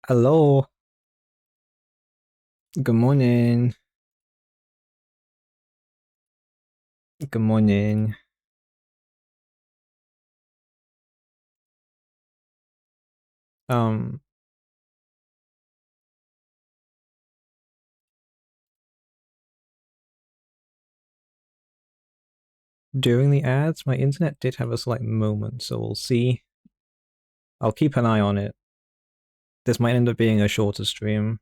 Hello, good morning. Good morning. Um, During the ads, my internet did have a slight moment, so we'll see. I'll keep an eye on it. This might end up being a shorter stream.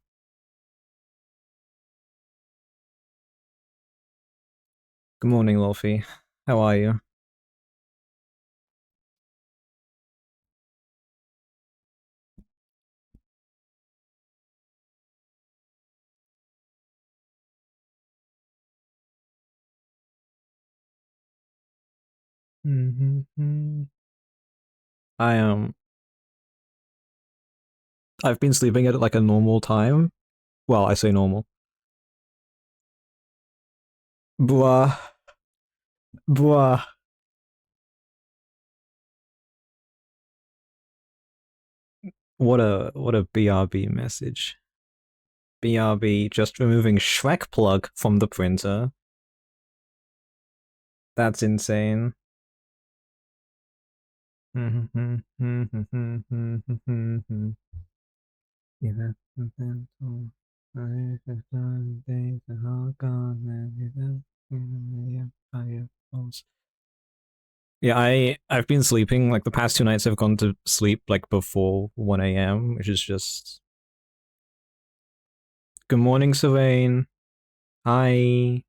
Good morning, Wolfie. How are you? I I've been sleeping at like a normal time. Well, I say normal. Blah, blah. What a BRB message. BRB just removing Shrek plug from the printer. That's insane. Yeah, I've been sleeping like the past 2 nights. I've gone to sleep like before 1 a.m., which is just. Good morning, Sylvain. Hi.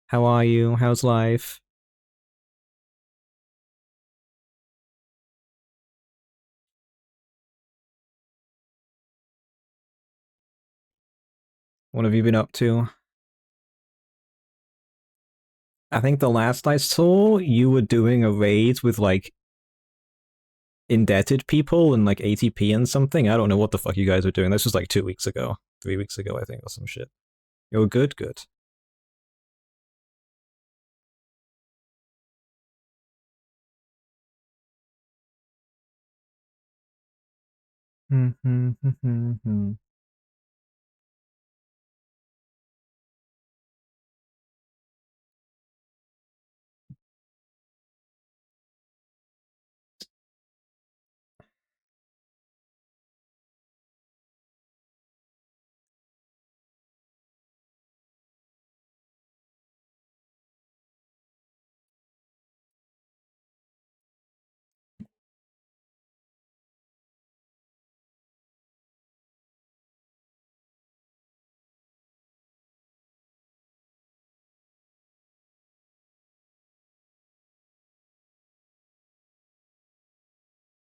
How are you? How's life? What have you been up to? I think the last I saw, you were doing a raid with like indebted people and like ATP and something. I don't know what the fuck you guys are doing. This was like 2 weeks ago, 3 weeks ago, I think, or some shit. You're good, good.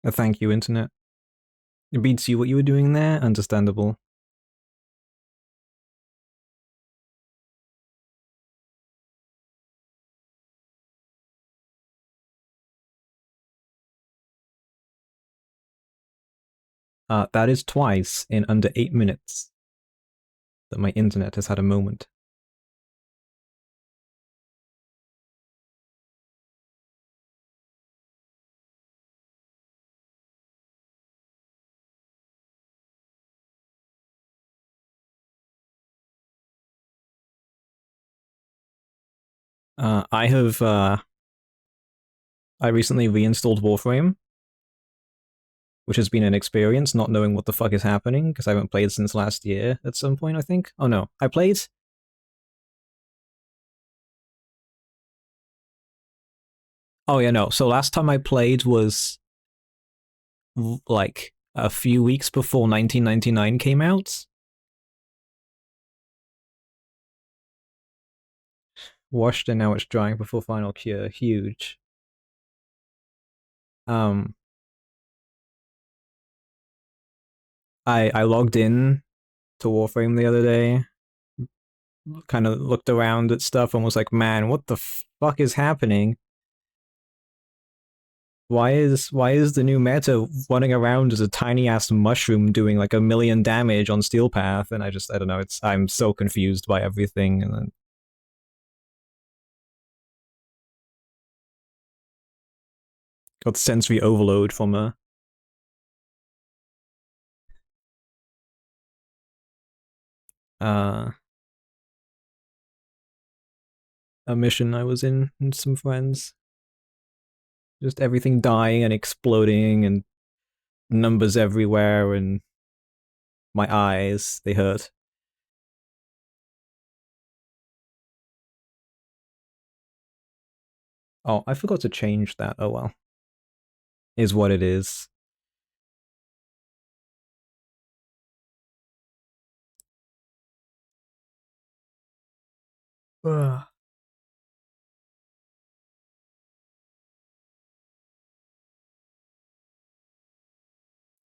Thank you, internet. It beats you what you were doing there. Understandable. That is twice in under 8 minutes that my internet has had a moment. I have I recently reinstalled Warframe, which has been an experience not knowing what the fuck is happening because I haven't played since last year at some point, I think. Oh no, I played. Oh yeah, no. So last time I played was like a few weeks before 1999 came out. Washed and now it's drying before final cure. Huge. Um, I logged in to Warframe the other day, kind of looked around at stuff and was like, man, what the fuck is happening? Why is the new meta running around as a tiny ass mushroom doing like 1 million damage on Steel Path? And I don't know. I'm so confused by everything, and then got sensory overload from a uh, a mission I was in with some friends. Just everything dying and exploding and numbers everywhere and my eyes, they hurt. Oh, I forgot to change that. Oh well. Is what it is. Ugh.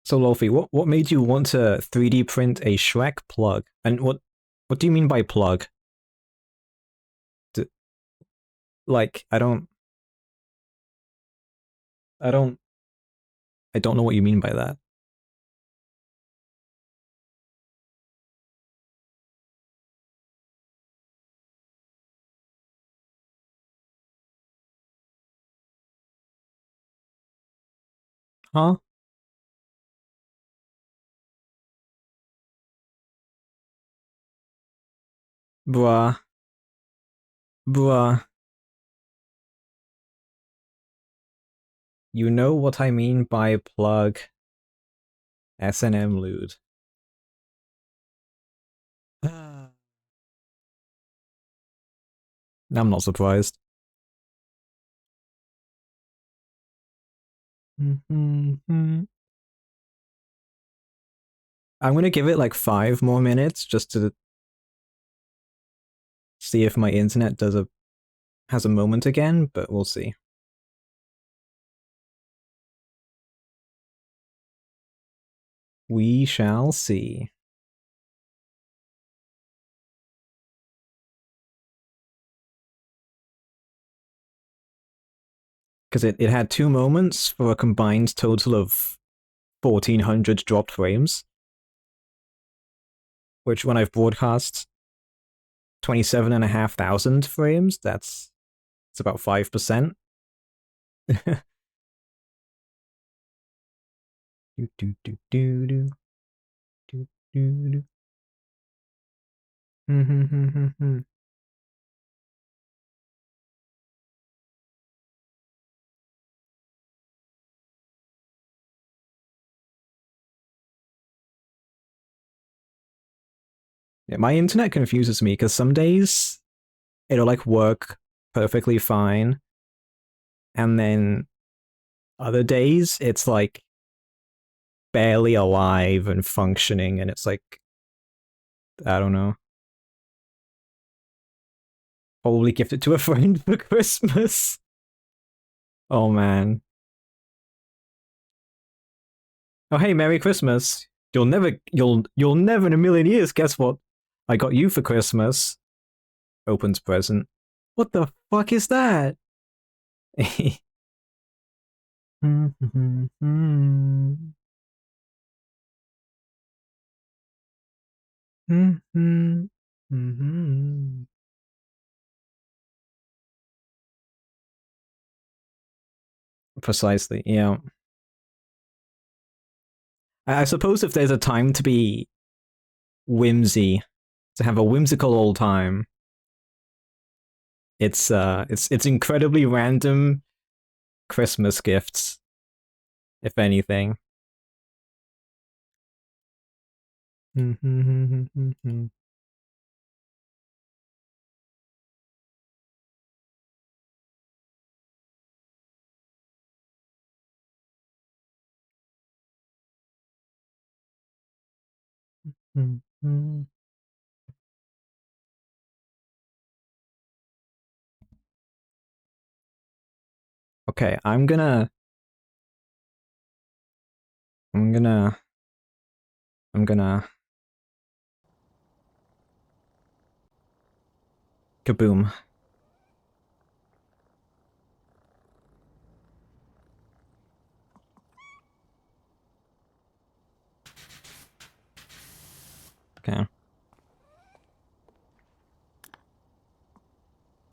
So Lofi, what made you want to 3D print a Shrek plug? And what do you mean by plug? D like I don't I don't know what you mean by that. Huh? Bruh. Bruh. You know what I mean by plug. S&M lewd. I'm not surprised. I'm gonna give it like 5 more minutes just to see if my internet has a moment again, but we'll see. We shall see. Because it had 2 moments for a combined total of 1400 dropped frames, which when I've broadcast 27,500 frames, it's about 5%. do do do do do do do do. Yeah, my internet confuses me because some days it'll like work perfectly fine, and then other days it's like barely alive and functioning, and it's like I don't know. Probably gift it to a friend for Christmas. Oh man. Oh hey, Merry Christmas. You'll never in a million years guess what I got you for Christmas. Opens present. What the fuck is that? Precisely, yeah. I suppose if there's a time to be whimsy, to have a whimsical old time, it's incredibly random Christmas gifts, if anything. Okay, I'm gonna, I'm gonna, kaboom. Okay.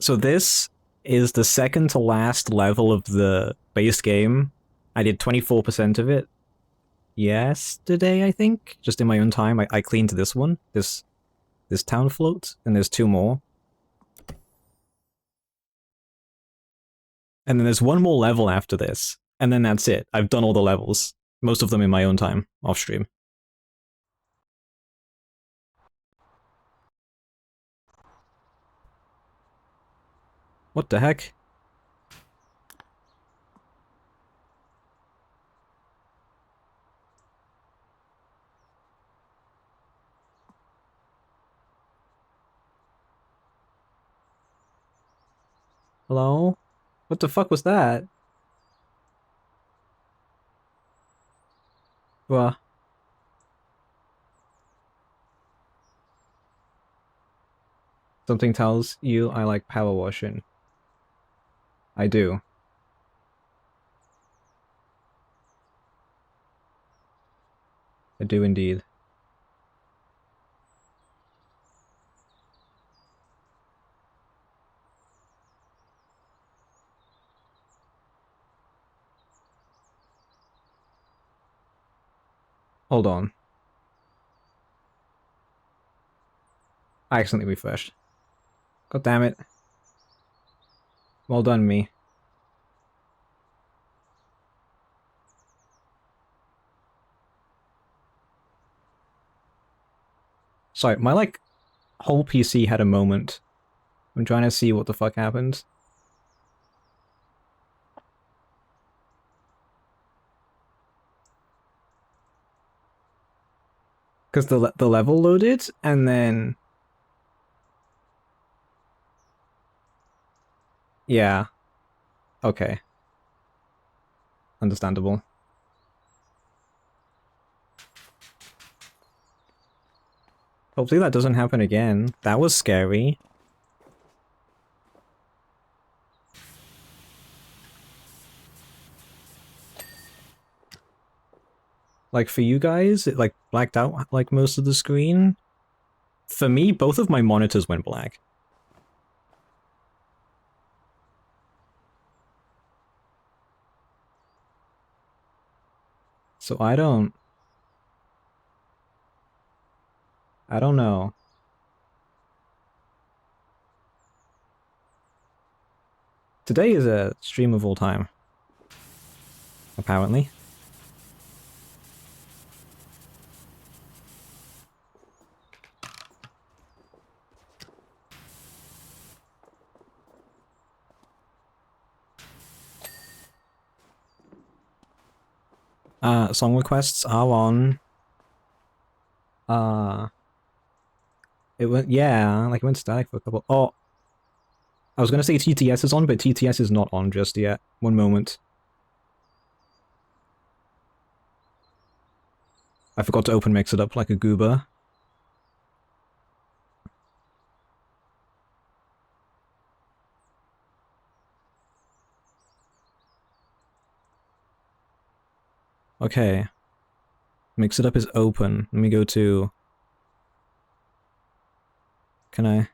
So this is the second to last level of the base game. I did 24% of it yesterday, I think, just in my own time. I cleaned this one, this this town float, and there's 2 more. And then there's 1 more level after this, and then that's it. I've done all the levels. Most of them in my own time, off stream. What the heck? Hello? What the fuck was that? Bruh. Something tells you I like power washing. I do. I do indeed. Hold on. I accidentally refreshed. God damn it. Well done, me. Sorry, my, like, whole PC had a moment. I'm trying to see what the fuck happened. Because the level loaded, and then... Yeah. Okay. Understandable. Hopefully that doesn't happen again. That was scary. Like, for you guys, it, like, blacked out, like, most of the screen. For me, both of my monitors went black. So I don't know. Today is a stream of all time. Apparently. Song requests are on. It went, yeah, like it went static for a couple. Oh, I was gonna say TTS is on, but TTS is not on just yet. One moment. I forgot to open mix it up like a goober. Okay. Mix it up is open. Let me go to... Can I...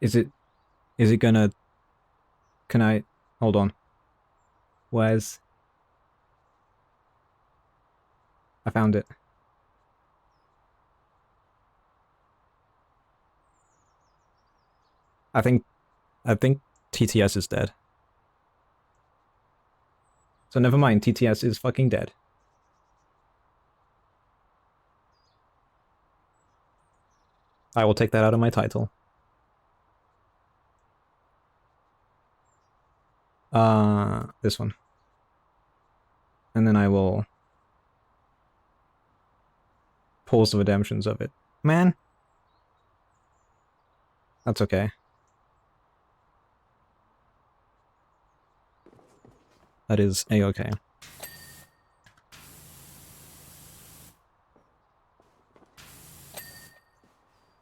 Is it gonna... Can I... Hold on. Where's... I found it. I think TTS is dead. So never mind, TTS is fucking dead. I will take that out of my title. This one. And then I will... pause the redemptions of it. Man! That's okay. That is a-okay.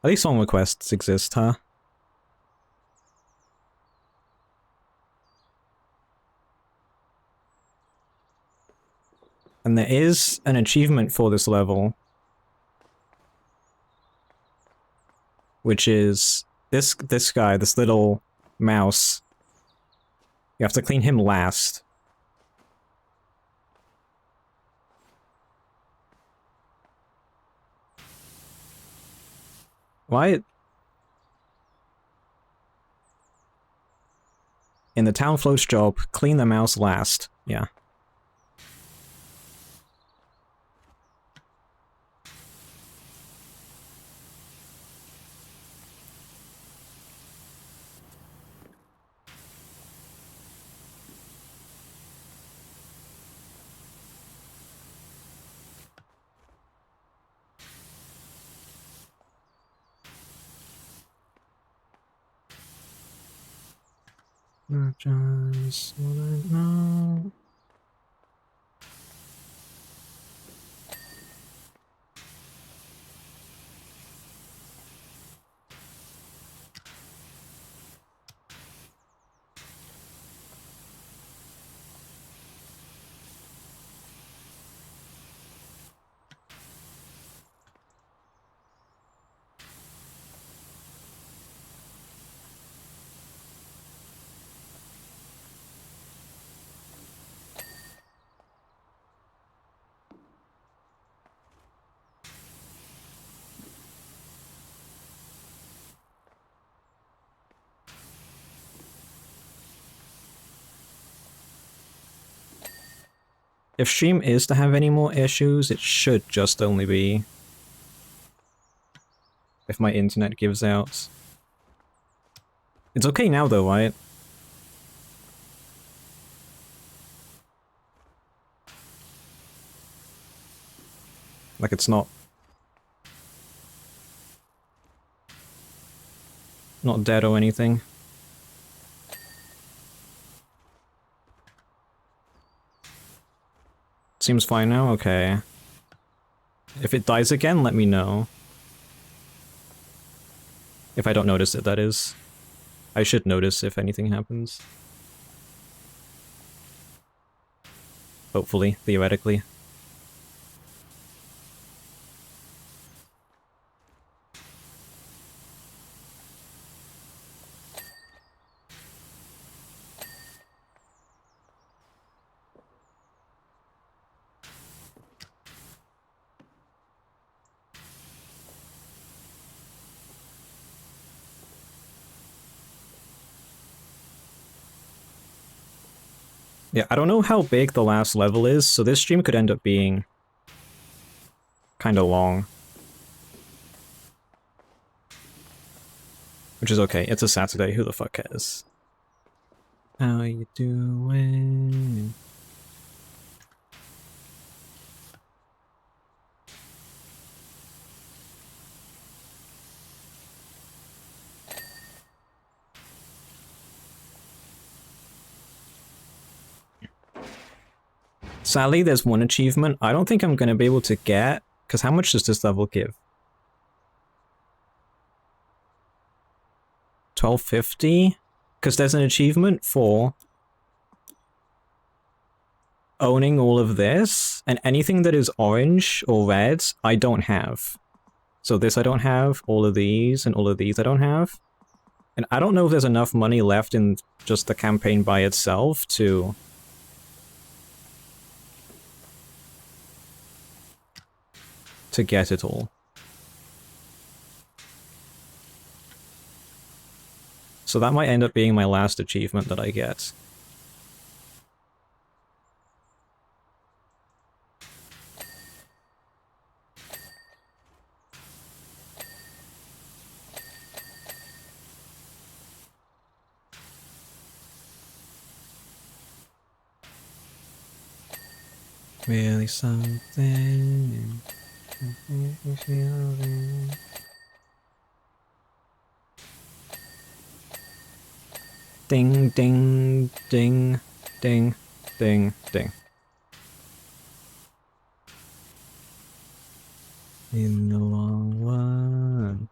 At least song requests exist, huh? And there is an achievement for this level. Which is this guy, this little Mouse. You have to clean him last. Why? In the town floats job, clean the mouse last. Yeah. Not just what I know. If stream is to have any more issues, it should just only be if my internet gives out. It's okay now though, right? Like it's not dead or anything. Seems fine now? Okay. If it dies again, let me know. If I don't notice it, that is. I should notice if anything happens. Hopefully, theoretically. Yeah, I don't know how big the last level is, so this stream could end up being kinda long. Which is okay, it's a Saturday, who the fuck cares? How you doing? Sadly, there's one achievement I don't think I'm gonna be able to get, because how much does this level give? 1250? Because there's an achievement for owning all of this, and anything that is orange or red, I don't have. So this I don't have, all of these, and all of these I don't have. And I don't know if there's enough money left in just the campaign by itself to get it all. So that might end up being my last achievement that I get. Really something. Ding, ding, ding, ding, ding, ding. In the long run.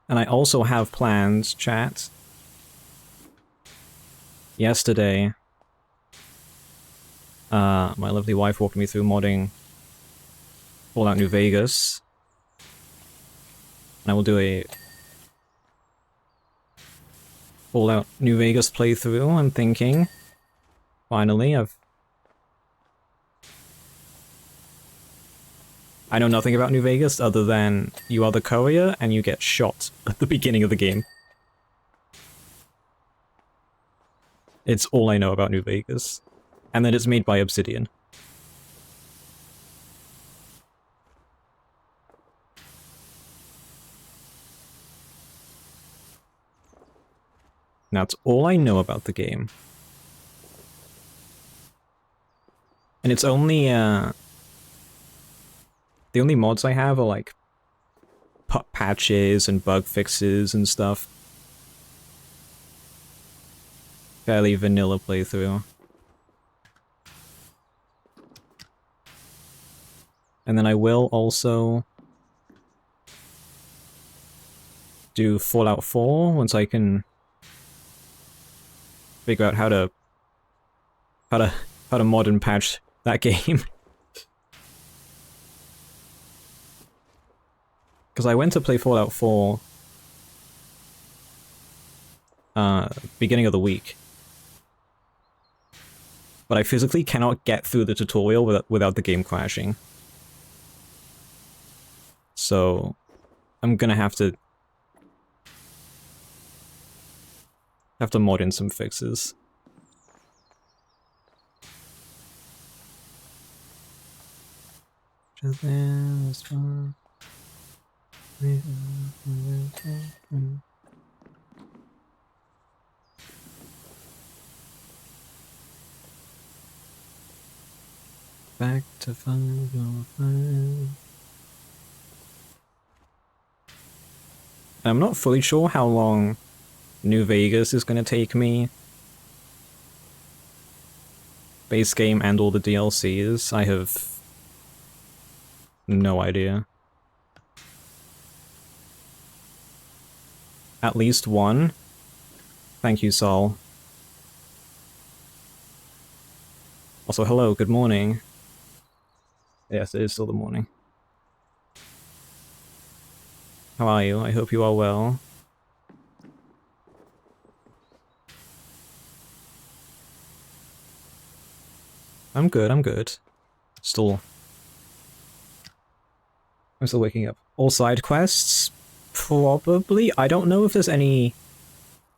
And I also have plans, chat, Yesterday, my lovely wife walked me through modding Fallout New Vegas. And I will do a Fallout New Vegas playthrough, I'm thinking. Finally, I know nothing about New Vegas other than you are the courier and you get shot at the beginning of the game. It's all I know about New Vegas. And that it's made by Obsidian. That's all I know about the game. And it's only, the only mods I have are like patches and bug fixes and stuff. Fairly vanilla playthrough. And then I will also do Fallout 4 once I can figure out how to mod and patch that game. Because I went to play Fallout 4 beginning of the week. But I physically cannot get through the tutorial without the game crashing. So I'm gonna have to mod in some fixes. Back to find your friend. I'm not fully sure how long New Vegas is going to take me. Base game and all the DLCs, I have no idea. At least one. Thank you, Sol. Also, hello, good morning. Yes, it is still the morning. How are you? I hope you are well. I'm good, I'm good. I'm still waking up. All side quests? Probably. I don't know if there's any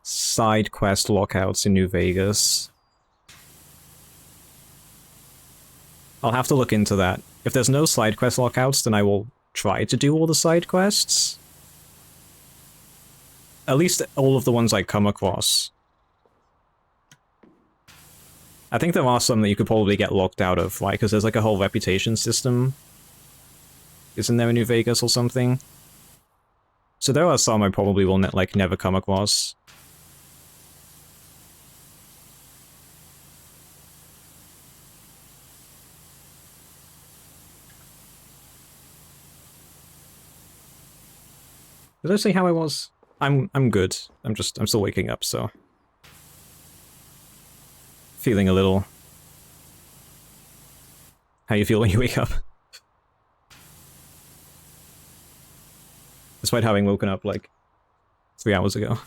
side quest lockouts in New Vegas. I'll have to look into that. If there's no side quest lockouts, then I will try to do all the side quests. At least all of the ones I come across. I think there are some that you could probably get locked out of, right? Because there's like a whole reputation system. Isn't there in New Vegas or something? So there are some I probably will never come across. Did I say how I was? I'm good. I'm still waking up, so feeling a little. How you feel when you wake up? Despite having woken up like 3 hours ago.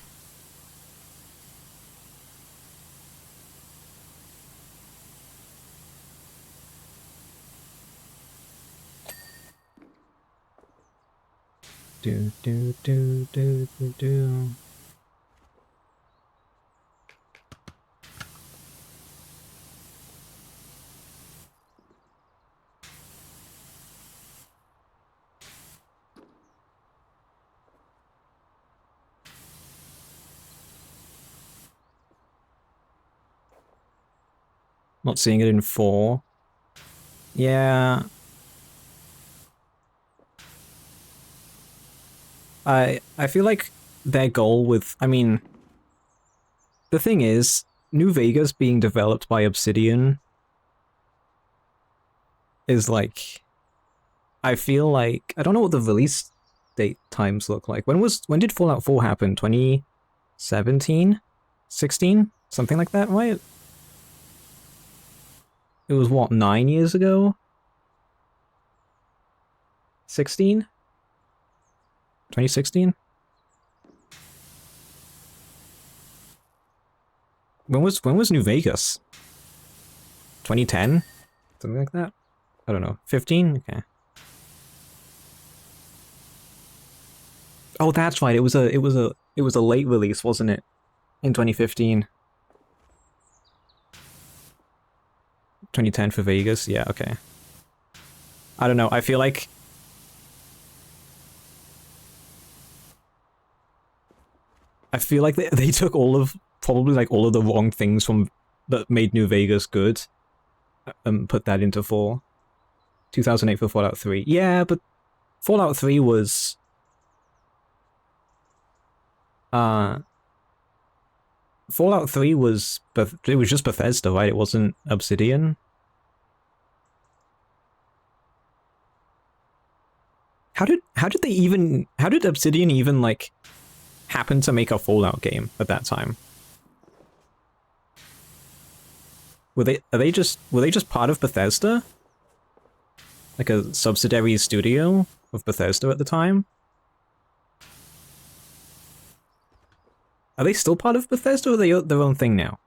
Do do do do do do. Not seeing it in 4. Yeah. I feel like their goal with... I mean... The thing is, New Vegas being developed by Obsidian is like... I feel like... I don't know what the release date times look like. When did Fallout 4 happen? 2017? 16? Something like that, right? It was what, 9 years ago? 16? 2016? When was New Vegas? 2010? Something like that? I don't know. 15? Okay. Oh, that's right. It was a late release, wasn't it? In 2015. 2010 for Vegas. Yeah, okay. I don't know. I feel like they took probably like all of the wrong things from that made New Vegas good and put that into 4. 2008 for Fallout 3. Yeah, but Fallout 3 was uh Fallout 3 was it was just Bethesda, right? It wasn't Obsidian. How did Obsidian even like happen to make a Fallout game at that time? Were they just part of Bethesda? Like a subsidiary studio of Bethesda at the time? Are they still part of Bethesda or are they their own thing now?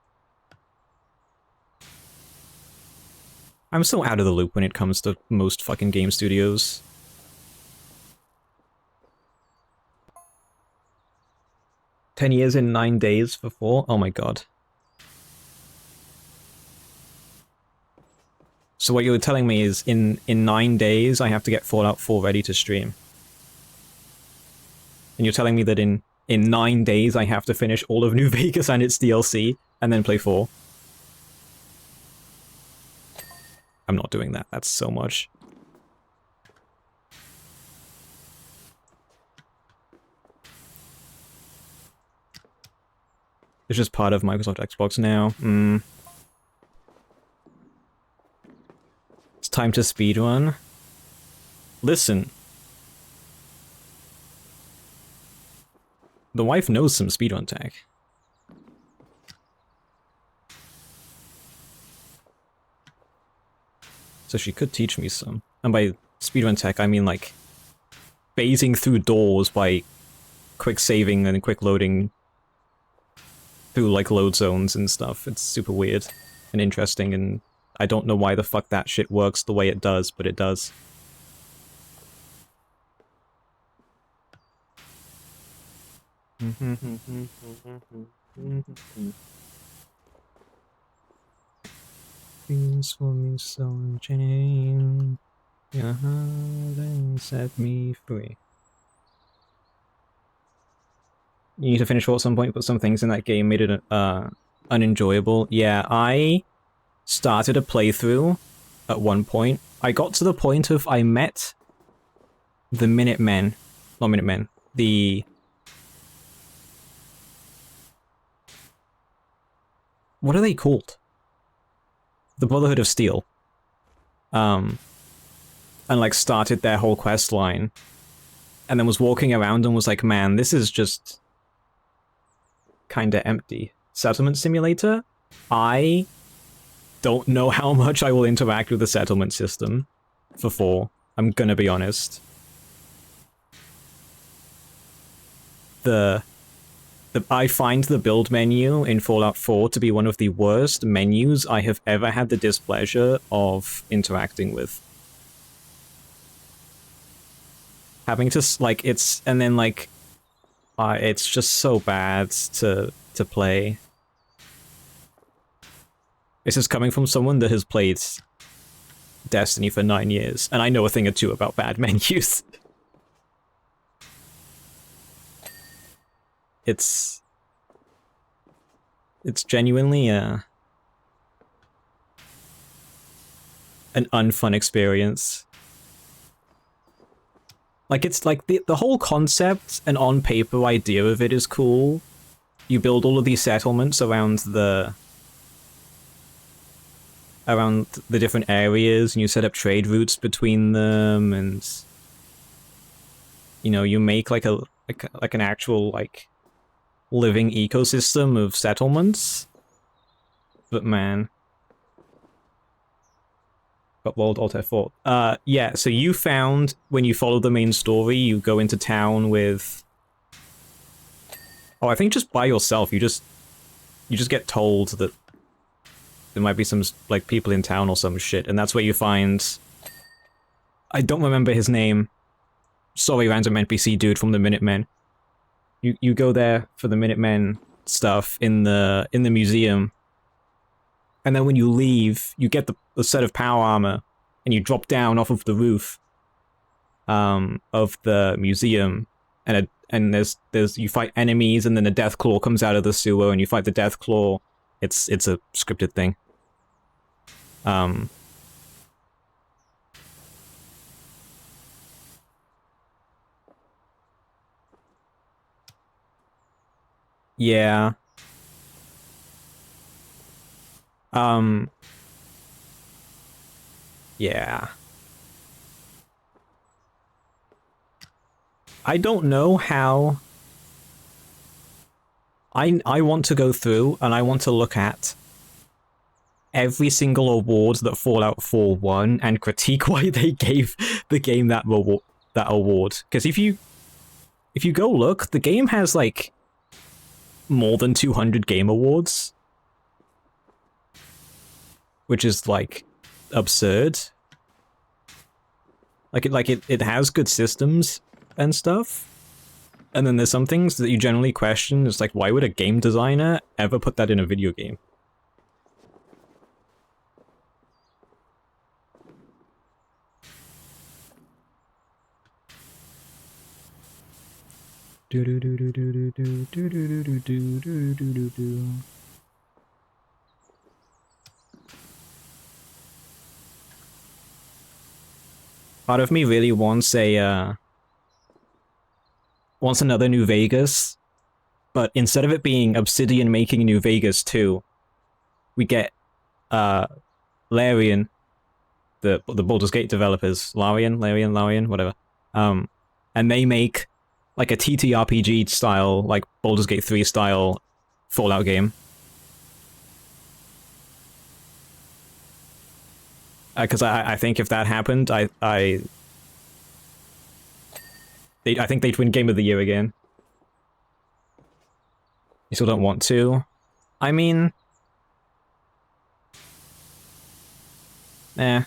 I'm so out of the loop when it comes to most fucking game studios. "10 years in 9 days for 4? Oh my god. So what you're telling me is in 9 days I have to get Fallout 4 ready to stream. And you're telling me that in 9 days I have to finish all of New Vegas and its DLC and then play 4. I'm not doing that. That's so much. It's just part of Microsoft Xbox now. It's time to speedrun. Listen. The wife knows some speedrun tech. So she could teach me some. And by speedrun tech, I mean like phasing through doors by quick saving and quick loading through like load zones and stuff. It's super weird and interesting, and I don't know why the fuck that shit works the way it does, but it does. Please for me so chain. Then set me free. You need to finish at some point, but some things in that game made it unenjoyable. Yeah, I started a playthrough at one point. I got to the point of I met the Minutemen. Not Minutemen. What are they called? The Brotherhood of Steel. And like started their whole quest line. And then was walking around and was like, man, this is just kinda empty. Settlement Simulator? I don't know how much I will interact with the settlement system for 4. I'm gonna be honest. I find the build menu in Fallout 4 to be one of the worst menus I have ever had the displeasure of interacting with. Having to, like, it's just so bad to play. This is coming from someone that has played Destiny for 9 years, and I know a thing or two about bad menus. It's genuinely an unfun experience. Like, it's like the whole concept and on paper idea of it is cool. You build all of these settlements around the different areas, and you set up trade routes between them, and you know, you make like an actual like living ecosystem of settlements. But man. Got World Alt F4. Yeah, so you found, when you follow the main story, you go into town with... Oh, I think just by yourself, you just get told that there might be some, like, people in town or some shit, and that's where you find... I don't remember his name. Sorry, random NPC dude from the Minutemen. You go there for the Minutemen stuff in the museum, and then when you leave, you get the set of power armor, and you drop down off of the roof of the museum, and there's you fight enemies, and then the Death Claw comes out of the sewer, and you fight the Death Claw. It's a scripted thing. Yeah. Yeah. I don't know how... I want to go through, and I want to look at every single award that Fallout 4 won, and critique why they gave the game that award. Because if you go look, the game has, like, more than 200 game awards. Which is, like, absurd. It has good systems and stuff. And then there's some things that you generally question. It's like, why would a game designer ever put that in a video game? Part of me really wants another New Vegas, but instead of it being Obsidian making New Vegas 2, we get Larian, the Baldur's Gate developers, Larian, whatever. And they make like a TTRPG style, like Baldur's Gate 3 style Fallout game. Because I think if that happened, I think they'd win Game of the Year again. You still don't want to? I mean... To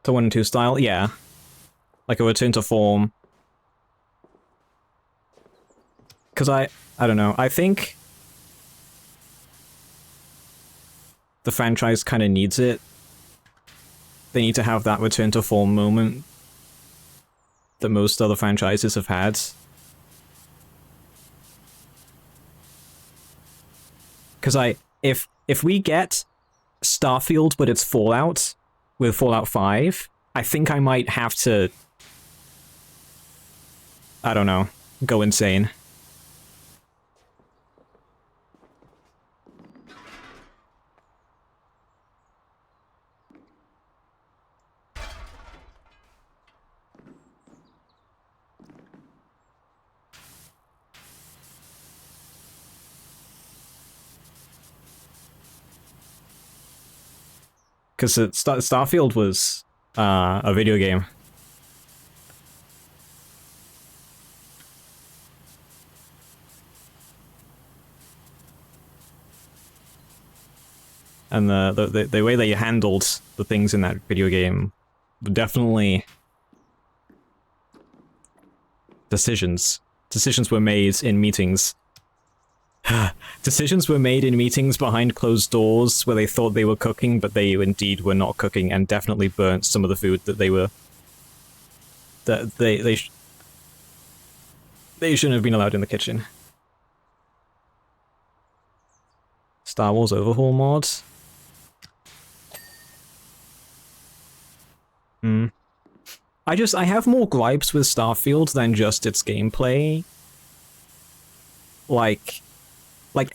1 and 2 style, yeah. Like a return to form. Because I don't know, I think... the franchise kind of needs it. They need to have that return to form moment that most other franchises have had. Because if we get Starfield but it's Fallout with Fallout 5, I think I might have to, I don't know, go insane. Because Starfield was a video game. And the way that you handled the things in that video game were definitely decisions. Decisions were made in meetings. Decisions were made in meetings behind closed doors where they thought they were cooking, but they indeed were not cooking, and definitely burnt some of the food that they were... that they shouldn't have been allowed in the kitchen. Star Wars Overhaul mod? I have more gripes with Starfield than just its gameplay. Like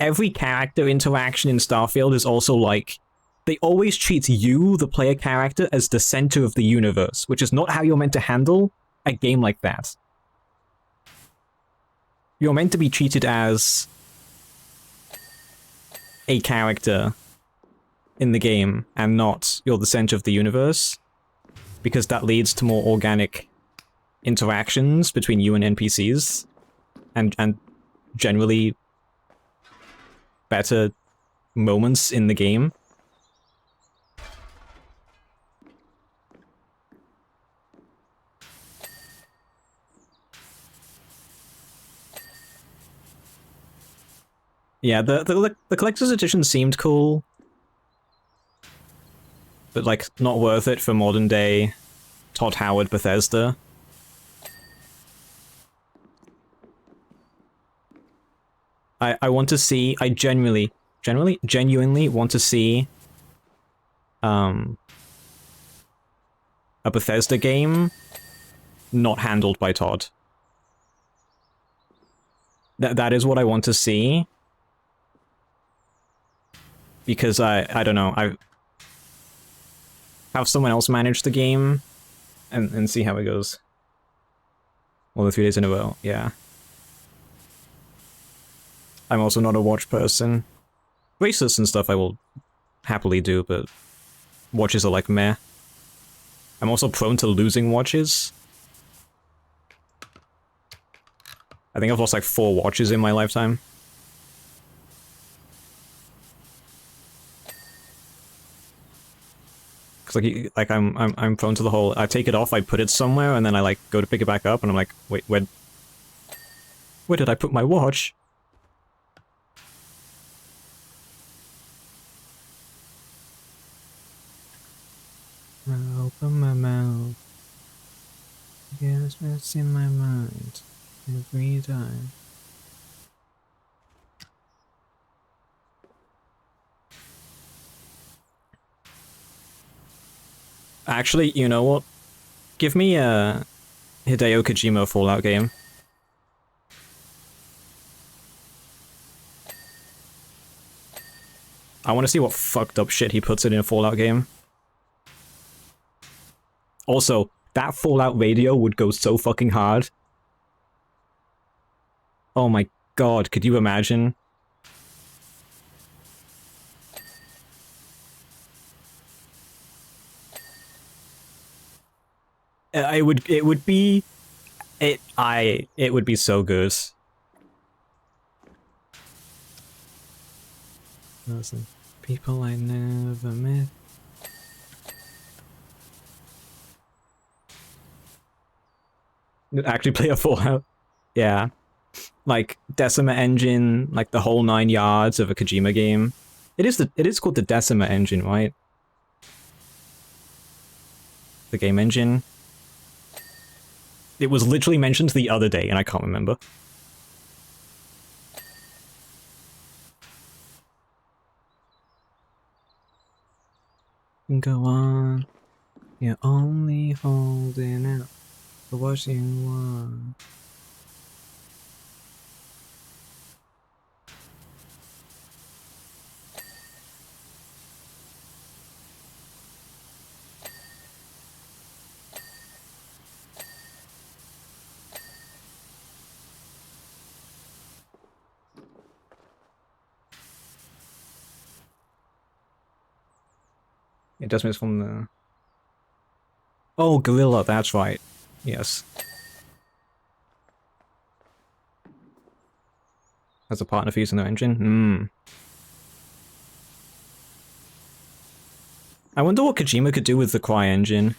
every character interaction in Starfield is also like, they always treat you, the player character, as the center of the universe, which is not how you're meant to handle a game like that. You're meant to be treated as a character in the game and not you're the center of the universe, because that leads to more organic interactions between you and NPCs, and generally better moments in the game. Yeah, the collector's edition seemed cool, but like not worth it for modern day Todd Howard Bethesda. I want to see, I genuinely want to see a Bethesda game not handled by Todd. That is what I want to see. Because I don't know, I have someone else manage the game and see how it goes. More than 3 days in a row, yeah. I'm also not a watch person. Bracelets and stuff I will happily do, but watches are like meh. I'm also prone to losing watches. I think I've lost like 4 watches in my lifetime. Cause like I'm prone to the whole, I take it off, I put it somewhere, and then I like go to pick it back up, and I'm like, wait, where did I put my watch? I open my mouth. Yes, what's in my mind every time. Actually, you know what? Give me a Hideo Kojima Fallout game. I want to see what fucked up shit he puts in a Fallout game. Also, that Fallout radio would go so fucking hard. Oh my god, could you imagine? It would be so good. Listen, people I never met. Actually play a Fallout. Yeah. Like Decima engine, like the whole 9 yards of a Kojima game. It is called the Decima engine, right? The game engine. It was literally mentioned the other day, and I can't remember. Go on. You're only holding out for what you want. It does miss from the... Oh, Gorilla, that's right. Yes. As a partner for using their engine? Hmm. I wonder what Kojima could do with the CryEngine.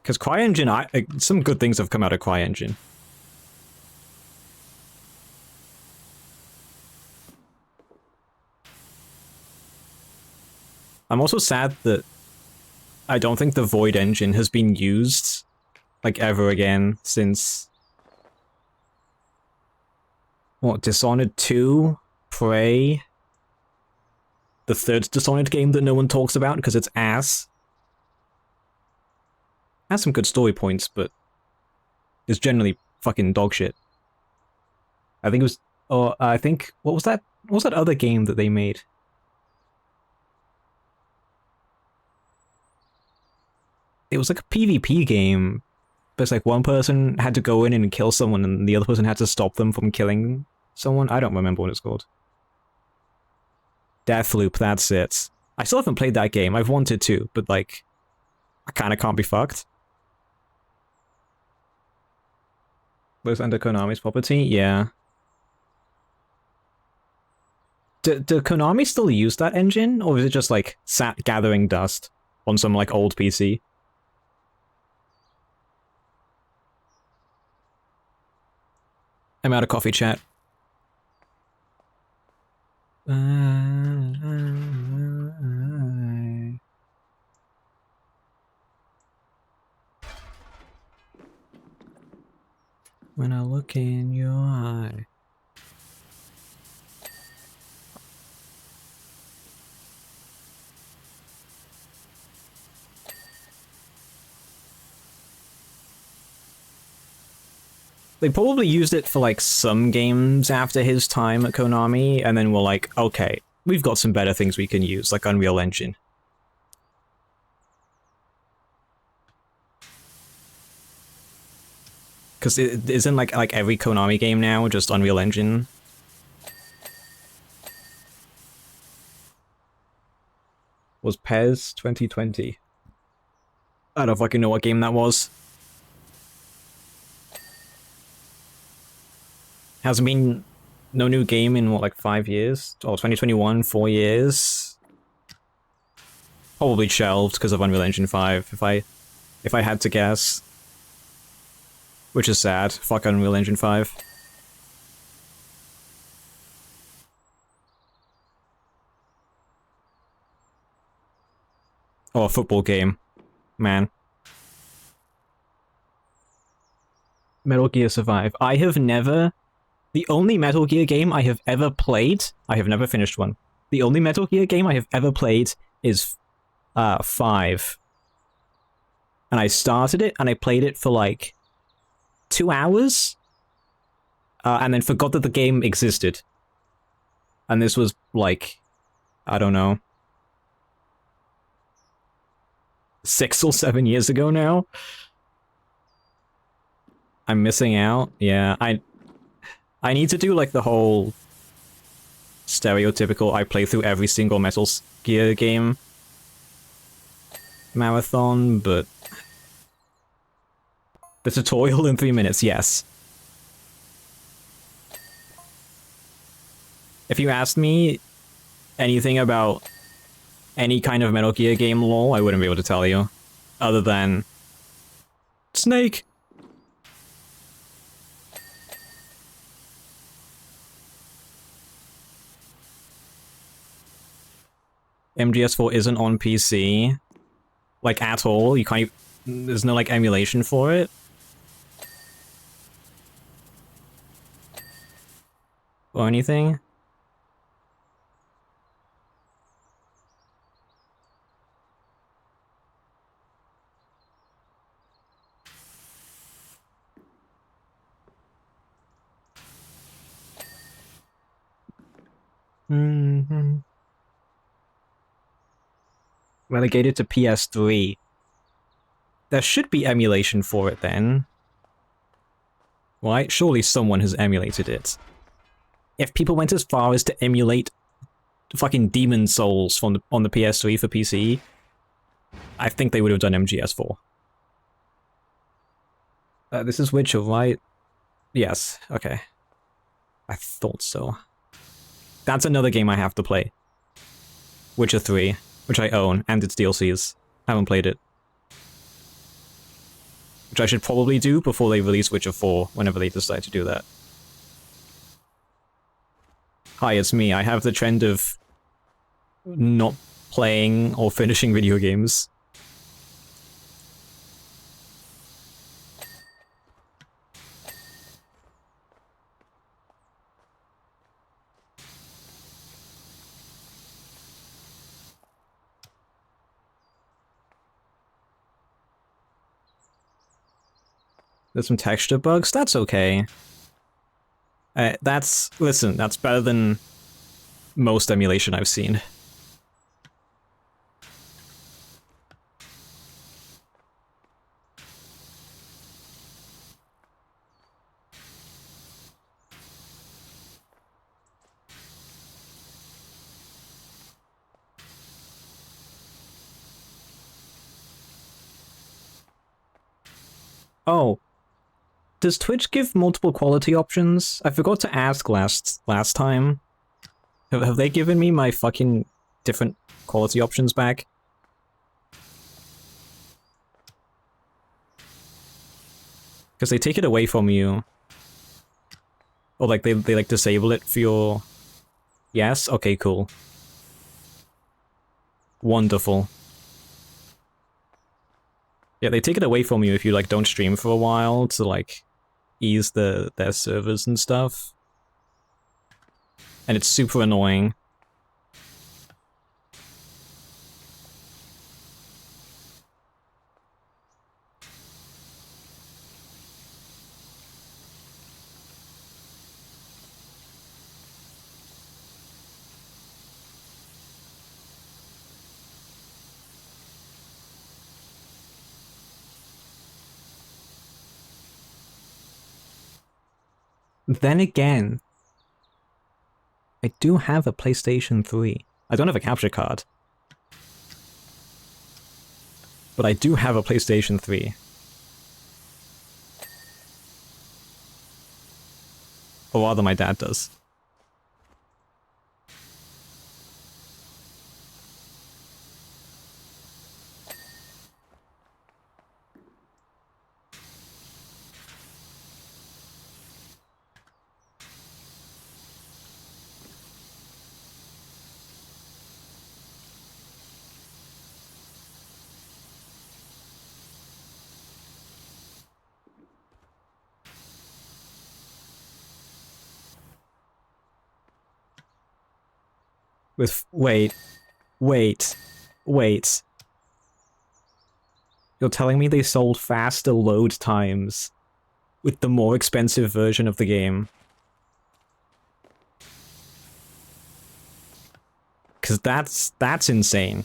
Because CryEngine, some good things have come out of CryEngine. I'm also sad that I don't think the Void engine has been used, like, ever again since... What, Dishonored 2? Prey? The third Dishonored game that no one talks about because it's ass. Has some good story points, but is generally fucking dogshit. I think it was... Oh, I think... What was that? What was that other game that they made? It was like a PvP game. But it's like one person had to go in and kill someone, and the other person had to stop them from killing someone. I don't remember what it's called. Deathloop, that's it. I still haven't played that game. I've wanted to, but like, I kind of can't be fucked. Was under Konami's property? Yeah. Do Konami still use that engine, or is it just like sat gathering dust on some like old PC? I'm out of coffee chat. When I look in your eye. They probably used it for like some games after his time at Konami, and then were like, okay, we've got some better things we can use, like Unreal Engine. Because it isn't like every Konami game now just Unreal Engine. Was PES 2020? I don't fucking know what game that was. Hasn't been no new game in what, like 5 years? Oh, 2021, 4 years. Probably shelved because of Unreal Engine 5, if I had to guess. Which is sad. Fuck Unreal Engine 5. Oh, a football game. Man. Metal Gear Survive. I have never... The only Metal Gear game I have ever played... I have never finished one. The only Metal Gear game I have ever played is 5. And I started it, and I played it for like 2 hours, and then forgot that the game existed. And this was like, I don't know, 6 or 7 years ago now. I'm missing out. Yeah, I need to do like the whole stereotypical I play through every single Metal Gear game marathon, but the tutorial in 3 minutes, yes. If you asked me anything about any kind of Metal Gear game lore, I wouldn't be able to tell you. Other than... Snake! MGS4 isn't on PC. Like, at all. You can't even... There's no, like, emulation for it. Or anything. Mm-hmm. Relegated to PS3. There should be emulation for it then. Right? Surely someone has emulated it. If people went as far as to emulate fucking Demon Souls on the PS3 for PC, I think they would have done MGS4. This is Witcher, right? Yes, okay. I thought so. That's another game I have to play. Witcher 3, which I own, and its DLCs. I haven't played it. Which I should probably do before they release Witcher 4, whenever they decide to do that. Hi, it's me. I have the trend of not playing or finishing video games. There's some texture bugs? That's okay. Listen, that's better than most emulation I've seen. Oh, does Twitch give multiple quality options? I forgot to ask last time. Have they given me my fucking different quality options back? Because they take it away from you. Or like they like disable it for your... Yes? Okay, cool. Wonderful. Yeah, they take it away from you if you like don't stream for a while to like ease their servers and stuff. And it's super annoying. Then again, I do have a PlayStation 3. I don't have a capture card. But I do have a PlayStation 3. Or rather, my dad does. With... wait. You're telling me they sold faster load times with the more expensive version of the game? Because that's insane.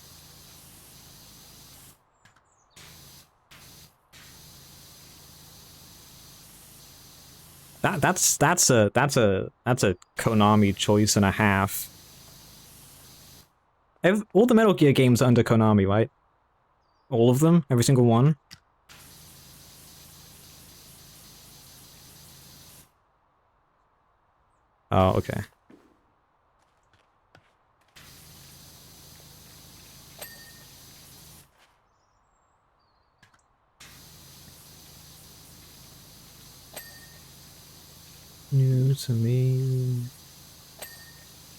That's a Konami choice and a half. All the Metal Gear games are under Konami, right? All of them? Every single one? Oh, okay. New to me.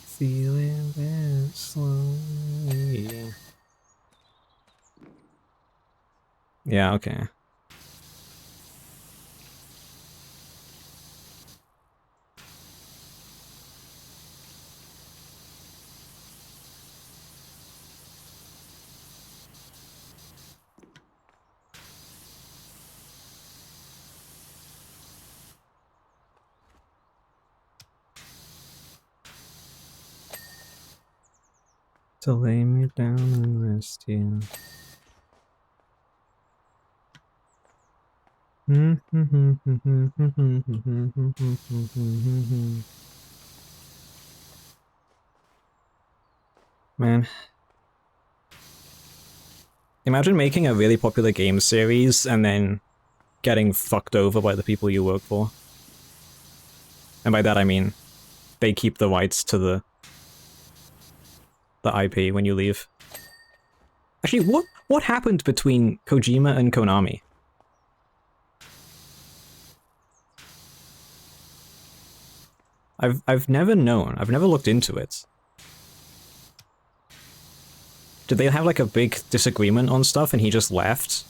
Feeling it slowly. Yeah, okay. To lay me down and rest here. Man. Imagine making a really popular game series and then getting fucked over by the people you work for. And by that I mean, they keep the rights to the IP when you leave. Actually, what happened between Kojima and Konami? I've never known. I've never looked into it. Did they have like a big disagreement on stuff and he just left?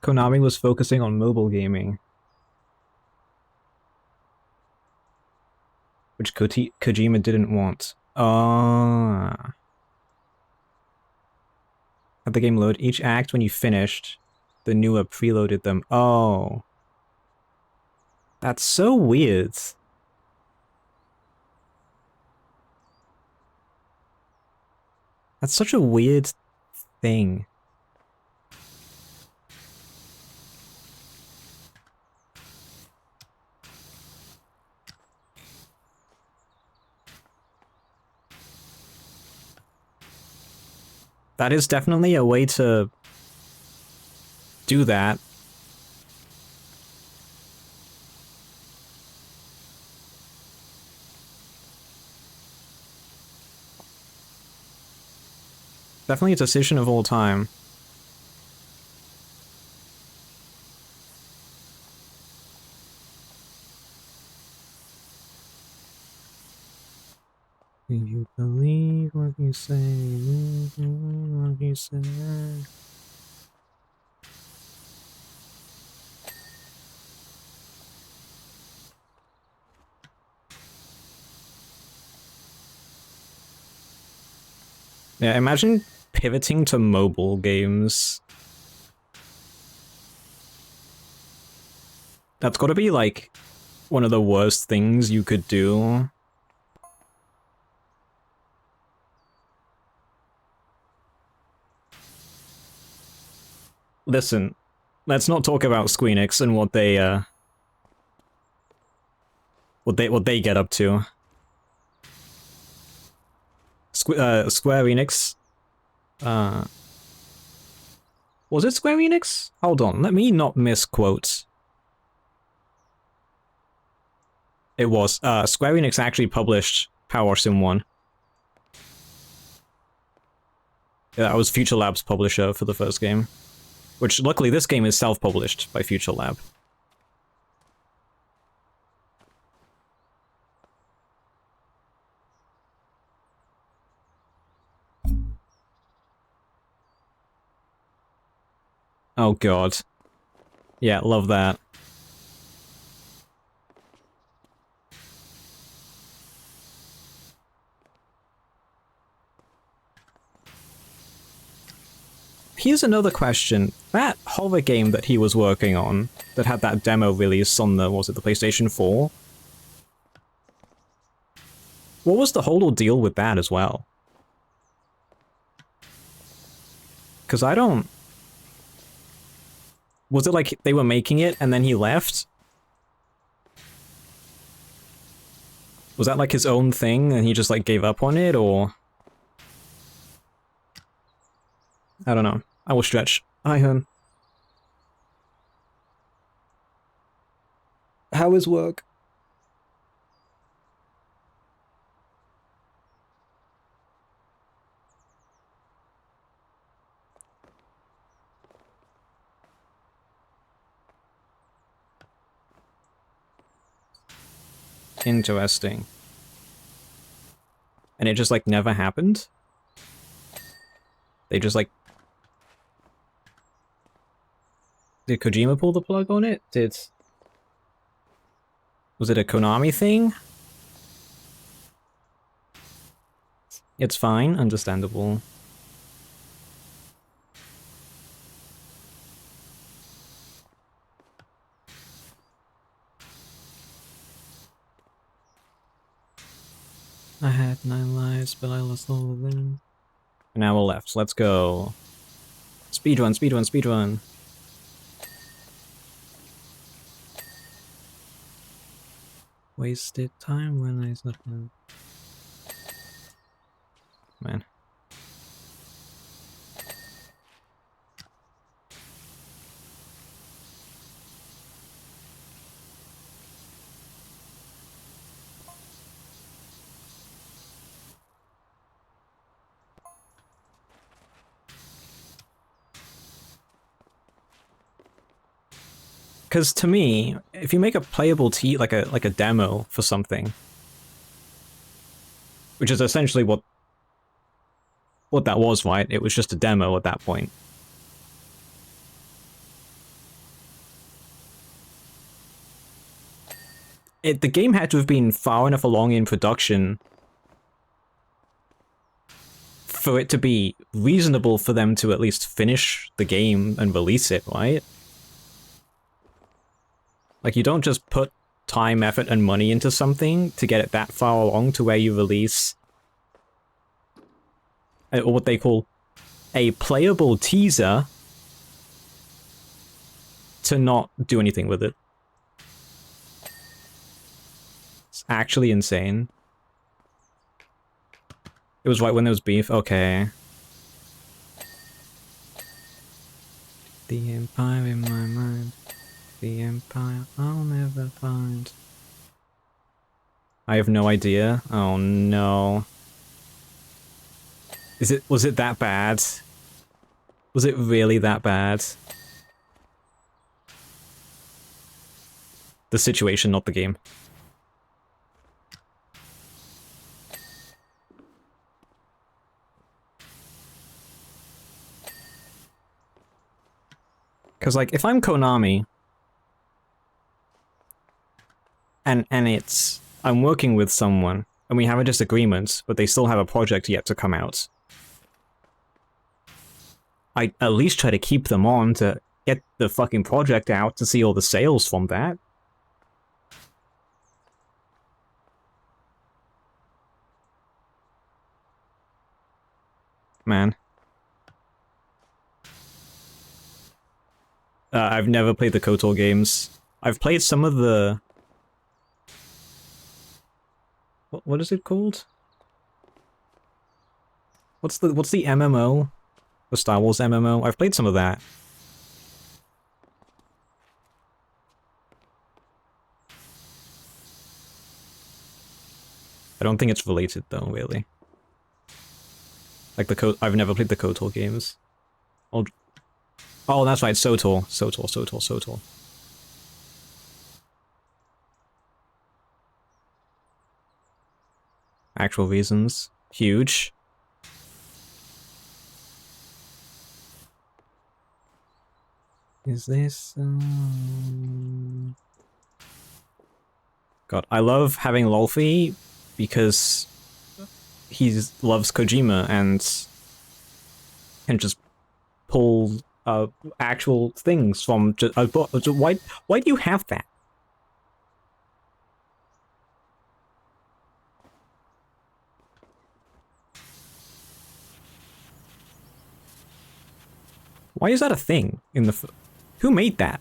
Konami was focusing on mobile gaming. Which Kojima didn't want. Ah. Had the game load each act when you finished. The newer preloaded them. Oh. That's so weird. That's such a weird thing. That is definitely a way to do that. Definitely a decision of all time. Do you believe what you say? What you say? Yeah, imagine pivoting to mobile games. That's gotta be, like, one of the worst things you could do. Listen, let's not talk about Squeenix and what they get up to. Square Enix. Was it Square Enix? Hold on, let me not misquote. It was. Square Enix actually published Powerwash Sim 1. Yeah, that was Future Lab's publisher for the first game. Which, luckily, this game is self-published by Future Lab. Oh god. Yeah, love that. Here's another question. That hover game that he was working on, that had that demo release on the, was it the PlayStation 4? What was the whole deal with that as well? Because I don't... Was it like they were making it and then he left? Was that like his own thing and he just like gave up on it, or... I don't know. I will stretch. Hi, hun. How is work? Interesting. And it just like never happened? They just like... Did Kojima pull the plug on it? Was it a Konami thing? It's fine, understandable. I had 9 lives, but I lost all of them. An hour left, let's go. Speedrun, speedrun, speedrun. Wasted time when I slept. Man. Because to me, if you make a playable like a demo for something, which is essentially what that was, right? It was just a demo at that point. The game had to have been far enough along in production for it to be reasonable for them to at least finish the game and release it, right? Like, you don't just put time, effort, and money into something to get it that far along to where you release what they call a playable teaser to not do anything with it. It's actually insane. It was right when there was beef. Okay. The empire in my mind. The empire I'll never find. I have no idea. Oh no. Was it that bad? Was it really that bad? The situation, not the game. Because, like, if I'm Konami, and I'm working with someone, and we have a disagreement, but they still have a project yet to come out, I at least try to keep them on to get the fucking project out to see all the sales from that. Man. I've never played the KOTOR games. I've played some of the... What is it called? What's the MMO? The Star Wars MMO? I've played some of that. I don't think it's related though, really. Like I've never played the KOTOR games. Oh, that's right, SOTOR. Actual reasons. Huge. Is this... God, I love having Lolfi because he loves Kojima and can just pull actual things from just a book. Why do you have that? Why is that a thing in the... Who made that?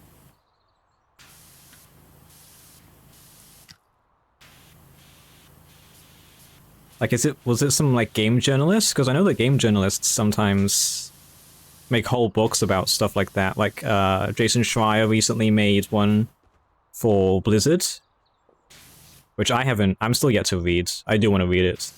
Like, was it some, like, game journalist? Because I know that game journalists sometimes make whole books about stuff like that. Like, Jason Schreier recently made one for Blizzard, which I'm still yet to read. I do want to read it.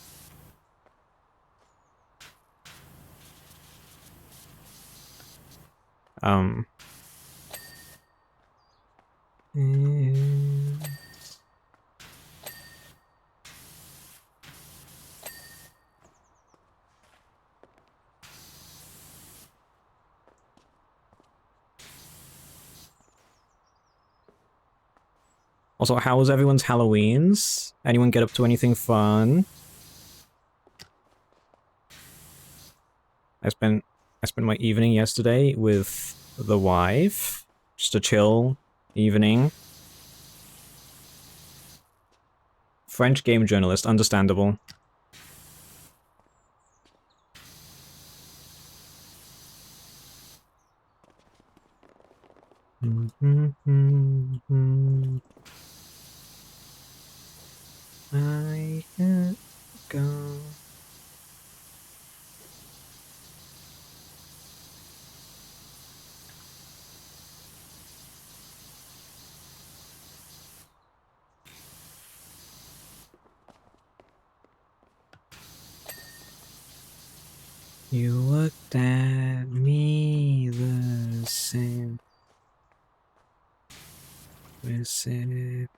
Also, how was everyone's Halloweens? Anyone get up to anything fun? I spent my evening yesterday with the wife. Just a chill evening. French game journalist, understandable. I can't go. You looked at me the same. Reciprocate.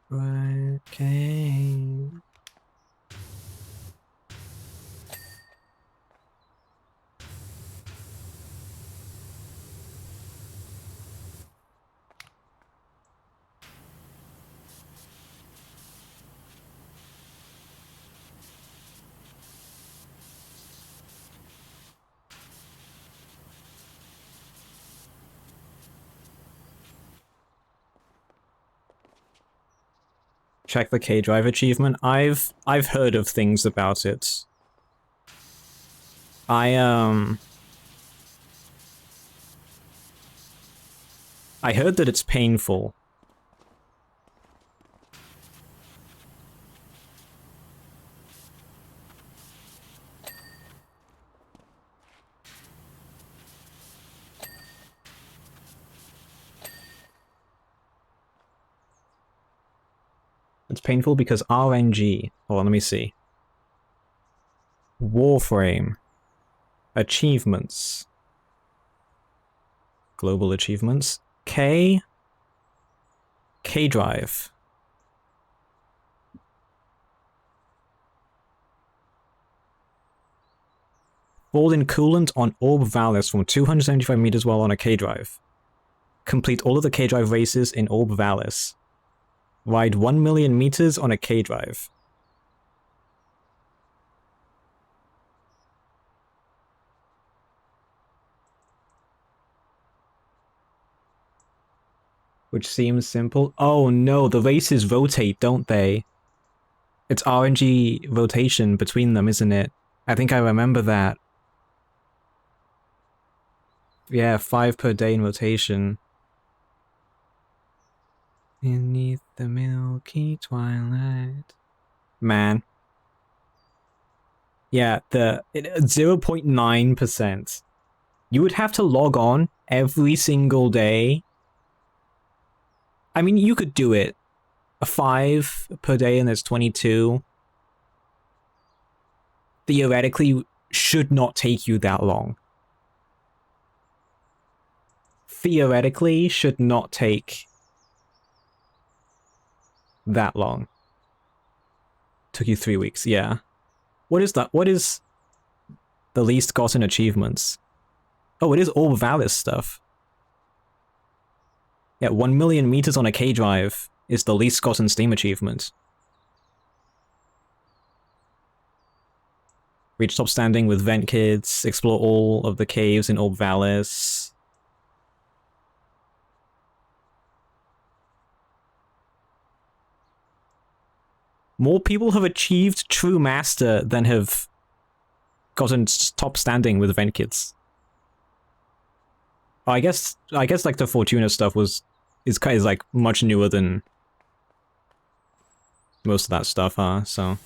Check the K-Drive achievement. I've heard of things about it. I heard that it's painful. It's painful because RNG. Hold on, let me see. Warframe. Achievements. Global achievements. K-Drive. Fall in coolant on Orb Vallis from 275 meters while on a K-Drive. Complete all of the K-Drive races in Orb Vallis. Ride 1 million meters on a K-Drive. Which seems simple. Oh no, the races rotate, don't they? It's RNG rotation between them, isn't it? I think I remember that. Yeah, 5 per day in rotation. Beneath the milky twilight. Man. Yeah, the 0.9%. You would have to log on every single day. I mean, you could do it. 5 per day and there's 22. Theoretically, should not take you that long. Theoretically, should not take that long. Took you 3 weeks, yeah. What is that? What is the least gotten achievements? Oh, it is all Vallis stuff. Yeah, 1 million meters on a K-Drive is the least gotten Steam achievement. Reach top standing with vent kids, explore all of the caves in Orb Vallis. More people have achieved True Master than have gotten top standing with vent kids. Oh, I guess like the Fortuna stuff is like much newer than most of that stuff, huh? So.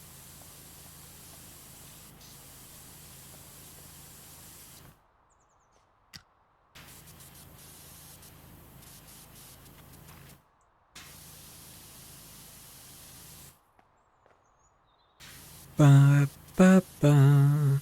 Ba, ba, ba.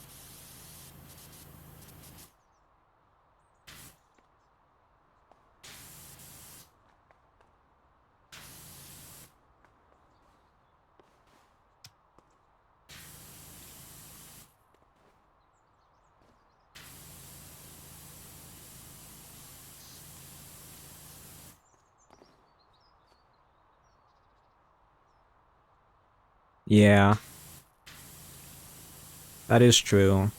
Yeah. That is true.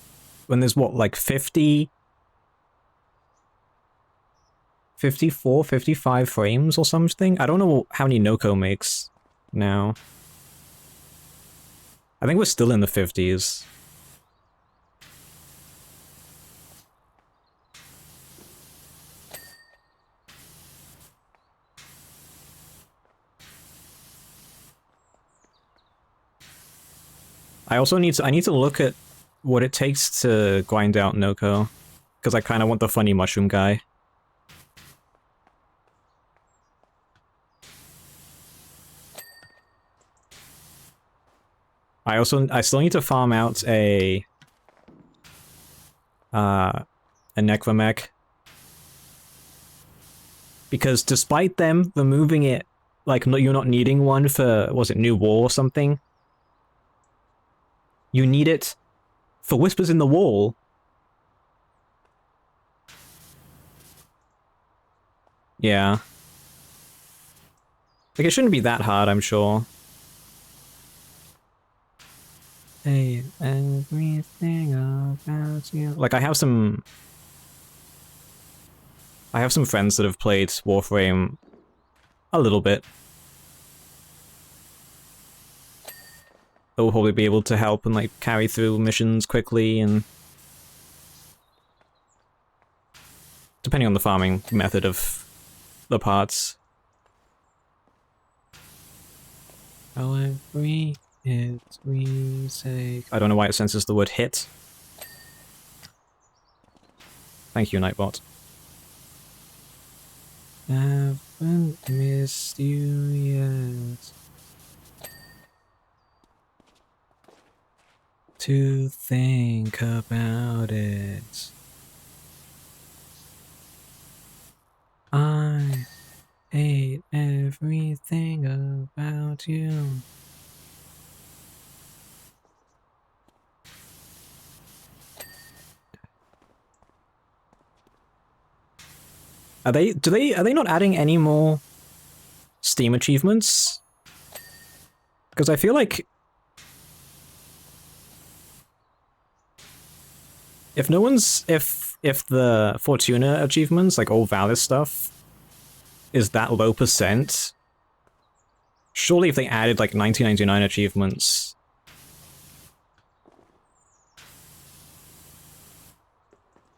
When there's what, like 50? 54, 55 frames or something? I don't know how many Noko makes now. I think we're still in the 50s. I need to look at what it takes to grind out Noko, because I kind of want the funny mushroom guy. I still need to farm out a Necromech. Because despite them removing it, like, you're not needing one for, was it New War or something? You need it for Whispers in the Wall. Yeah. Like, it shouldn't be that hard, I'm sure. Hey, everything about you. Like, I have some friends that have played Warframe a little bit. they'll probably be able to help and like carry through missions quickly, and depending on the farming method of the parts. Every hit we take. I don't know why it senses the word hit. Thank you, Nightbot. Haven't missed you yet. To think about it. I hate everything about you. Are they not adding any more Steam achievements? Because I feel like if the Fortuna achievements, like all Valis stuff, is that low percent, surely if they added like 1999 achievements,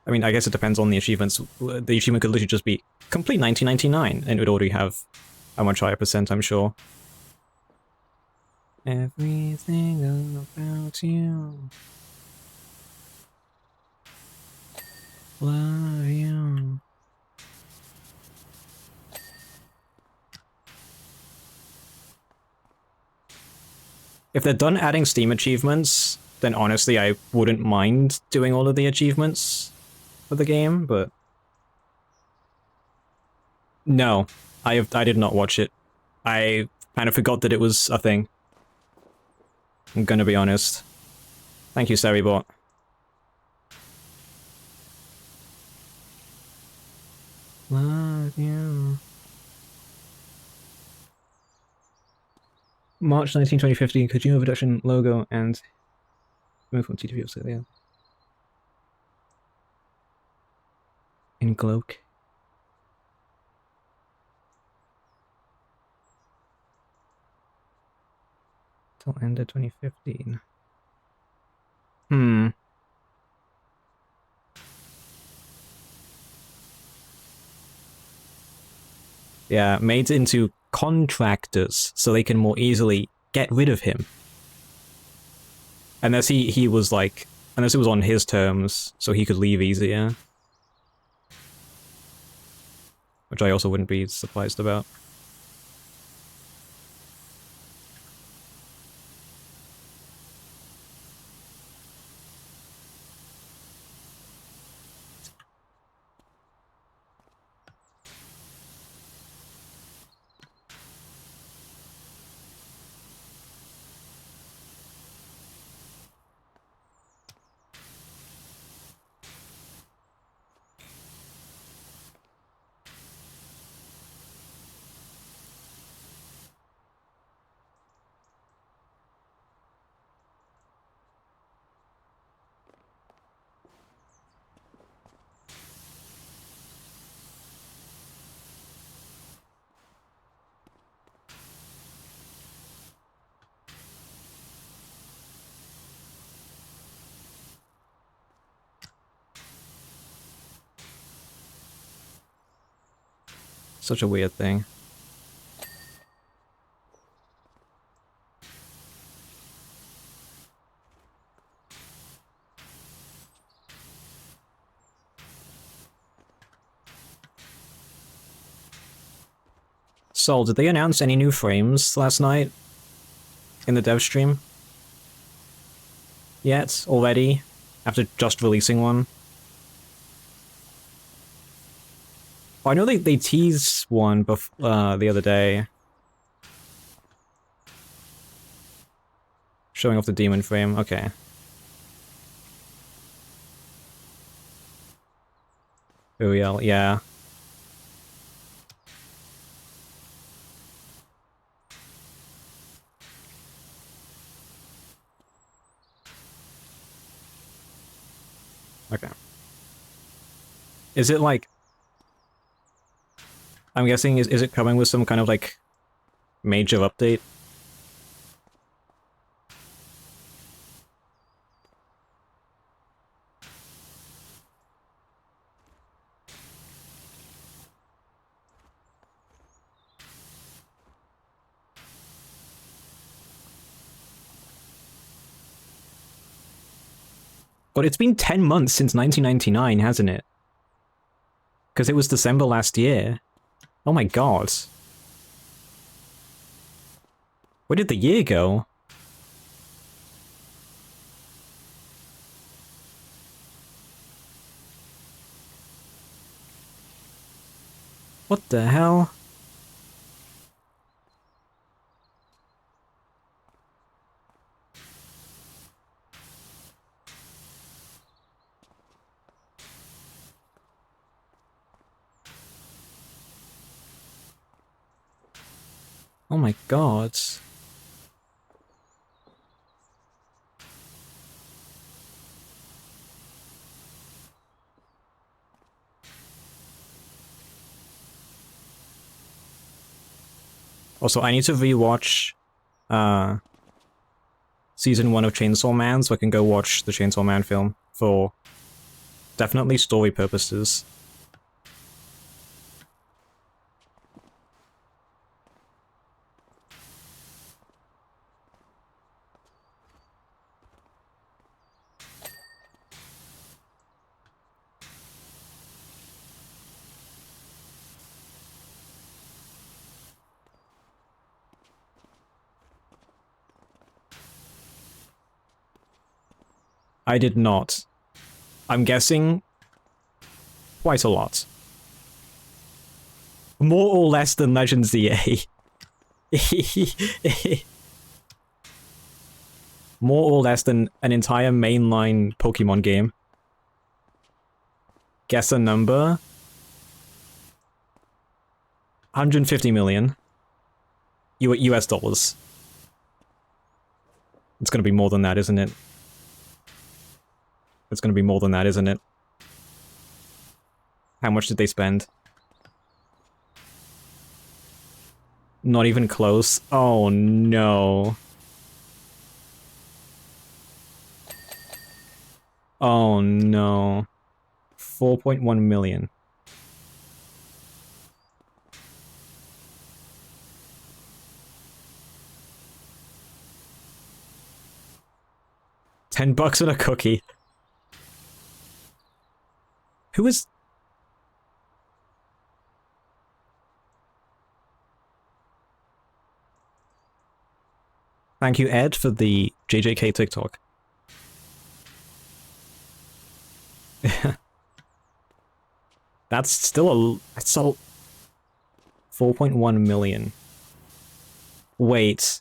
I mean, I guess it depends on the achievements. The achievement could literally just be complete 1999, and it would already have a much higher percent, I'm sure. Everything about you. Love you. If they're done adding Steam achievements, then honestly I wouldn't mind doing all of the achievements for the game, but... No, I did not watch it. I kind of forgot that it was a thing. I'm gonna be honest. Thank you, Seribot. Love you. March 19, 2015, Kojima Production logo and move from TTV Australia. In Gloak. Till end of 2015. Yeah, made into contractors so they can more easily get rid of him. Unless he was like, unless it was on his terms, so he could leave easier. Which I also wouldn't be surprised about. Such a weird thing. Sol, did they announce any new frames last night? In the dev stream? Yet? Already? After just releasing one? Oh, I know they teased one the other day. Showing off the demon frame, okay. Uriel, yeah. Okay. Is it like... I'm guessing, is it coming with some kind of like major update? God, it's been 10 months since 1999, hasn't it? Because it was December last year. Oh my god. Where did the year go? What the hell? Oh my god. Also, I need to rewatch season 1 of Chainsaw Man so I can go watch the Chainsaw Man film for definitely story purposes. I did not. I'm guessing quite a lot. More or less than Legends EA. More or less than an entire mainline Pokemon game. Guess a number? 150 million. US dollars. It's gonna be more than that, isn't it? It's gonna be more than that, isn't it? How much did they spend? Not even close. Oh no. Oh no. 4.1 million. $10 and a cookie. Who is... Thank you, Ed, for the JJK TikTok. That's still a... It's a... 4.1 million. Wait.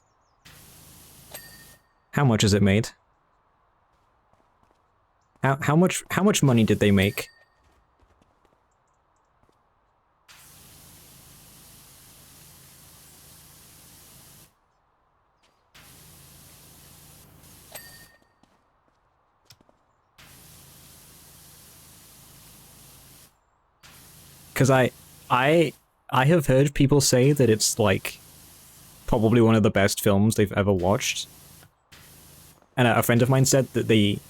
How much is it made? How much money did they make? Because I have heard people say that it's, like, probably one of the best films they've ever watched. And a friend of mine said that they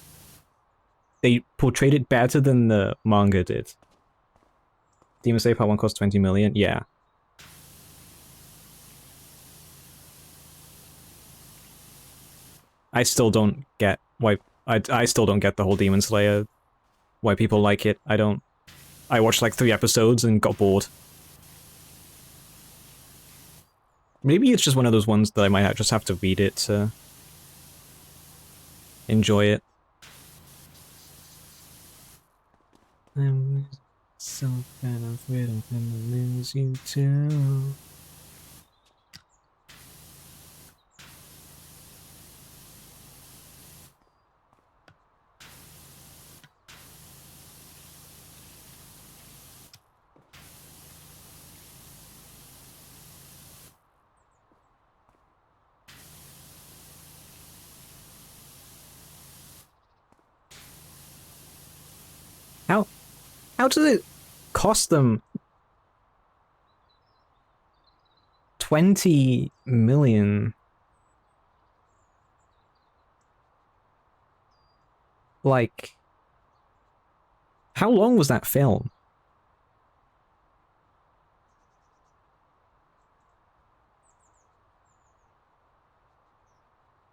portrayed it better than the manga did. Demon Slayer Part 1 cost 20 million? Yeah. I still don't get why... I still don't get the whole Demon Slayer, why people like it. I don't... I watched like 3 episodes and got bored. Maybe it's just one of those ones that I might just have to read it to enjoy it. I'm so kind of afraid I'm gonna lose you too. How does it cost them 20 million? Like, how long was that film?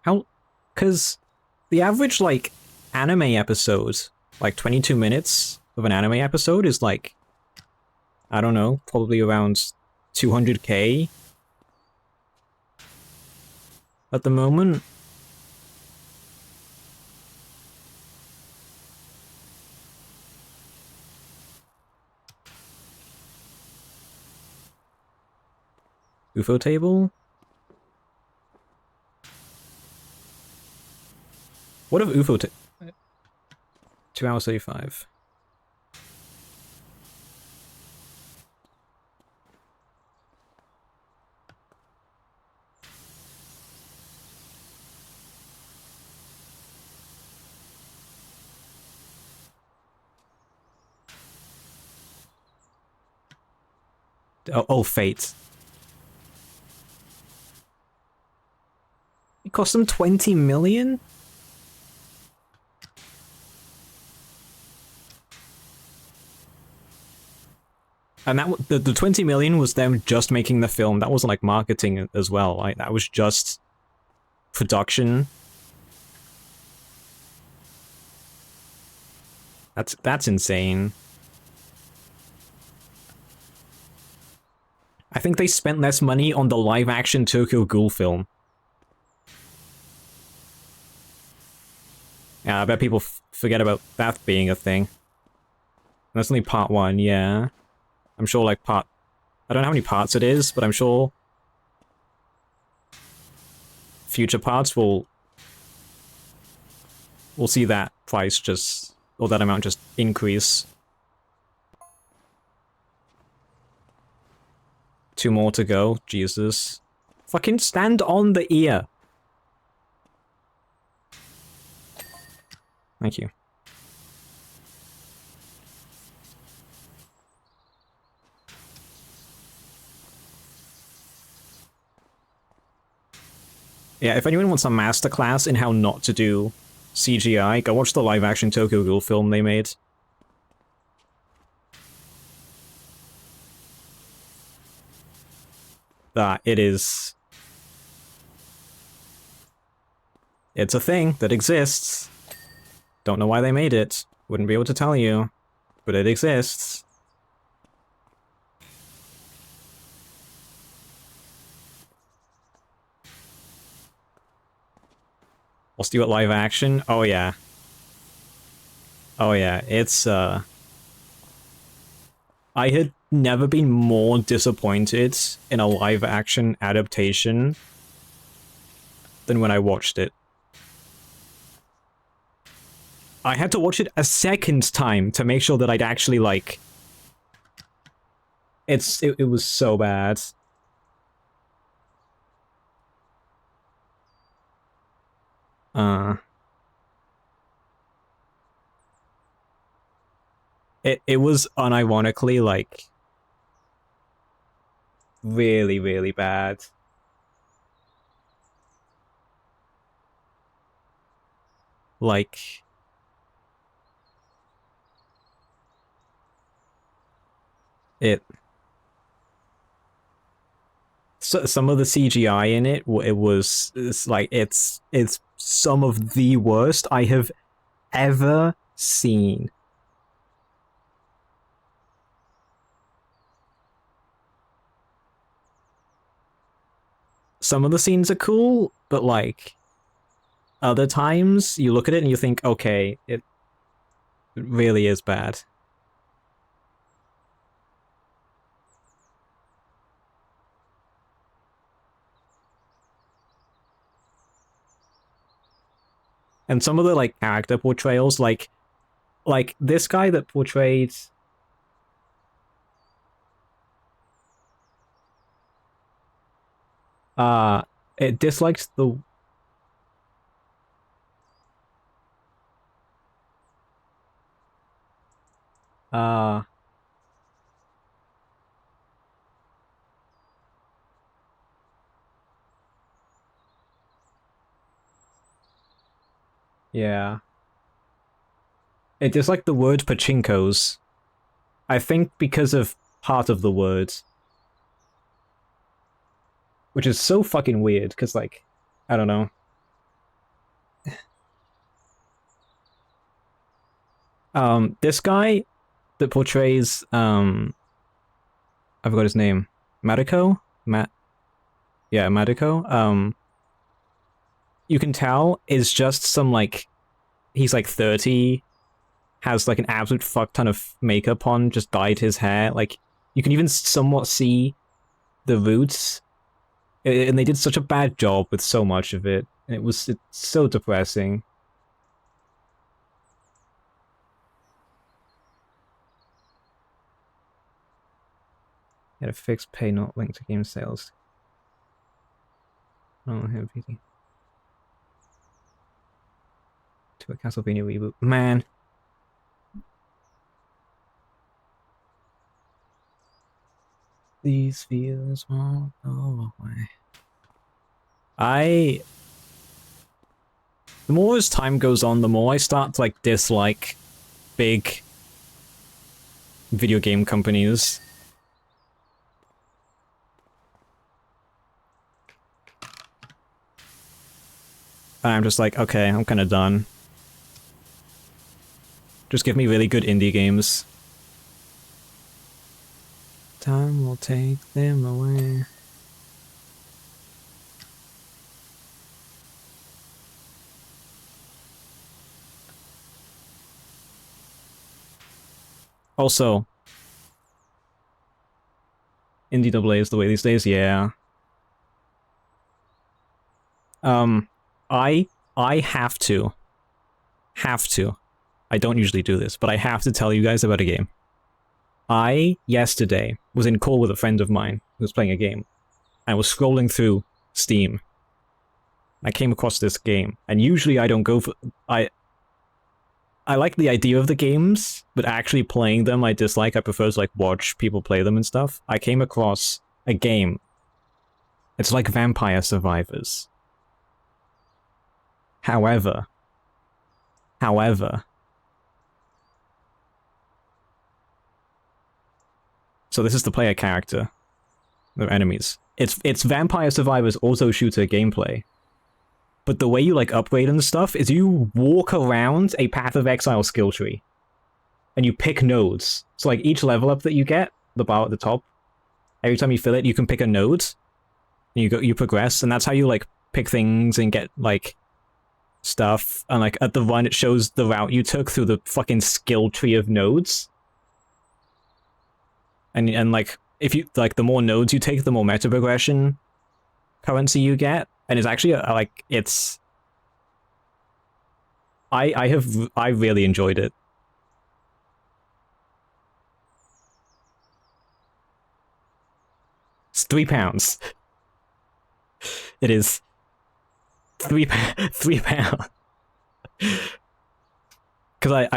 How... Because the average, like, anime episode, like 22 minutes of an anime episode is like, I don't know, probably around 200k at the moment. UFO table? What if UFO 2 hours 35. Oh, Fate. It cost them 20 million? And that the 20 million was them just making the film. That wasn't like marketing as well. Like that was just production. That's insane. I think they spent less money on the live-action Tokyo Ghoul film. Yeah, I bet people forget about that being a thing. That's only part 1, yeah. I'm sure like part... I don't know how many parts it is, but I'm sure future parts will see that price just... or that amount just increase. 2 more to go, Jesus. Fucking stand on the ear. Thank you. Yeah, if anyone wants a masterclass in how not to do CGI, go watch the live-action Tokyo Ghoul film they made. It is... It's a thing that exists. Don't know why they made it. Wouldn't be able to tell you. But it exists. I'll do it live action. Oh yeah. Oh yeah, it's I had never been more disappointed in a live action adaptation than when I watched it. I had to watch it a second time to make sure that I'd actually like... It was so bad. It was unironically like really, really bad. Like it so, some of the CGI in it it's some of the worst I have ever seen. Some of the scenes are cool, but like other times you look at it and you think, okay, it really is bad. And some of the like character portrayals, like this guy that portrayed it disliked the uh yeah. It disliked the word pachinkos. I think because of part of the word. Which is so fucking weird, because like, I don't know. This guy that portrays, I forgot his name. Madiko? Yeah, Madiko. You can tell is just some, like, he's like 30, has like an absolute fuck ton of makeup on, just dyed his hair. Like, you can even somewhat see the roots. And they did such a bad job with so much of it. It's so depressing. Get a fixed pay not linked to game sales. Oh, heavy. To a Castlevania reboot. Man. These fears won't go away. The more as time goes on, the more I start to, like, dislike big video game companies. And I'm just like, okay, I'm kind of done. Just give me really good indie games. Time will take them away. Also, indie AA is the way these days, yeah. I have to. I don't usually do this, but I have to tell you guys about a game. I, yesterday, was in call with a friend of mine who was playing a game. I was scrolling through Steam. I came across this game, and usually I don't go for... I like the idea of the games, but actually playing them I dislike. I prefer to, like, watch people play them and stuff. I came across a game. It's like Vampire Survivors. However, so this is the player character. They're enemies. It's Vampire Survivors auto shooter gameplay. But the way you, like, upgrade and stuff is you walk around a Path of Exile skill tree. And you pick nodes. So, like, each level up that you get, the bar at the top, every time you fill it, you can pick a node. And you progress, and that's how you, like, pick things and get, like, stuff. And, like, at the run, it shows the route you took through the fucking skill tree of nodes. And like, if you, like, the more nodes you take, the more meta progression currency you get. And it's actually, like, it's... I really enjoyed it. It's £3. It is £3. Because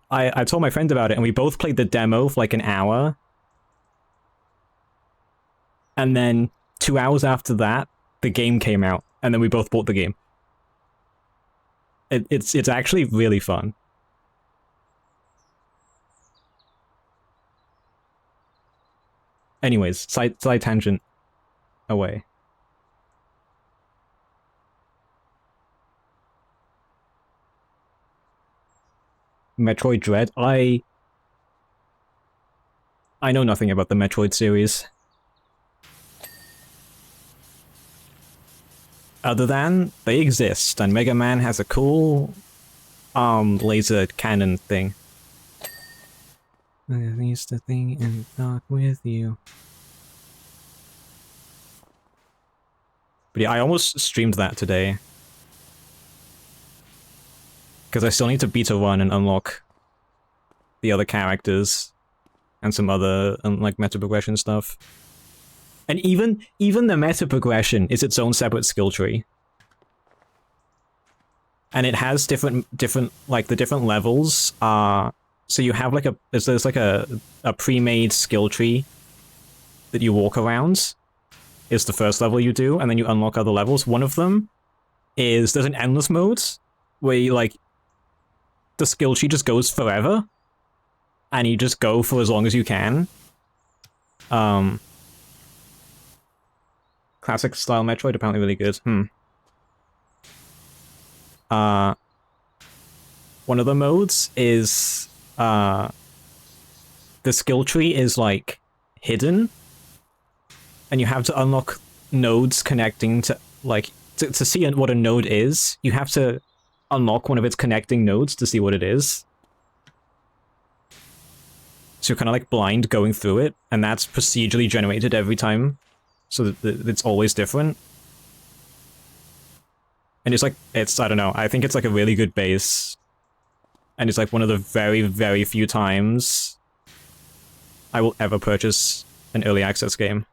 I told my friend about it, and we both played the demo for like an hour. And then 2 hours after that, the game came out, and then we both bought the game. It's actually really fun. Anyways, side tangent away. Metroid Dread. I know nothing about the Metroid series. Other than they exist, and Mega Man has a cool laser cannon thing. I used to think and talk with you. But yeah, I almost streamed that today. Because I still need to beat a run and unlock the other characters and some other, like, meta progression stuff. And even the meta progression is its own separate skill tree. And it has different, like, the different levels are... So you have, like, there's like a pre-made skill tree that you walk around. Is the first level you do, and then you unlock other levels. One of them is, there's an endless mode, where you, like, the skill tree just goes forever, and you just go for as long as you can. Classic style Metroid, apparently really good. one of the modes is the skill tree is like hidden, and you have to unlock nodes connecting to like to see what a node is. You have to unlock one of its connecting nodes to see what it is. So you're kind of like blind going through it, and that's procedurally generated every time, so that it's always different. And it's like, I don't know, I think it's like a really good base. And it's like one of the very, very few times I will ever purchase an early access game.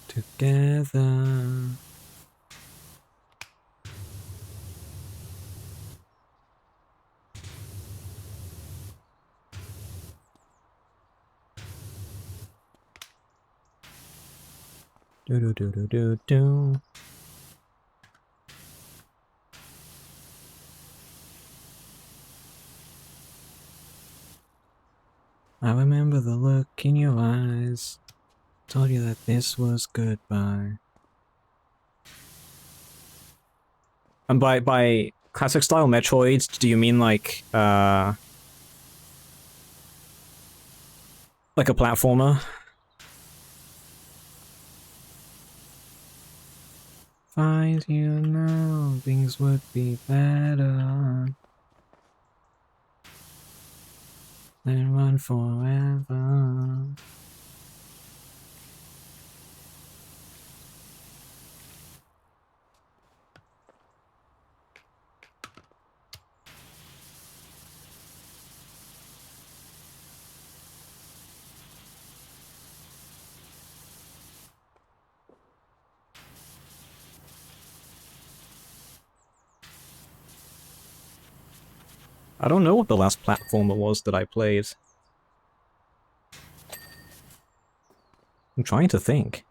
Together. Do do do do do do. I remember the look in your eyes. Told you that this was goodbye. And by classic style Metroids, do you mean like a platformer? Find you now, things would be better than run forever. I don't know what the last platformer was that I played. I'm trying to think.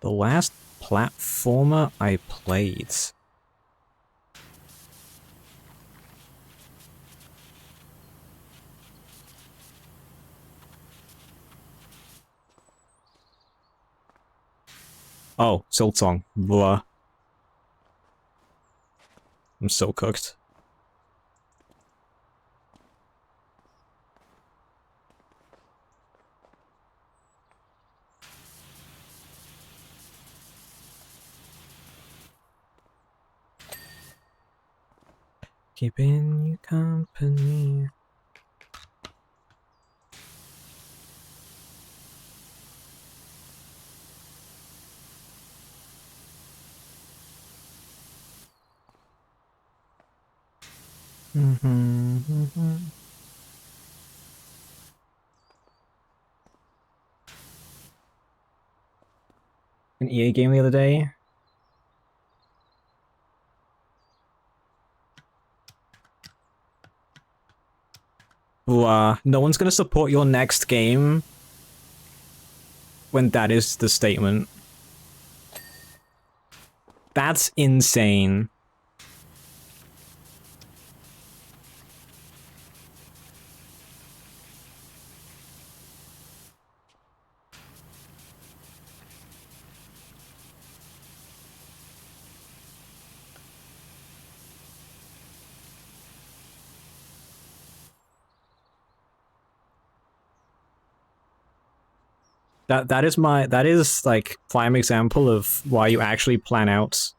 The last platformer I played. Oh, Silksong. Blah. I'm so cooked. Keeping you company. An EA game the other day. Blah. No one's gonna support your next game when that is the statement. That's insane. That is like prime example of why you actually plan out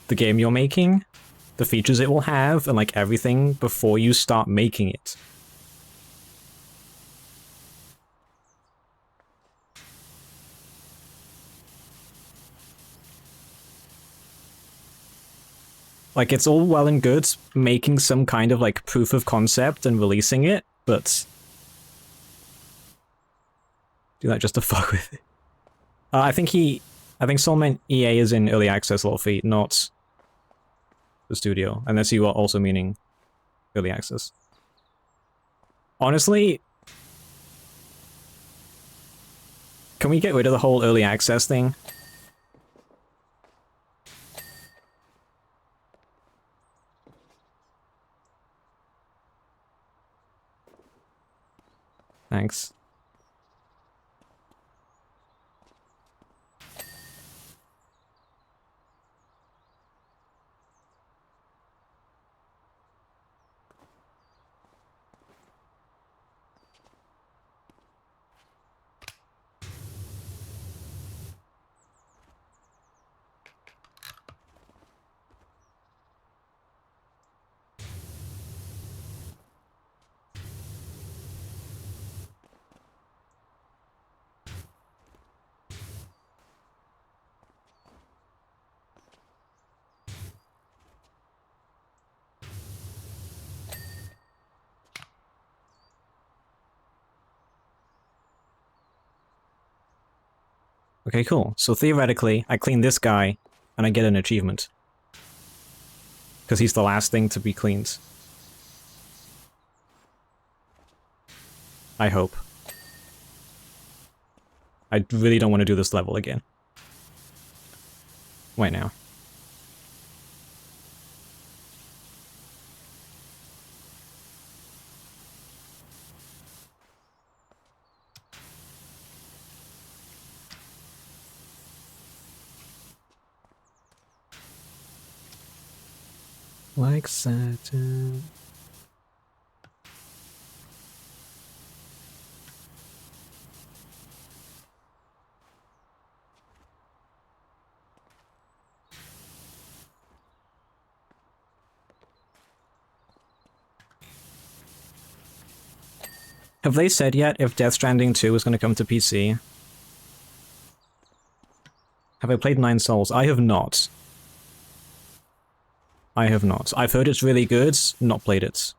the game you're making, the features it will have, and like everything before you start making it. Like, it's all well and good making some kind of like proof of concept and releasing it, but do that just to fuck with it. I think Soul meant EA is in early access, Lotfi, not the studio, unless you are also meaning early access. Honestly, can we get rid of the whole early access thing? Thanks. Okay, cool. So theoretically, I clean this guy, and I get an achievement. Because he's the last thing to be cleaned. I hope. I really don't want to do this level again. Wait now. Like Saturn. Have they said yet if Death Stranding 2 is going to come to PC? Have I played Nine Souls? I have not. I have not. I've heard it's really good, not played it.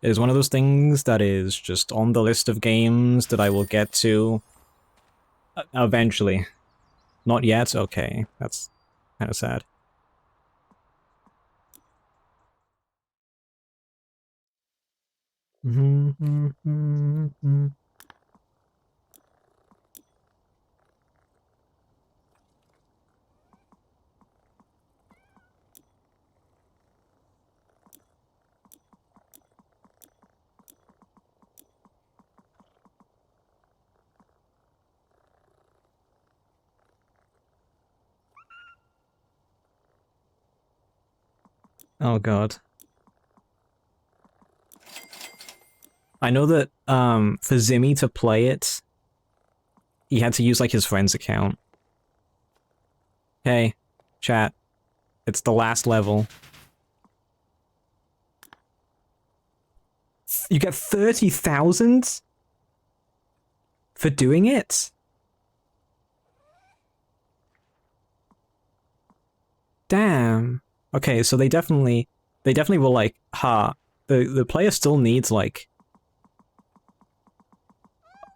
It is one of those things that is just on the list of games that I will get to eventually. Not yet? Okay, that's kind of sad. Oh god. I know that, for Zimmy to play it, he had to use, like, his friend's account. Hey, chat. It's the last level. You get 30,000? For doing it? Damn. Okay, so they definitely were like, the player still needs, like,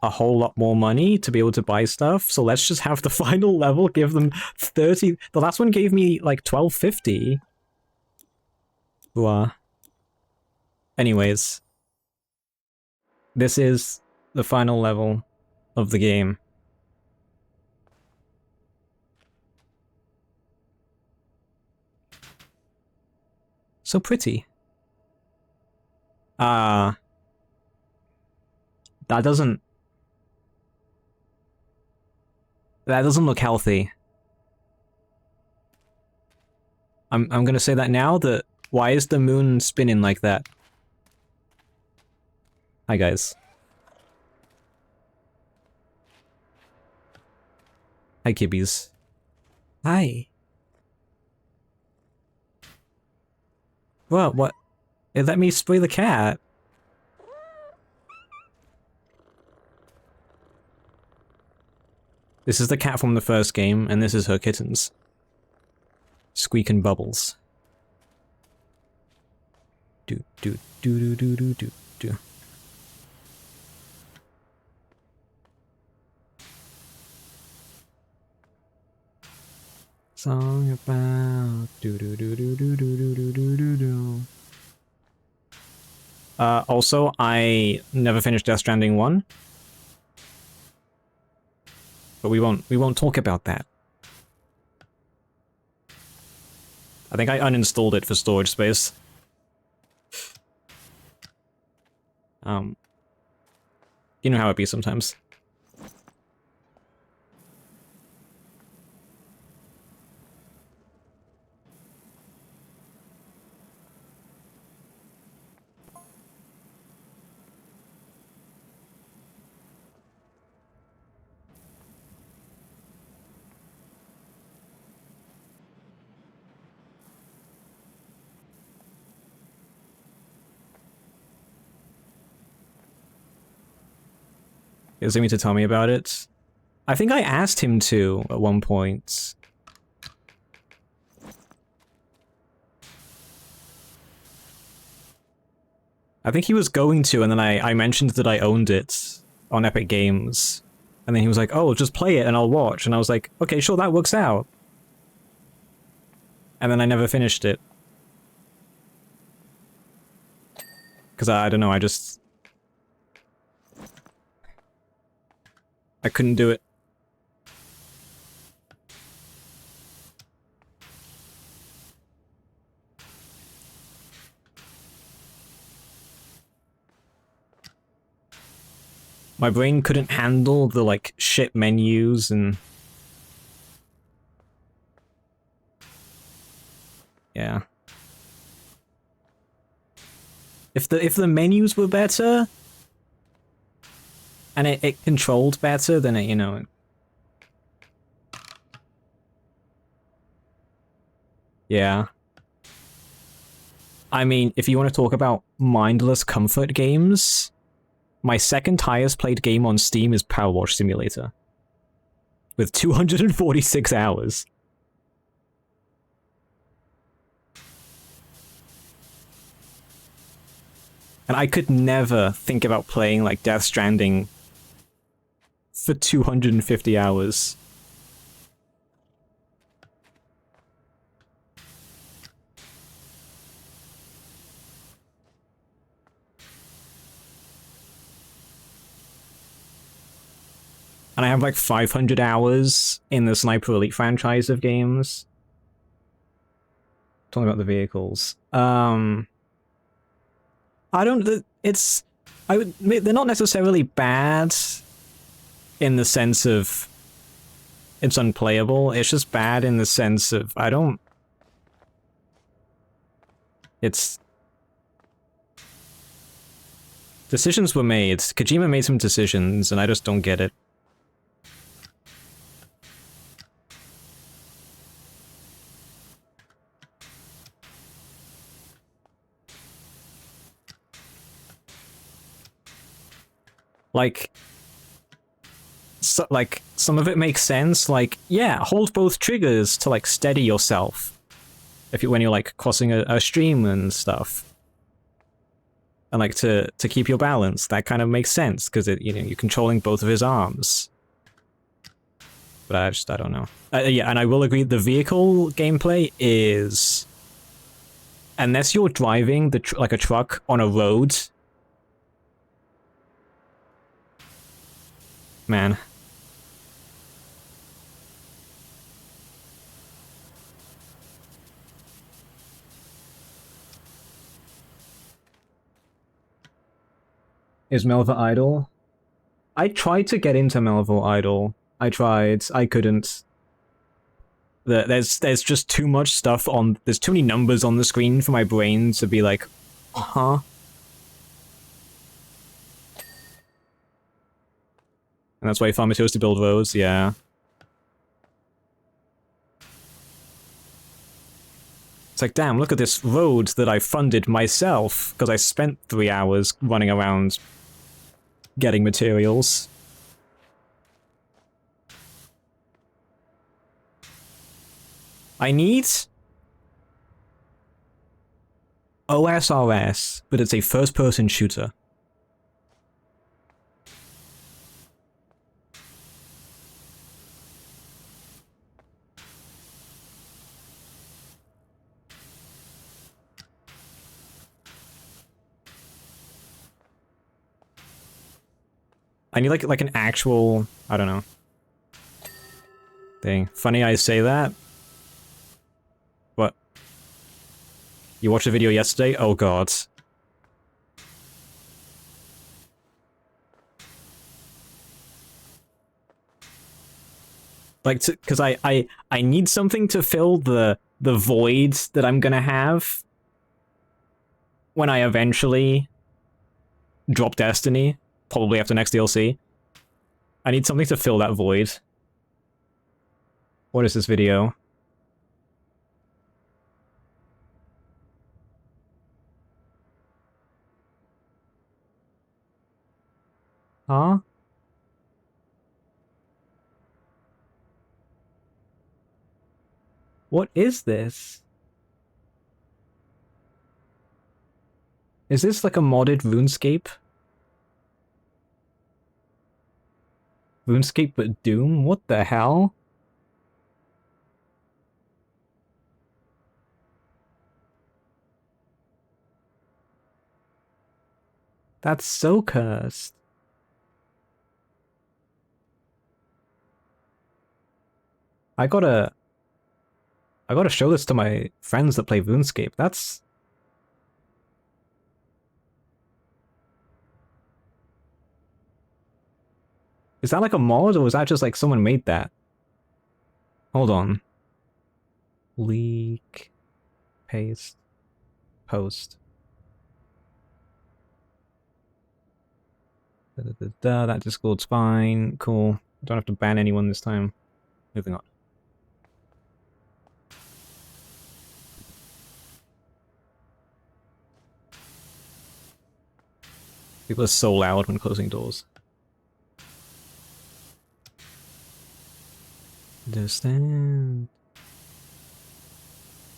a whole lot more money to be able to buy stuff, so let's just have the final level give them 30... The last one gave me, like, 1250. Ooh, anyways. This is the final level of the game. So pretty. That doesn't look healthy. I'm gonna say that now, that why is the moon spinning like that? Hi guys. Hi kibbies. Hi. What? It let me spray the cat. This is the cat from the first game, and this is her kittens. Squeak and Bubbles. Do do do do do do do do. Song about do do do do do do do do do do do. Also, I never finished Death Stranding 1. But we won't talk about that. I think I uninstalled it for storage space. You know how it be sometimes. Is he to tell me about it? I think I asked him to at one point. I think he was going to, and then I mentioned that I owned it on Epic Games. And then he was like, oh, just play it and I'll watch. And I was like, okay, sure, that works out. And then I never finished it. Because I don't know, I couldn't do it. My brain couldn't handle the, like, shit menus and... Yeah. If the menus were better, and it controlled better, then it, you know... Yeah. I mean, if you want to talk about mindless comfort games, my second highest played game on Steam is Powerwash Simulator. With 246 hours. And I could never think about playing, like, Death Stranding for 250 hours. And I have, like, 500 hours in the Sniper Elite franchise of games. Talking about the vehicles. I don't... It's... they're not necessarily bad in the sense of it's unplayable. It's just bad in the sense of I don't... It's... Decisions were made. Kojima made some decisions, and I just don't get it. Like... So, like, some of it makes sense, like, yeah, hold both triggers to, like, steady yourself. When you're, like, crossing a stream and stuff. And, like, to keep your balance, that kind of makes sense, because, you know, you're controlling both of his arms. But I don't know. Yeah, and I will agree, the vehicle gameplay is... Unless you're driving, like, a truck on a road... Man. Is Melva Idol? I tried to get into Melville Idol. I tried. I couldn't. There's just too much stuff on... There's too many numbers on the screen for my brain to be like, huh? And that's why Farmer chose to build roads, yeah. It's like, damn, look at this road that I funded myself, because I spent 3 hours running around getting materials. I need... OSRS, but it's a first-person shooter. I need like an actual... I don't know. Thing. Funny I say that. What? You watched the video yesterday? Oh god. Like, because I need something to fill the void that I'm gonna have when I eventually drop Destiny, probably after next DLC. I need something to fill that void. What is this video? Huh? What is this? Is this like a modded RuneScape? RuneScape but Doom? What the hell? That's so cursed. I gotta I gotta show this to my friends that play RuneScape. That's... Is that like a mod, or was that just like someone made that? Hold on. Leak, paste, post. That Discord's fine. Cool. I don't have to ban anyone this time. Moving on. People are so loud when closing doors. Understand.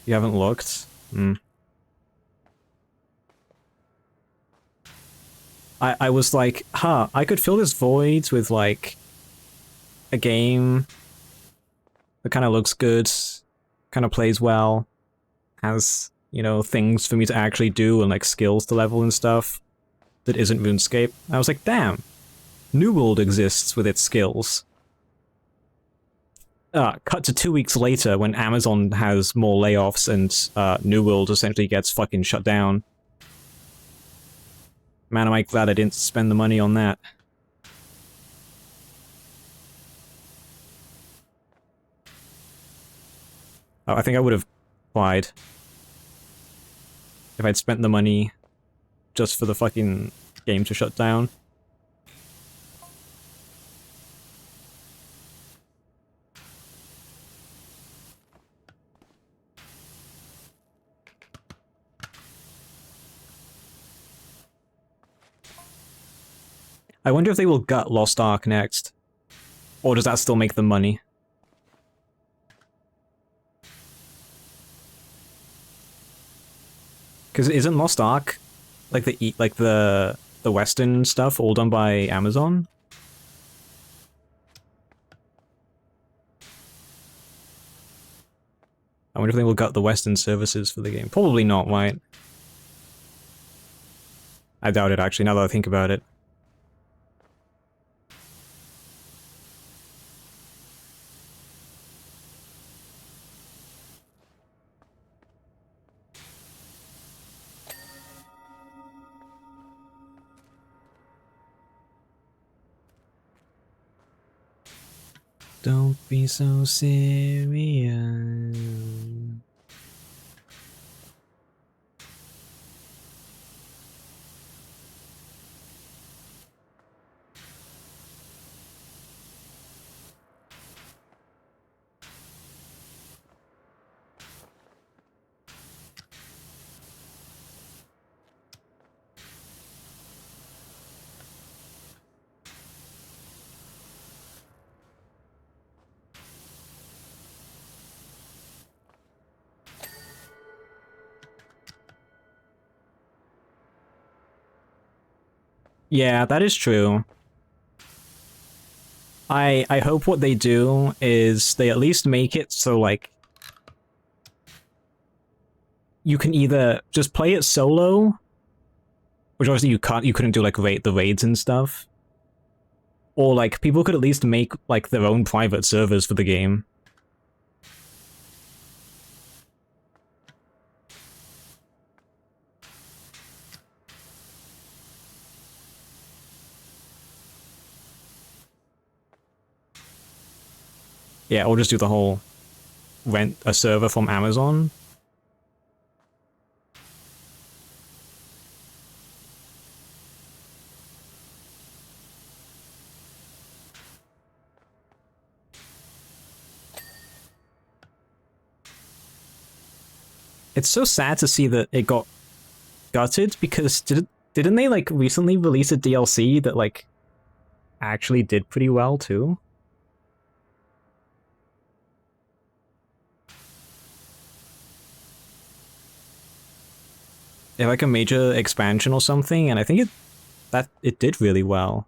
You haven't looked? Hmm. I was like, huh, I could fill this void with like a game that kind of looks good, kind of plays well, has, you know, things for me to actually do and like skills to level and stuff that isn't RuneScape. I was like, damn, New World exists with its skills. Cut to 2 weeks later when Amazon has more layoffs and New World essentially gets fucking shut down. Man, am I glad I didn't spend the money on that. Oh, I think I would have applied if I'd spent the money just for the fucking game to shut down. I wonder if they will gut Lost Ark next. Or does that still make them money? Because isn't Lost Ark like the Western stuff all done by Amazon? I wonder if they will gut the Western services for the game. Probably not, right? I doubt it, actually, now that I think about it. Don't be so serious. Yeah, that is true. I hope what they do is they at least make it so, like, you can either just play it solo, which obviously you couldn't do, like, the raids and stuff, or, like, people could at least make, like, their own private servers for the game. Yeah, or just do the whole rent a server from Amazon. It's so sad to see that it got gutted, because didn't they, like, recently release a DLC that, like, actually did pretty well, too? like a major expansion or something, and I think it did really well.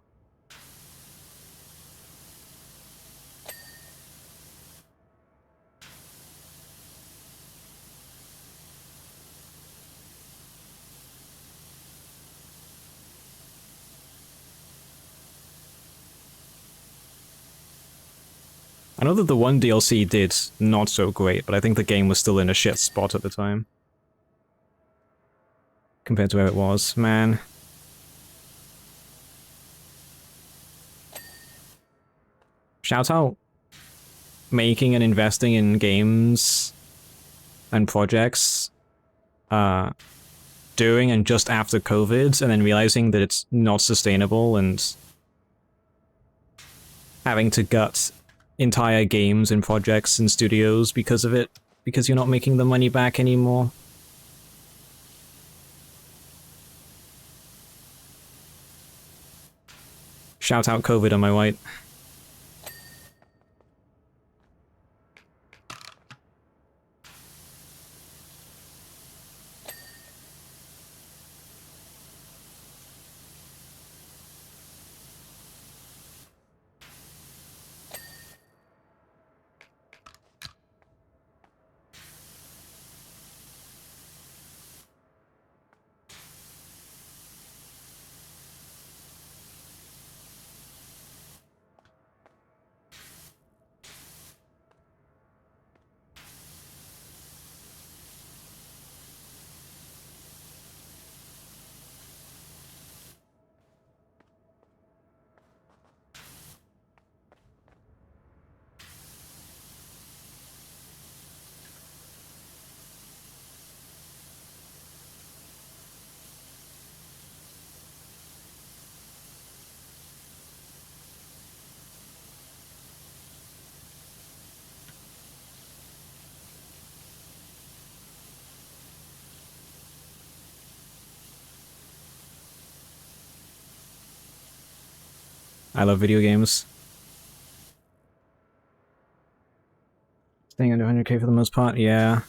I know that the one DLC did not so great, but I think the game was still in a shit spot at the time. Compared to where it was, man. Shout out making and investing in games and projects during and just after COVID, and then realizing that it's not sustainable and having to gut entire games and projects and studios because of it, because you're not making the money back anymore. Shout out COVID on my white. I love video games. Staying under 100k for the most part, yeah.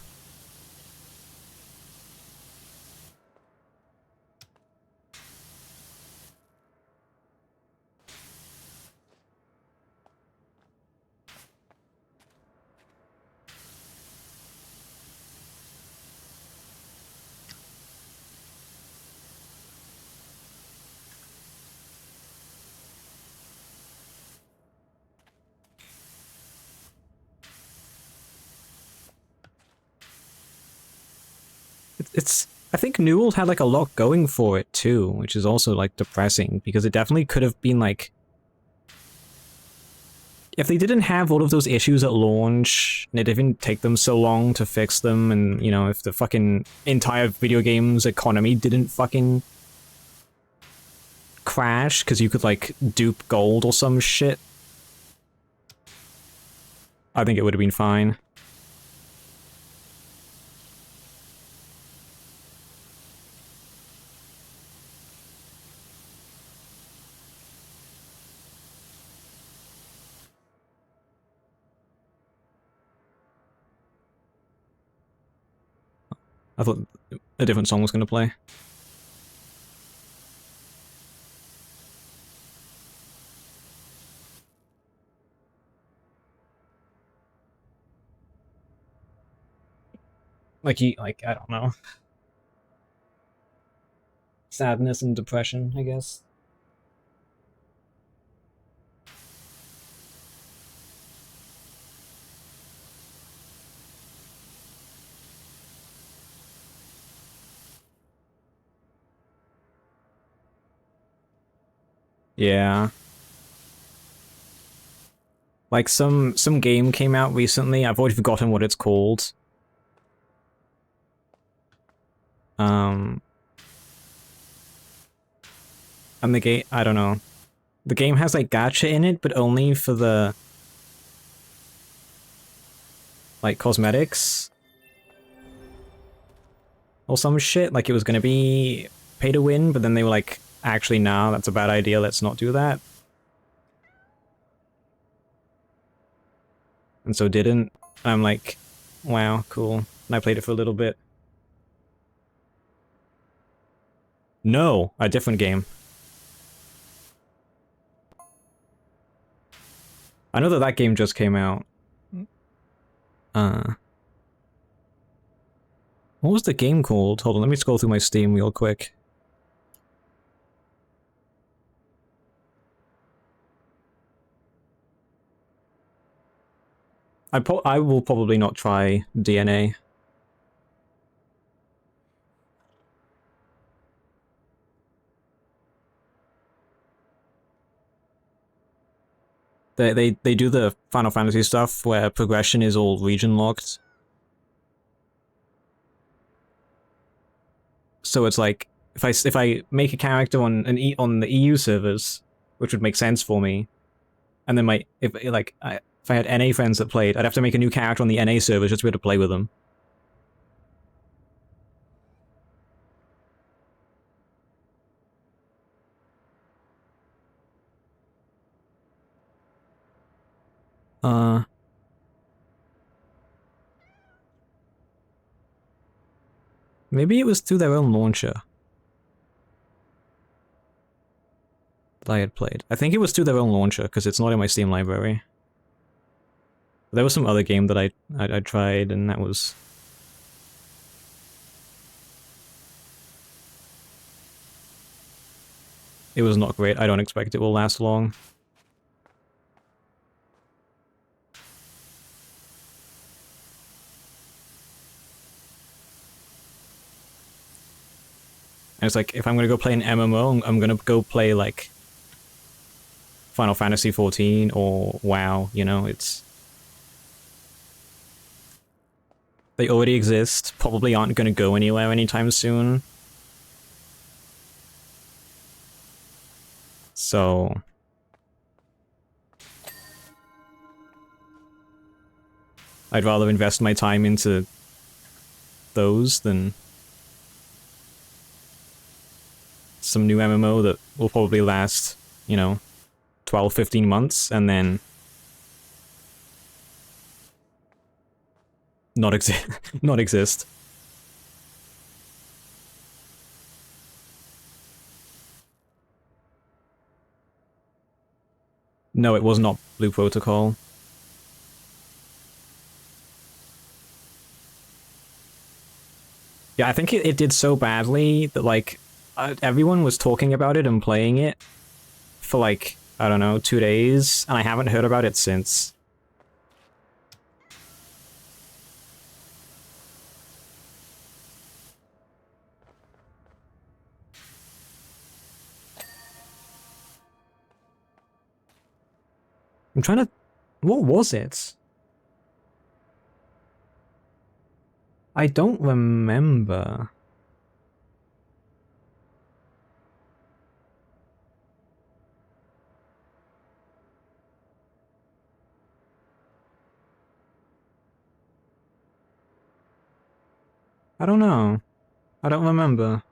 It's I think New World had like a lot going for it too, which is also like depressing because it definitely could have been like if they didn't have all of those issues at launch, and it didn't take them so long to fix them, and you know, if the fucking entire video games economy didn't fucking crash because you could like dupe gold or some shit, I think it would have been fine. I thought a different song was going to play. Like, I don't know. Sadness and depression, I guess. Yeah. Like some game came out recently. I've already forgotten what it's called. Um and the game, I don't know. The game has like gacha in it, but only for the like cosmetics or some shit. Like it was gonna be pay to win, but then they were like, actually, nah, that's a bad idea. Let's not do that. And so didn't. And I'm like, wow, cool. And I played it for a little bit. No, a different game. I know that that game just came out. Uh, what was the game called? Hold on, let me scroll through my Steam real quick. I will probably not try DNA. They do the Final Fantasy stuff where progression is all region locked. So it's like if I make a character on on the EU servers, which would make sense for me, and then if I had NA friends that played, I'd have to make a new character on the NA servers just to be able to play with them. Uh, Maybe it was through their own launcher that I had played. I think it was through their own launcher because it's not in my Steam library. There was some other game that I tried, and that was. It was not great. I don't expect it will last long. And it's like, if I'm gonna go play an MMO, I'm gonna go play, like, Final Fantasy 14 or WoW, you know? It's... They already exist, probably aren't gonna go anywhere anytime soon. So... I'd rather invest my time into those than some new MMO that will probably last, you know, 12, 15 months, and then not exist. Not exist. No, it was not Blue Protocol. Yeah, I think it did so badly that, like, everyone was talking about it and playing it for, like, I don't know, 2 days, and I haven't heard about it since. I'm trying to... What was it? I don't remember. I don't know. I don't remember.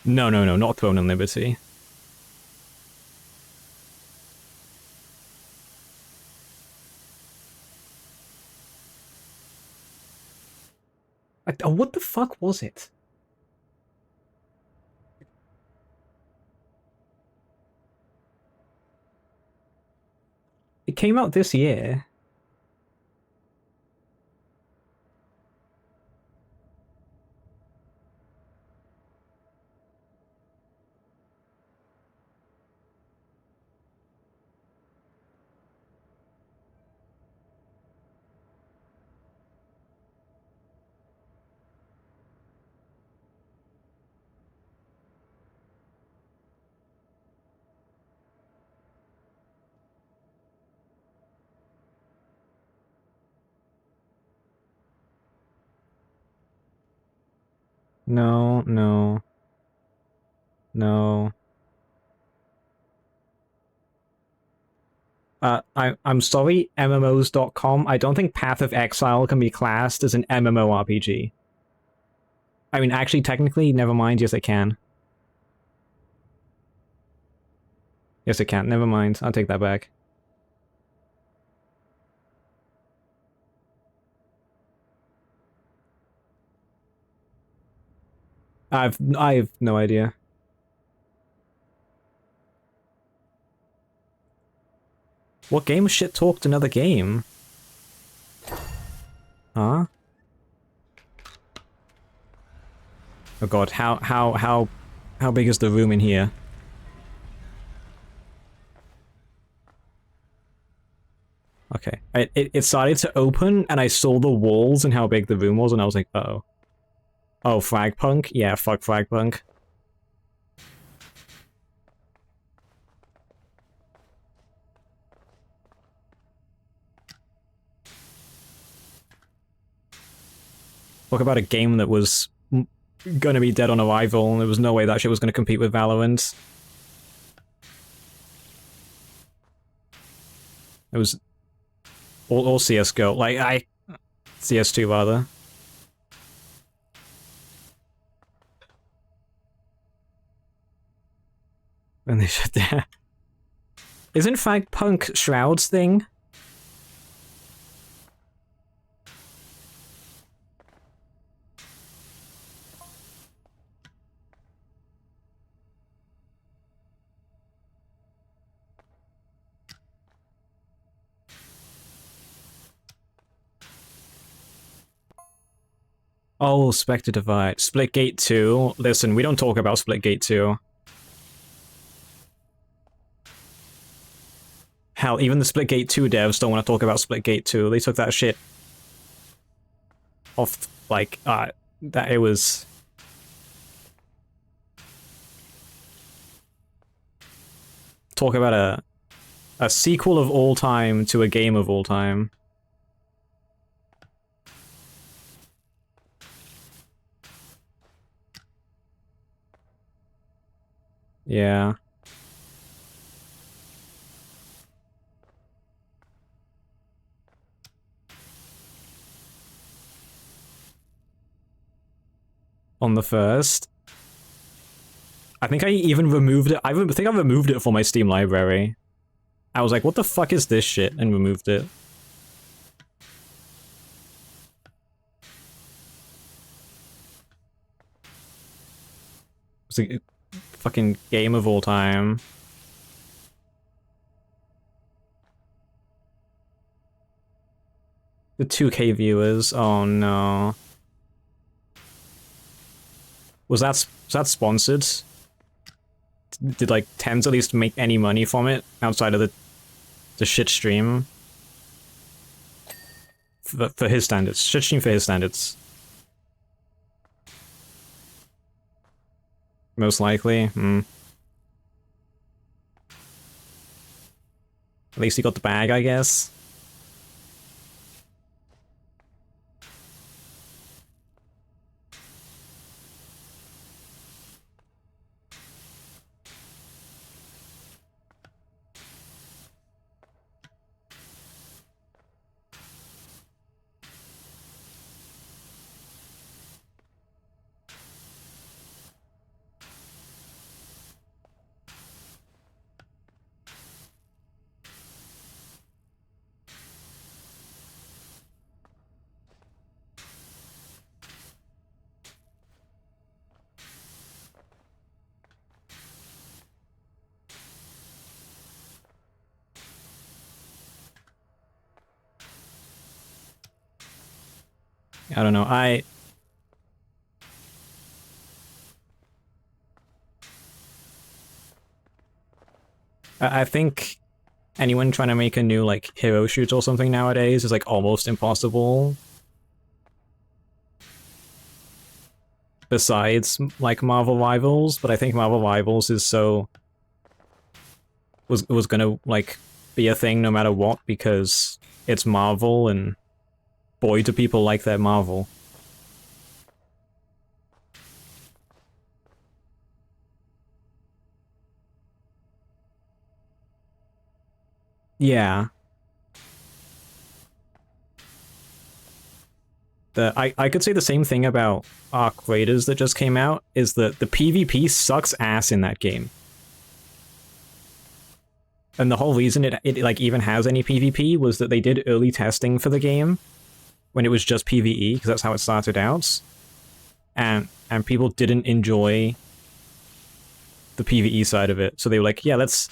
No, no, no, not Throne and Liberty. Oh, what the fuck was it? It came out this year. No, no, no. I'm sorry, MMOs.com. I don't think Path of Exile can be classed as an MMORPG. I mean, actually, technically, never mind. Yes, it can. Yes, it can. Never mind. I'll take that back. I have no idea. What game shit talked another game? Huh? Oh god, how big is the room in here? Okay. It started to open, and I saw the walls and how big the room was, and I was like, uh-oh. Oh, Fragpunk? Yeah, fuck Fragpunk. Talk about a game that was gonna be dead on arrival, and there was no way that shit was gonna compete with Valorant. It was... Or CSGO. Like, CS2, rather. And they should... Isn't Fragpunk Shroud's thing? Oh, Spectre Divide. Splitgate 2. Listen, we don't talk about Splitgate 2. Hell, even the Splitgate 2 devs don't want to talk about Splitgate 2. They took that shit off, like, that it was... Talk about a sequel of all time to a game of all time. Yeah. On the first. I think I even removed it. I think I removed it from my Steam library. I was like, what the fuck is this shit? And removed it. It's a fucking game of all time. The 2K viewers. Oh no. Was that sponsored? Did like Thames at least make any money from it outside of the shit stream? For his standards. Shit stream for his standards. Most likely. At least he got the bag, I guess. I don't know, I think anyone trying to make a new, like, hero shoot or something nowadays is, like, almost impossible. Besides, like, Marvel Rivals, but I think Marvel Rivals is so... was gonna, like, be a thing no matter what, because it's Marvel, and boy do people like their Marvel. Yeah. I could say the same thing about Arc Raiders that just came out, is that the PvP sucks ass in that game. And the whole reason it like even has any PvP was that they did early testing for the game when it was just PvE, because that's how it started out. and people didn't enjoy the PvE side of it. So they were like, yeah, let's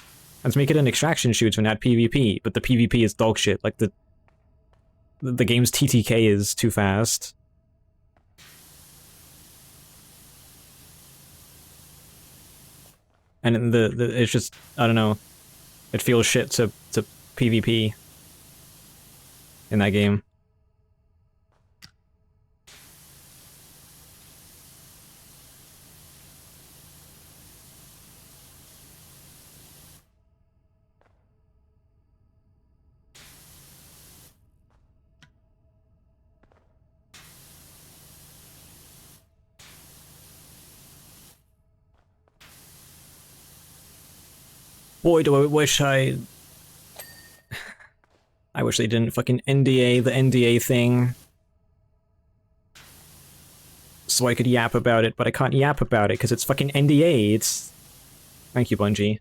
make it an extraction shooter and add PvP, but the PvP is dog shit. Like the game's TTK is too fast. And it's just, I don't know, it feels shit to PvP in that game. Boy, do I wish I wish they didn't fucking NDA the NDA thing. So I could yap about it, but I can't yap about it because it's fucking NDA. It's... Thank you, Bungie.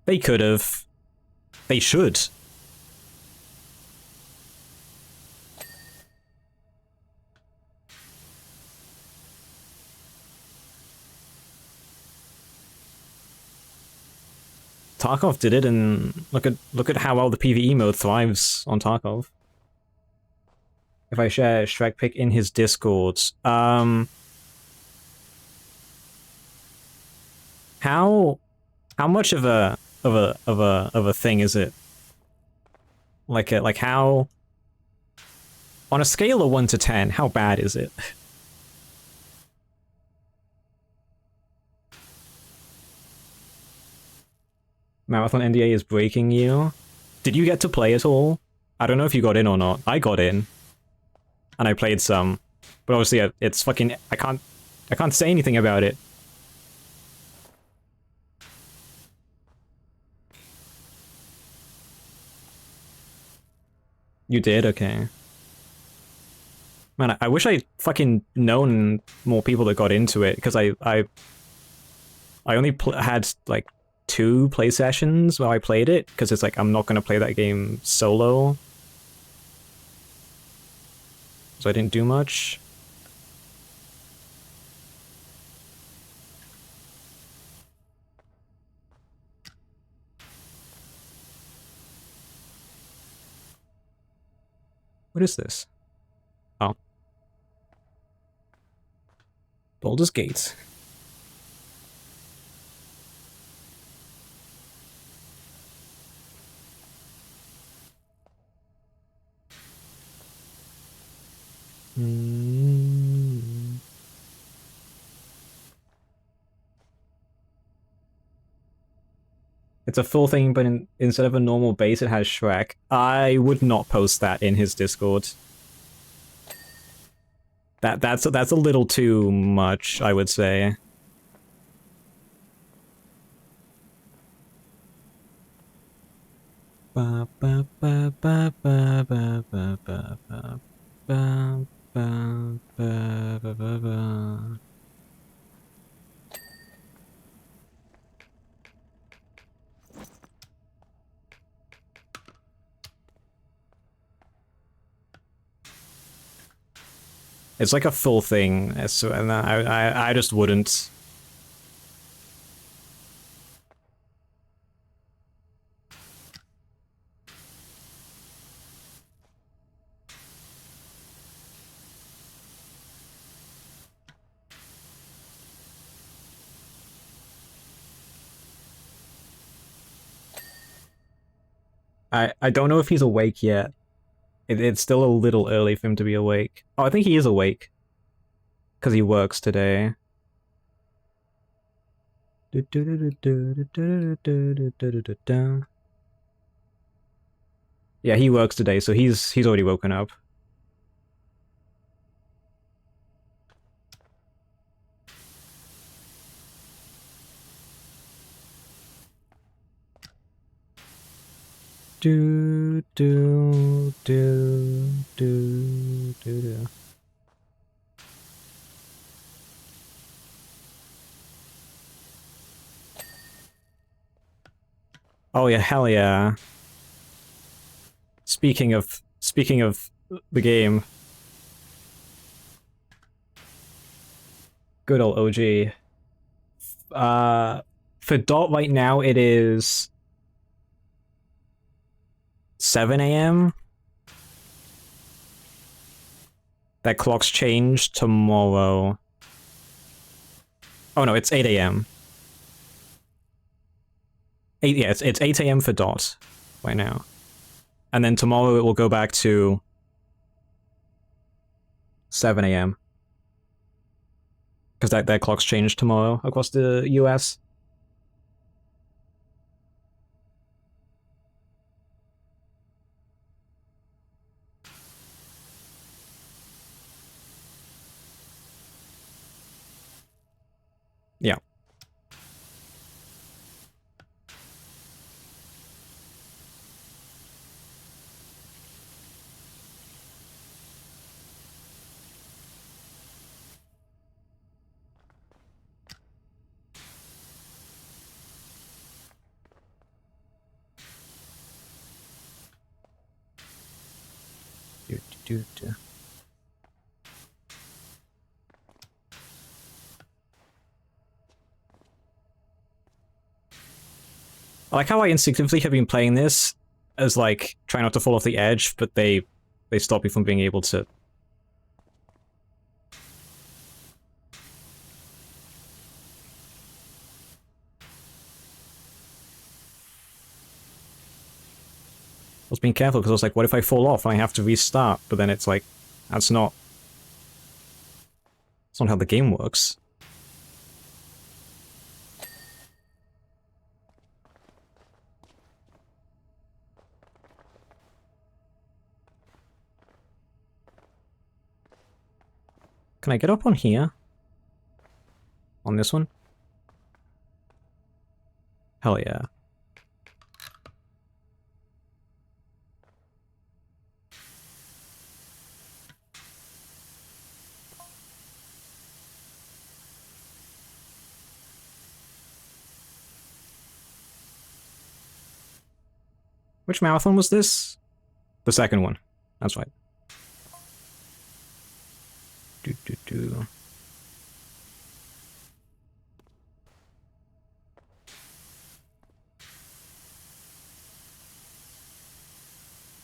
They could've. They should. Tarkov did it, and look at how well the PvE mode thrives on Tarkov. If I share Shrek pic in his Discord, how much of a thing is it? Like how, on a scale of 1 to 10, how bad is it? Marathon NDA is breaking you. Did you get to play at all? I don't know if you got in or not. I got in. And I played some. But obviously it's fucking... I can't say anything about it. You did? Okay. Man, I wish I fucking known more people that got into it, because I only had, like, 2 play sessions where I played it, because it's like, I'm not gonna play that game solo. So I didn't do much. What is this? Oh. Baldur's Gate. It's a full thing, but instead of a normal base, it has Shrek. I would not post that in his Discord. That's a little too much, I would say. Ba ba ba ba ba ba ba ba ba ba ba ba ba ba. It's like a full thing, and I just wouldn't. I don't know if he's awake yet. It's still a little early for him to be awake. Oh, I think he is awake. Because he works today. Yeah, he works today, so he's already woken up. Do do do do do do. Oh yeah, hell yeah. Speaking of the game, Good old OG. For Dot right now, it is 7 a.m. That clock's changed tomorrow. Oh no, it's 8 a.m. 8, yeah, it's 8 a.m. for Dot right now. And then tomorrow it will go back to 7 a.m. Because that clock's changed tomorrow across the US. Yeah. I like how I instinctively have been playing this as like trying not to fall off the edge, but they stop you from being able to. I was being careful because I was like, what if I fall off and I have to restart? But then it's like, that's not how the game works. Can I get up on here? On this one? Hell yeah. Which marathon was this? The second one. That's right. Do.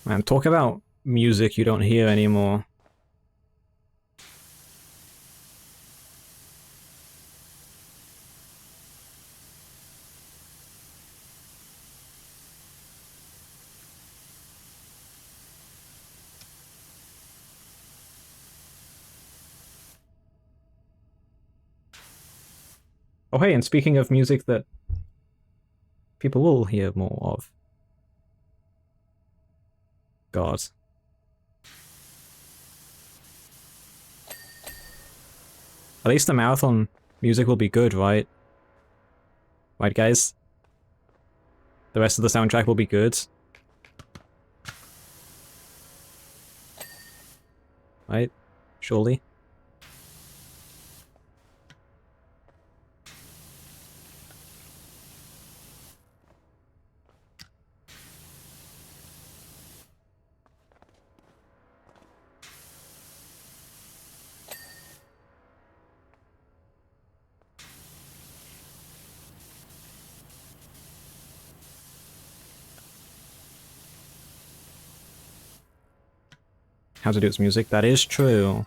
Man, talk about music you don't hear anymore. Oh hey, and speaking of music that people will hear more of. God. At least the marathon music will be good, right? Right, guys? The rest of the soundtrack will be good. Right? Surely? How to do its music? That is true.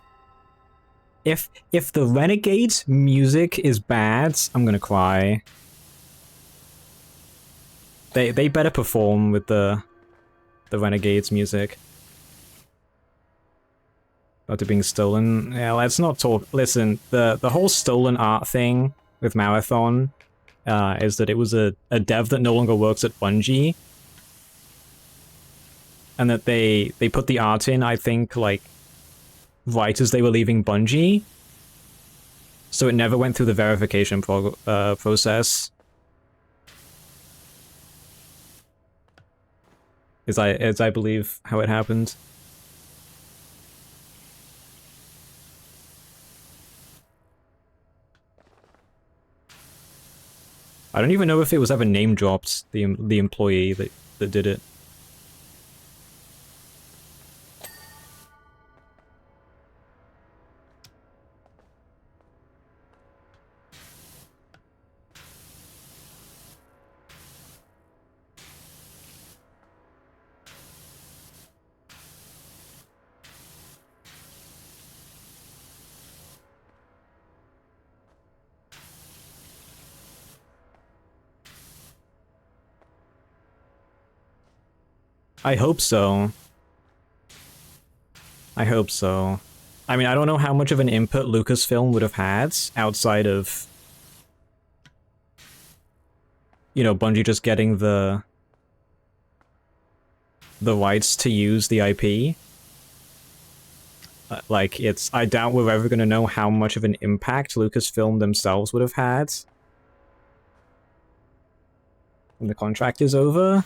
If the Renegade's music is bad, I'm gonna cry. They better perform with the Renegade's music. About it being stolen. Yeah, let's not talk. Listen, the whole stolen art thing with Marathon is that it was a dev that no longer works at Bungie. And that they put the art in, I think, like, right as they were leaving Bungie. So it never went through the verification process. As I believe how it happened. I don't even know if it was ever name dropped, the employee that did it. I hope so. I hope so. I mean, I don't know how much of an input Lucasfilm would have had outside of, you know, Bungie just getting the rights to use the IP. Like, I doubt we're ever gonna know how much of an impact Lucasfilm themselves would have had when the contract is over.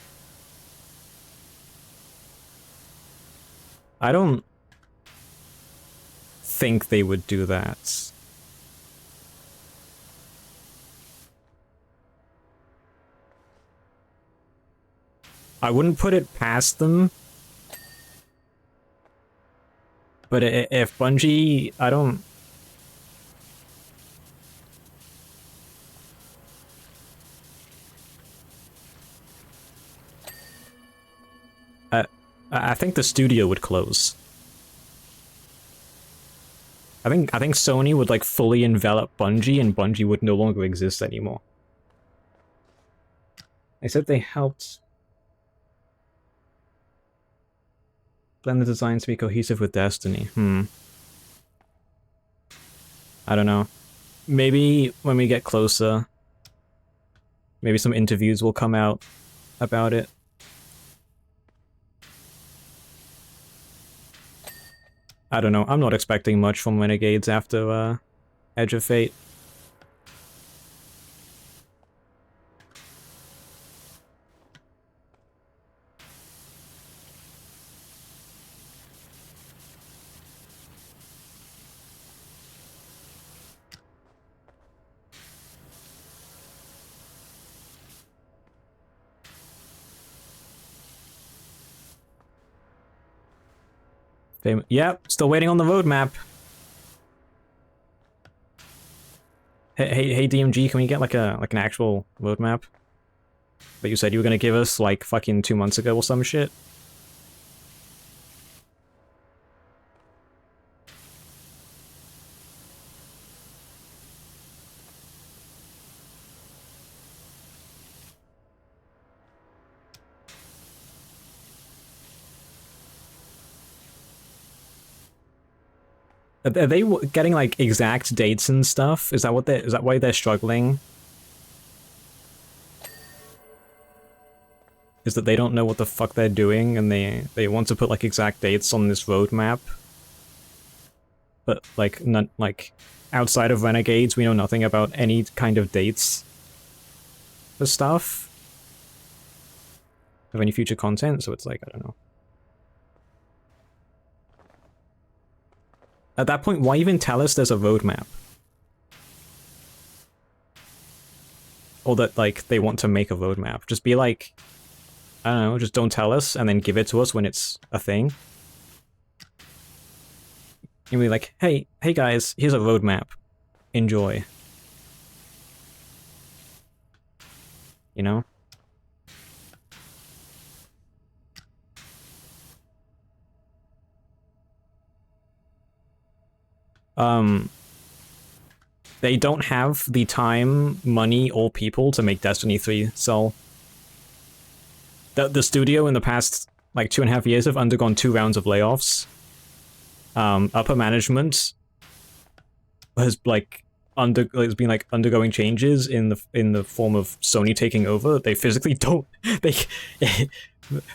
I don't think they would do that. I wouldn't put it past them. But if Bungie, I don't... I think the studio would close. I think Sony would like fully envelop Bungie, and Bungie would no longer exist anymore. They said they helped blend the designs to be cohesive with Destiny. I don't know. Maybe when we get closer, maybe some interviews will come out about it. I don't know. I'm not expecting much from Renegades after Edge of Fate. Yep, still waiting on the roadmap. Hey, DMG, can we get like an actual roadmap that you said you were gonna give us like fucking 2 months ago or some shit? Are they getting like exact dates and stuff? Is that why they're struggling? Is that they don't know what the fuck they're doing and they want to put like exact dates on this roadmap? But like not like outside of Renegades, we know nothing about any kind of dates for stuff of any future content, so it's like, I don't know. At that point, why even tell us there's a roadmap? Or that, like, they want to make a roadmap. Just be like, I don't know, just don't tell us, and then give it to us when it's a thing. You'll be like, hey guys, here's a roadmap. Enjoy. You know? They don't have the time, money, or people to make Destiny 3, so... The studio in the past, like, 2.5 years have undergone 2 rounds of layoffs. Upper management has, like, has been, like, undergoing changes in the form of Sony taking over. They physically don't... They...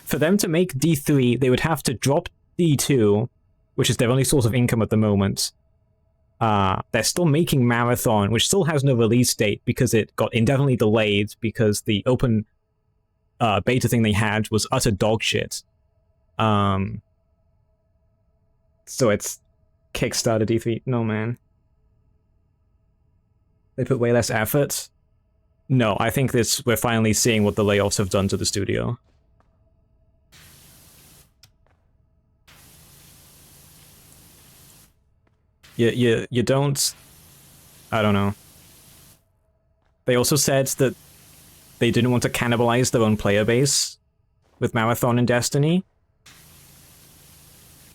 For them to make D3, they would have to drop D2, which is their only source of income at the moment. They're still making Marathon, which still has no release date because it got indefinitely delayed because the open beta thing they had was utter dog shit. So it's Kickstarter D3. No, man. They put way less effort. No, I think we're finally seeing what the layoffs have done to the studio. You don't... I don't know. They also said that they didn't want to cannibalize their own player base with Marathon and Destiny.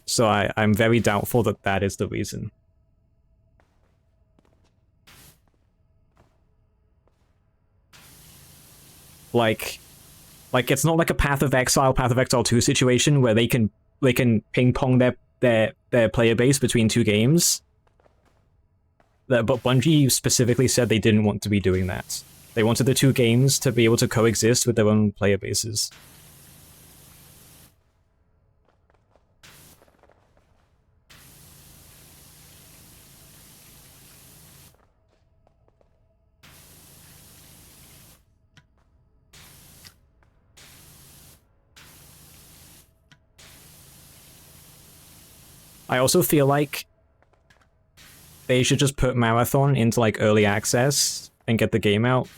So I'm very doubtful that that is the reason. Like Like, it's not like a Path of Exile 2 situation where they can ping pong their player base between two games. But Bungie specifically said they didn't want to be doing that. They wanted the two games to be able to coexist with their own player bases. I also feel like they should just put Marathon into like early access and get the game out.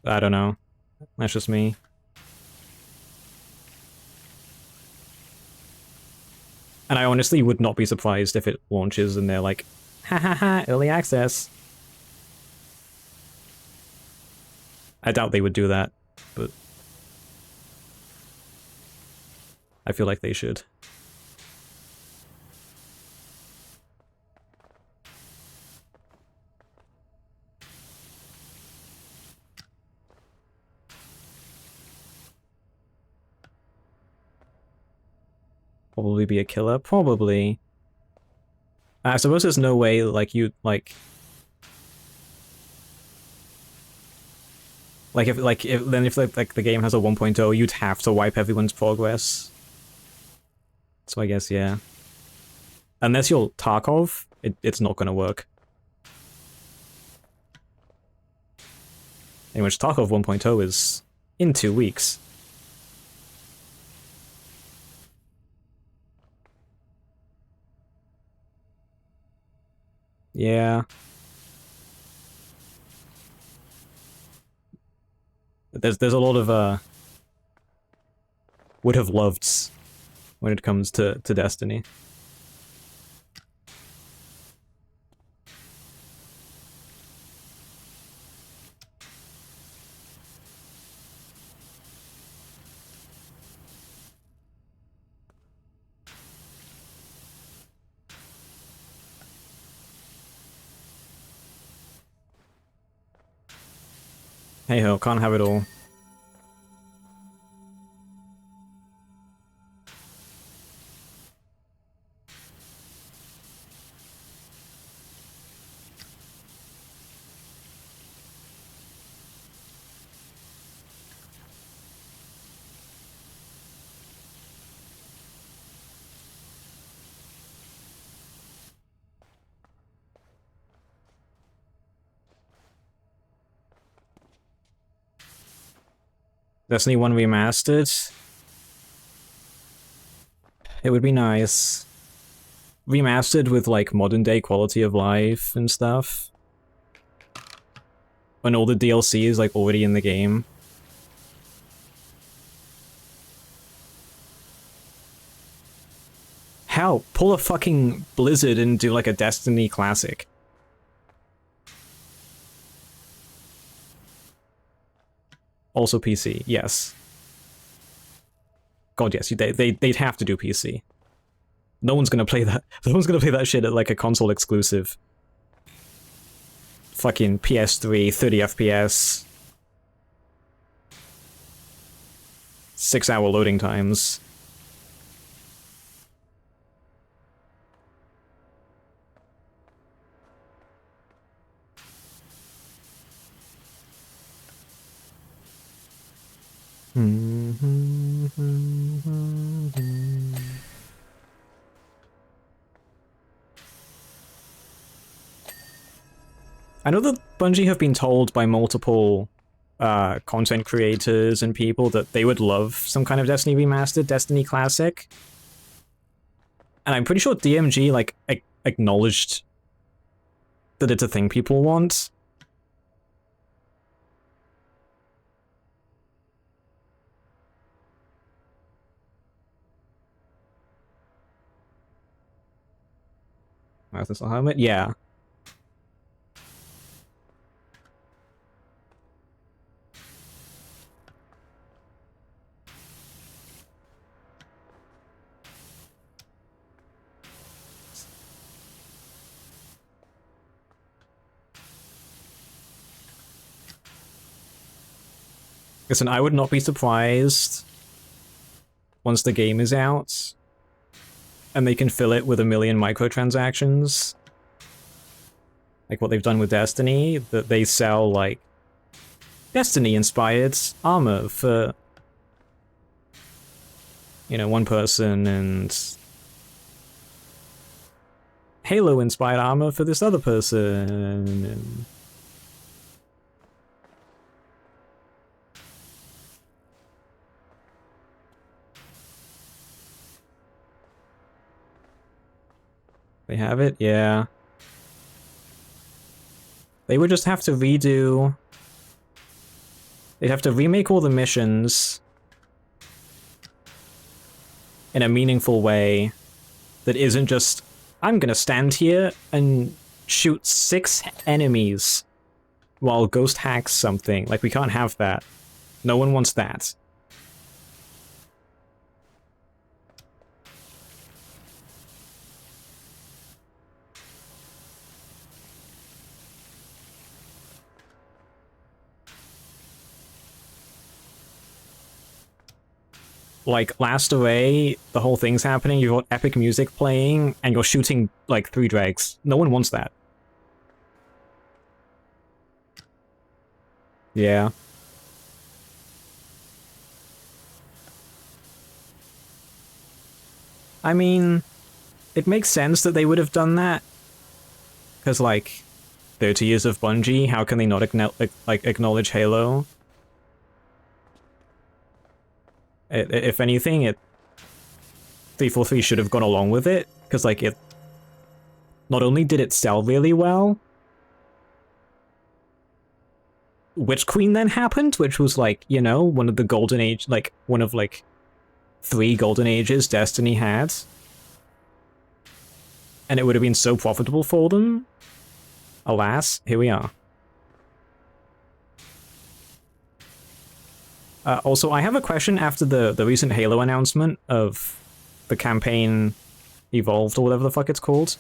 I don't know. That's just me. And I honestly would not be surprised if it launches and they're like, ha ha ha, early access. I doubt they would do that, but I feel like they should. Probably be a killer, probably. I suppose there's no way, like, you, like... if the game has a 1.0, you'd have to wipe everyone's progress. So I guess, yeah. Unless you're Tarkov, it's not gonna work. In which Tarkov 1.0 is in 2 weeks. Yeah. There's a lot of would have loveds when it comes to Destiny. Hey ho, can't have it all. Destiny 1 remastered. It would be nice. Remastered with, like, modern day quality of life and stuff. When all the DLC is, like, already in the game. Hell, pull a fucking Blizzard and do, like, a Destiny classic. Also PC, yes. God, yes, they'd have to do PC. No one's gonna play that. No one's gonna play that shit at, like, a console exclusive. Fucking PS3, 30 FPS. 6-hour loading times. I know that Bungie have been told by multiple content creators and people that they would love some kind of Destiny Remastered, Destiny Classic. And I'm pretty sure DMG, like, acknowledged that it's a thing people want. Mouth Helmet? Yeah. Listen, I would not be surprised once the game is out and they can fill it with 1 million microtransactions, like what they've done with Destiny, that they sell, like, Destiny-inspired armor for, you know, one person, and Halo-inspired armor for this other person, and... They have it? Yeah. They would just have to redo... They'd have to remake all the missions in a meaningful way that isn't just, I'm gonna stand here and shoot 6 enemies while Ghost hacks something. Like, we can't have that. No one wants that. Like, Last Array, the whole thing's happening, you've got epic music playing, and you're shooting, like, 3 dregs. No one wants that. Yeah. I mean, it makes sense that they would have done that. Because, like, 30 years of Bungie, how can they not acknowledge Halo? If anything, 343 should have gone along with it, because, like, it... Not only did it sell really well, Witch Queen then happened, which was, like, you know, one of the golden age... Like, one of, like, 3 golden ages Destiny had. And it would have been so profitable for them. Alas, here we are. Also, I have a question after the recent Halo announcement of the campaign Evolved, or whatever the fuck it's called.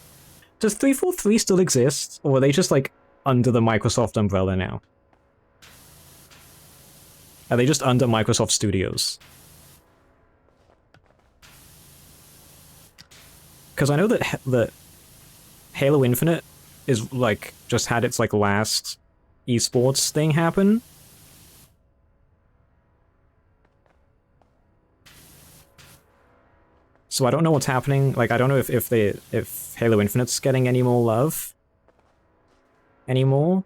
Does 343 still exist, or are they just, like, under the Microsoft umbrella now? Are they just under Microsoft Studios? Because I know that Halo Infinite is, like, just had its, like, last esports thing happen. So I don't know what's happening. Like, I don't know if Halo Infinite's getting any more love anymore.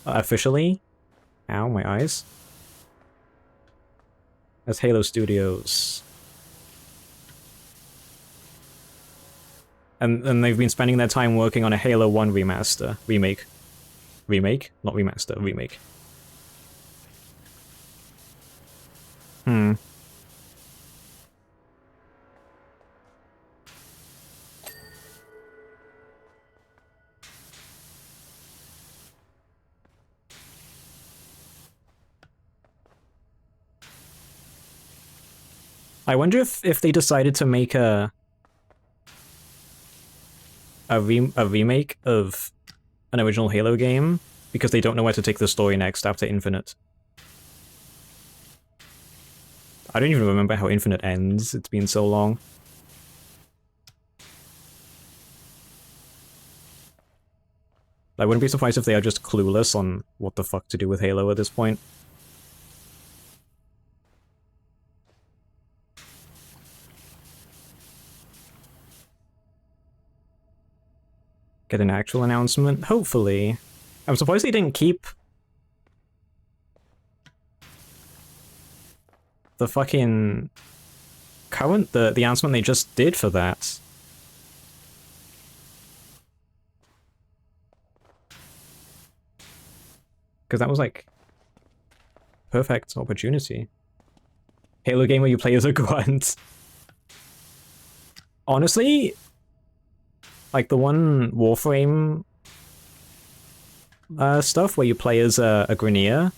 Officially. Ow, my eyes. As Halo Studios. And they've been spending their time working on a Halo 1 remaster. Remake. Remake? Not remaster, remake. I wonder if they decided to make a remake of an original Halo game because they don't know where to take the story next after Infinite. I don't even remember how Infinite ends, it's been so long. I wouldn't be surprised if they are just clueless on what the fuck to do with Halo at this point. Get an actual announcement? Hopefully. I'm surprised they didn't keep the fucking current, the announcement they just did for that. Because that was, like, perfect opportunity. Halo game where you play as a grunt. Honestly, like the one Warframe stuff where you play as a Grineer.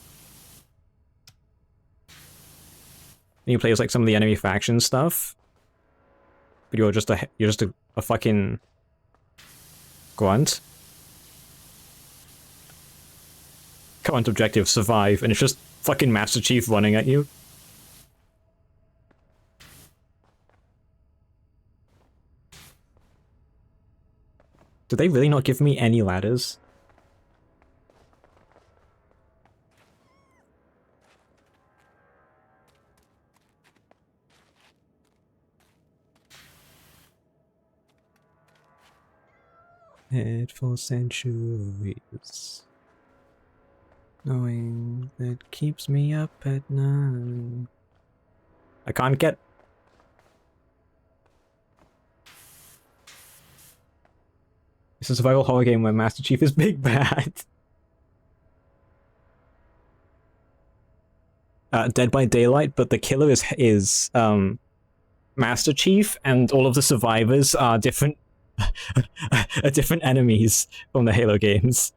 And you play as, like, some of the enemy faction stuff. But you're just a fucking grunt. Current objective, survive, and it's just fucking Master Chief running at you. Did they really not give me any ladders? Head for centuries. Knowing that keeps me up at night. I can't get... It's a survival horror game where Master Chief is big bad. Dead by Daylight, but the killer is Master Chief, and all of the survivors are different different enemies from the Halo games.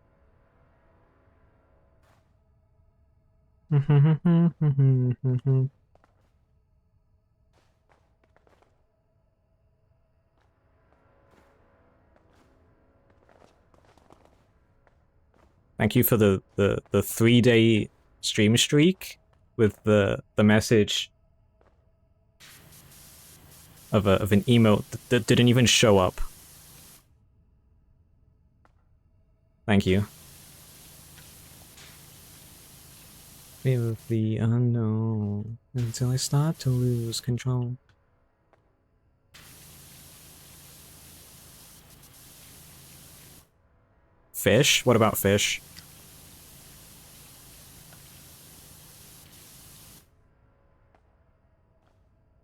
Thank you for the 3-day stream streak with the message of an emote that didn't even show up. Thank you. Fear of the unknown until I start to lose control. Fish? What about fish?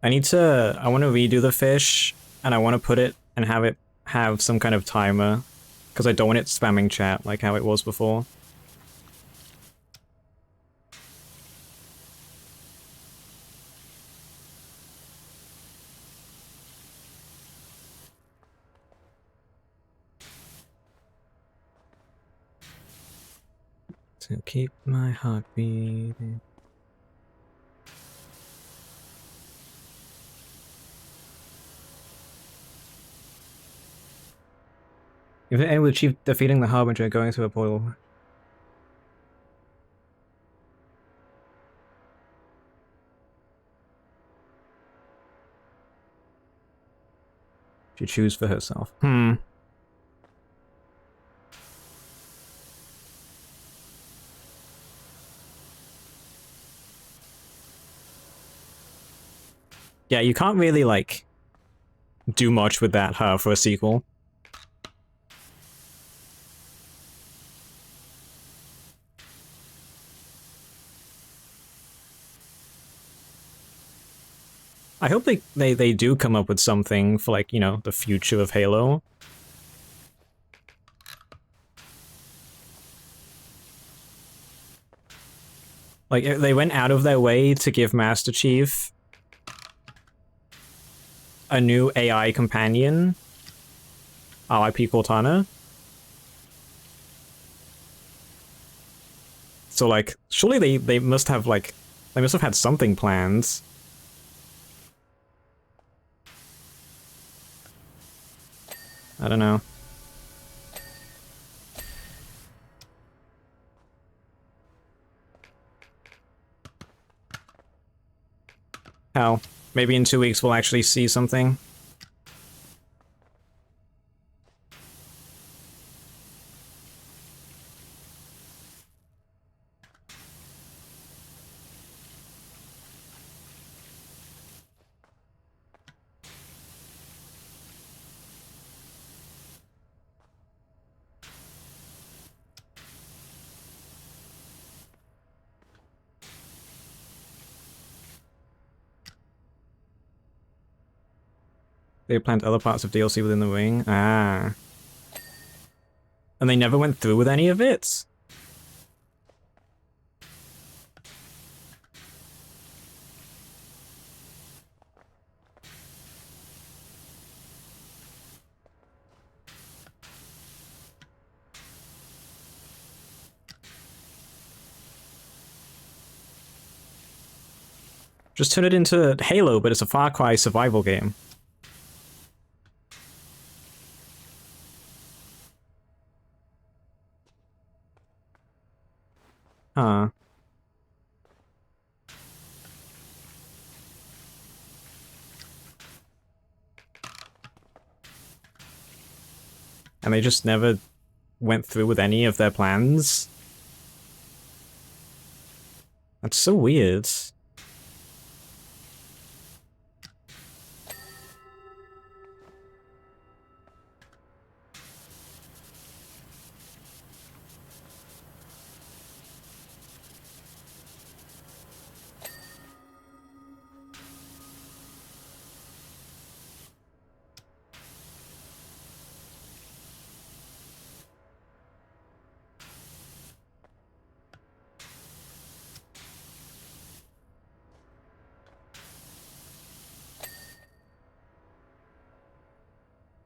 I want to redo the fish, and I want to put it and have it have some kind of timer, because I don't want it spamming chat like how it was before. To keep my heart beating. If it ended with Chief defeating the Harbinger and going through a portal. She choose for herself. Yeah, you can't really, like, do much with that her for a sequel. I hope they do come up with something for, like, you know, the future of Halo. Like, they went out of their way to give Master Chief a new AI companion, RIP Cortana. So, like, surely they must have, like, they must have had something planned. I don't know. How? Maybe in 2 weeks we'll actually see something. They planned other parts of DLC within the wing. Ah. And they never went through with any of it? Just turn it into Halo, but it's a Far Cry survival game. Huh. And they just never went through with any of their plans? That's so weird.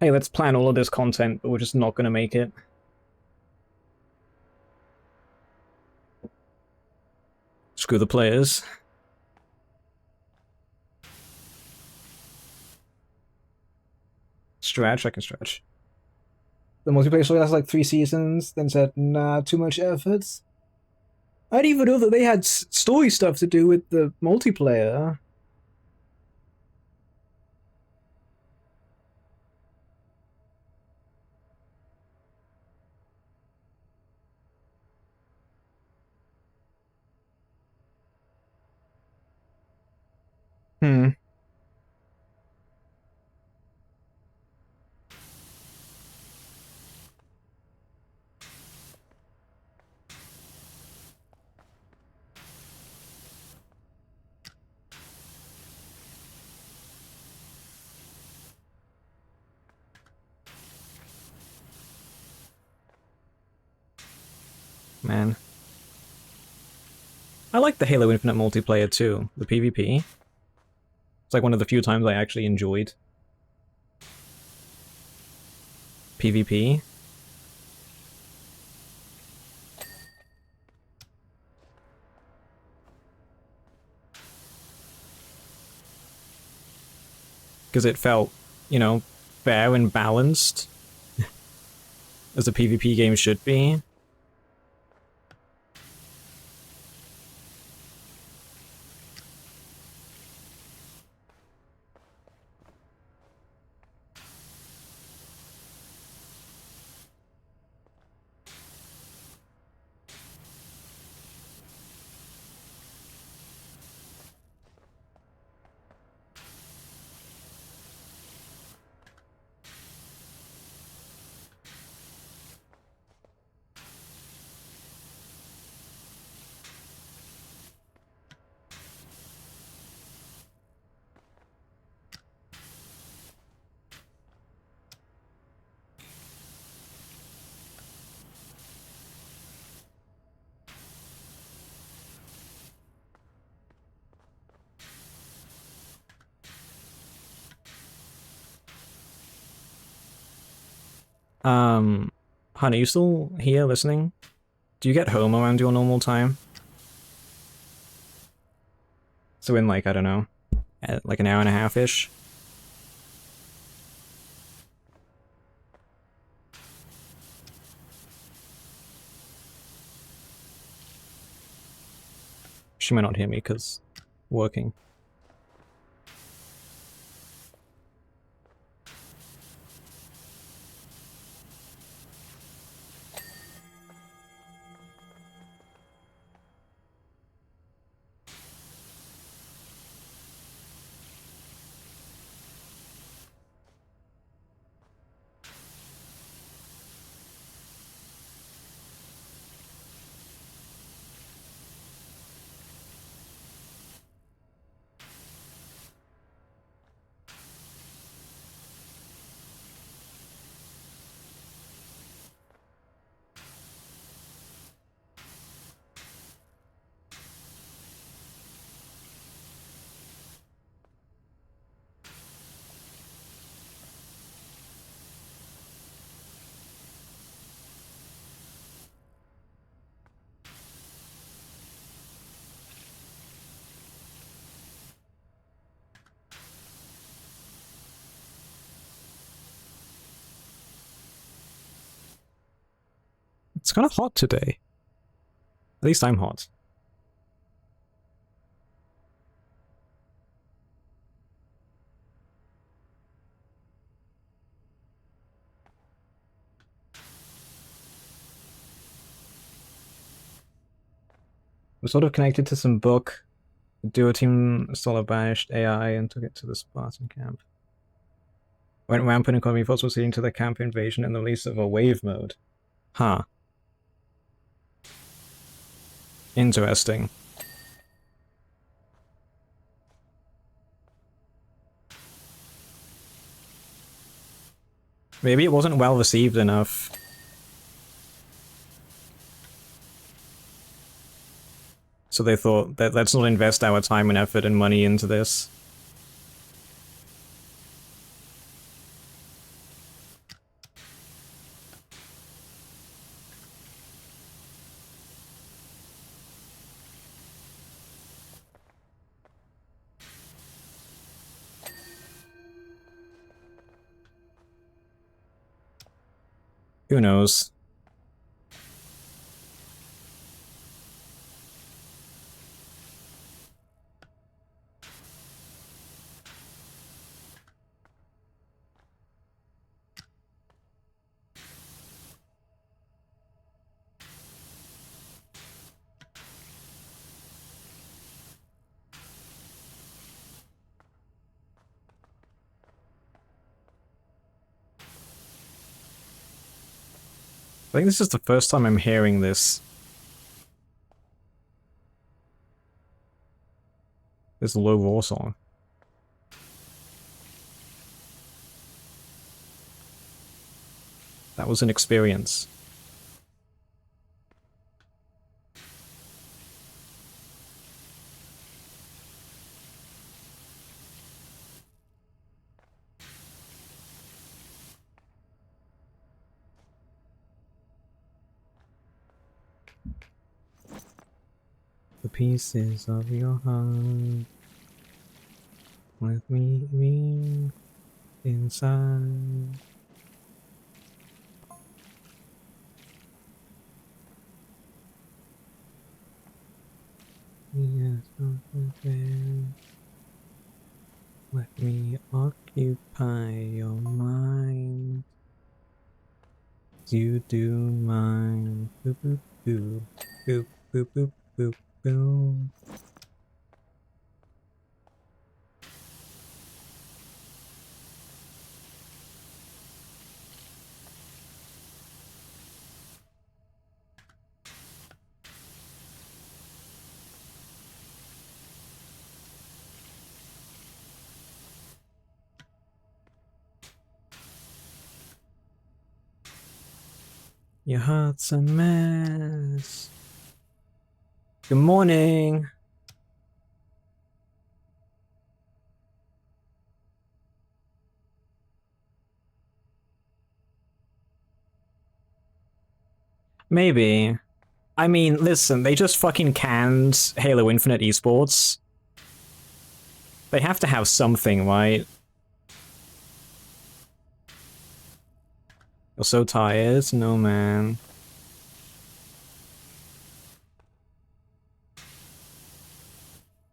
Hey, let's plan all of this content, but we're just not gonna make it. Screw the players. Stretch, I can stretch. The multiplayer story lasted like 3 seasons, then said, nah, too much effort. I didn't even know that they had story stuff to do with the multiplayer. Hmm. Man. I like the Halo Infinite multiplayer too, the PvP. It's like one of the few times I actually enjoyed PvP. Because it felt, you know, fair and balanced, as a PvP game should be. Hun, are you still here listening? Do you get home around your normal time? So in like, I don't know, like an hour and a half-ish? She might not hear me, because working. It's kind of hot today. At least I'm hot. We're sort of connected to some book. The duo team stole a banished AI and took it to the Spartan camp. Went rampant and economy force was leading to the camp invasion and the release of a wave mode. Huh. Interesting. Maybe it wasn't well received enough. So they thought that let's not invest our time and effort and money into this. Who knows? I think this is the first time I'm hearing this. This low roar song. That was an experience. The pieces of your heart with me inside. Yes, something there. Let me occupy your mind. You do mine. Boop boop boop. Boop boop boop boop boop. Your heart's a mess. Good morning. Maybe. I mean, listen, they just fucking canned Halo Infinite esports. They have to have something, right? You're so tired? No, man.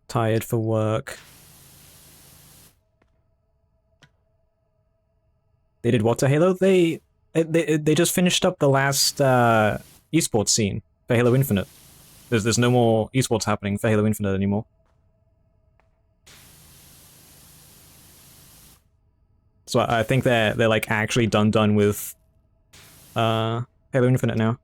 Tired for work. They did what to Halo? They just finished up the last esports scene for Halo Infinite. There's no more esports happening for Halo Infinite anymore. So I think they're like actually done with Halo Infinite now.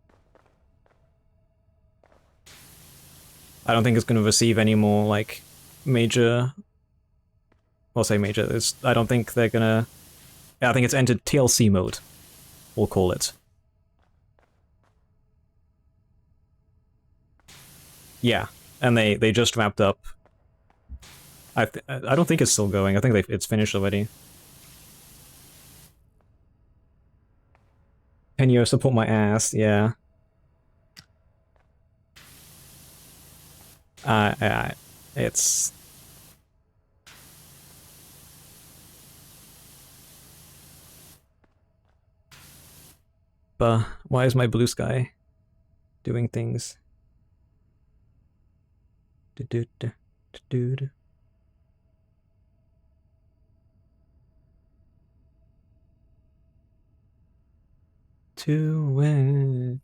I don't think it's going to receive any more like major. I'll say major. I don't think they're gonna. Yeah, I think it's entered TLC mode. We'll call it. Yeah, and they just wrapped up. I don't think it's still going. I think it's finished already. 10 years support my ass. Yeah. It's. But why is my blue sky doing things? Do-do-do-do-do. To it.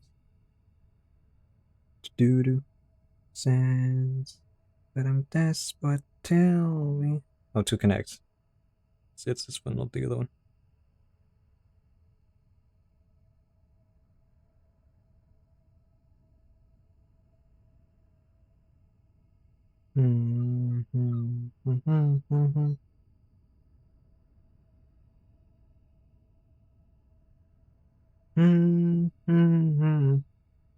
Do-do. Sense that I'm desperate. Tell me. Oh, to connect. It's this one, not the other one.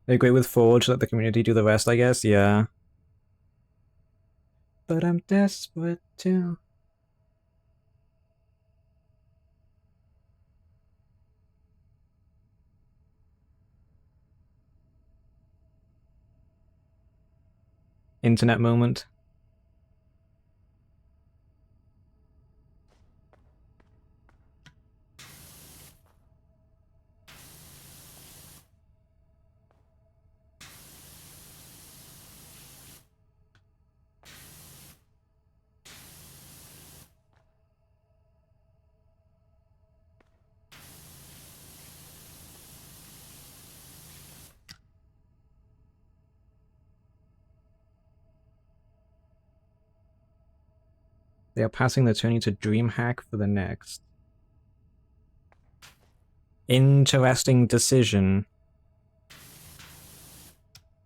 I agree with Forge, let the community do the rest, I guess, yeah. But I'm desperate to. Internet moment. They are passing the turning to DreamHack for the next. Interesting decision.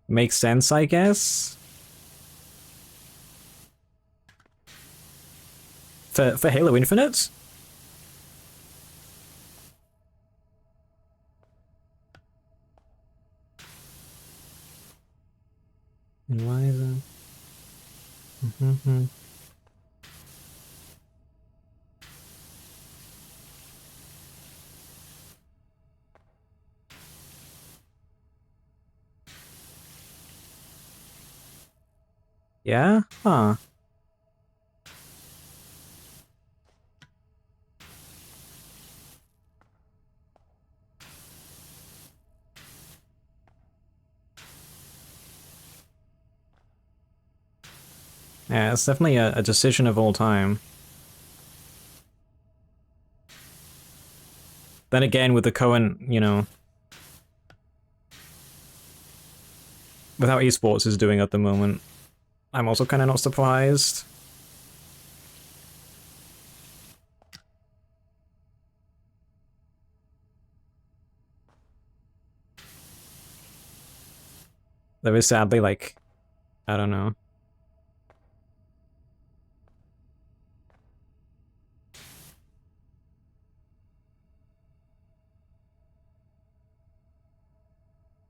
Makes sense, I guess? For Halo Infinite? And why is that? Yeah? Huh. Yeah, it's definitely a decision of all time. Then again, with the current, you know, with how esports is doing at the moment, I'm also kind of not surprised. There is sadly, like, I don't know.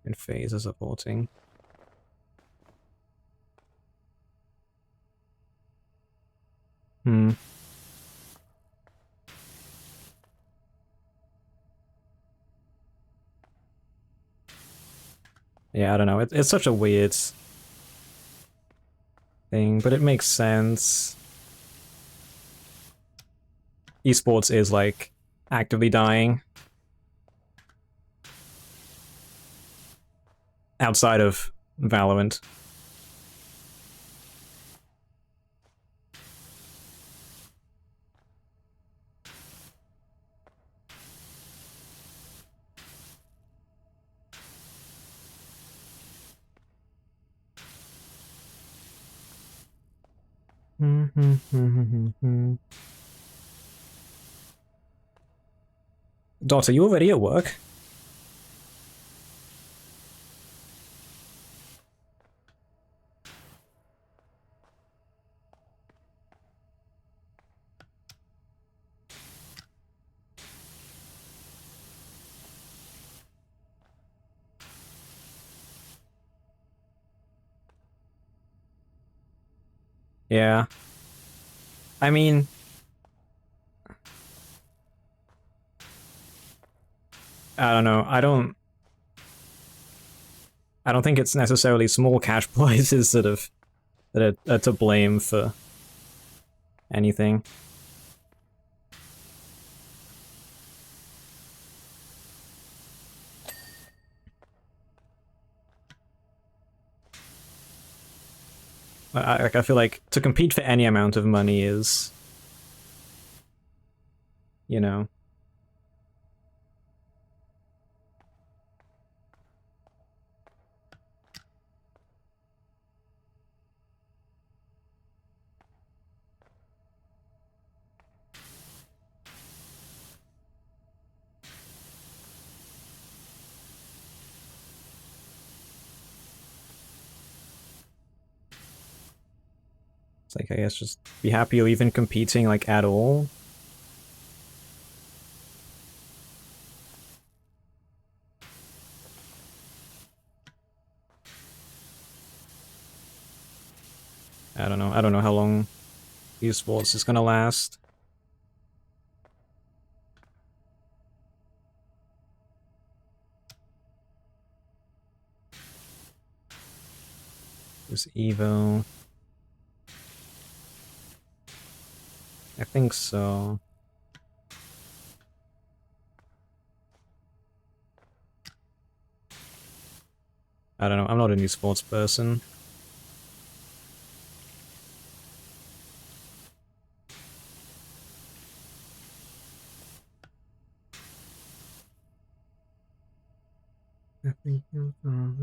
In phases of voting. Hmm. Yeah, I don't know. It's such a weird thing, but it makes sense. Esports is, like, actively dying. Outside of Valorant. Dot, are you already at work? Yeah. I mean, I don't know. I don't think it's necessarily small cash prizes that are to blame for anything. I feel like to compete for any amount of money is, you know, it's like, I guess just be happy you're even competing, like, at all. I don't know. I don't know how long esports is gonna last. This Evo. I think so. I don't know. I'm not an esports person. I think you'll know.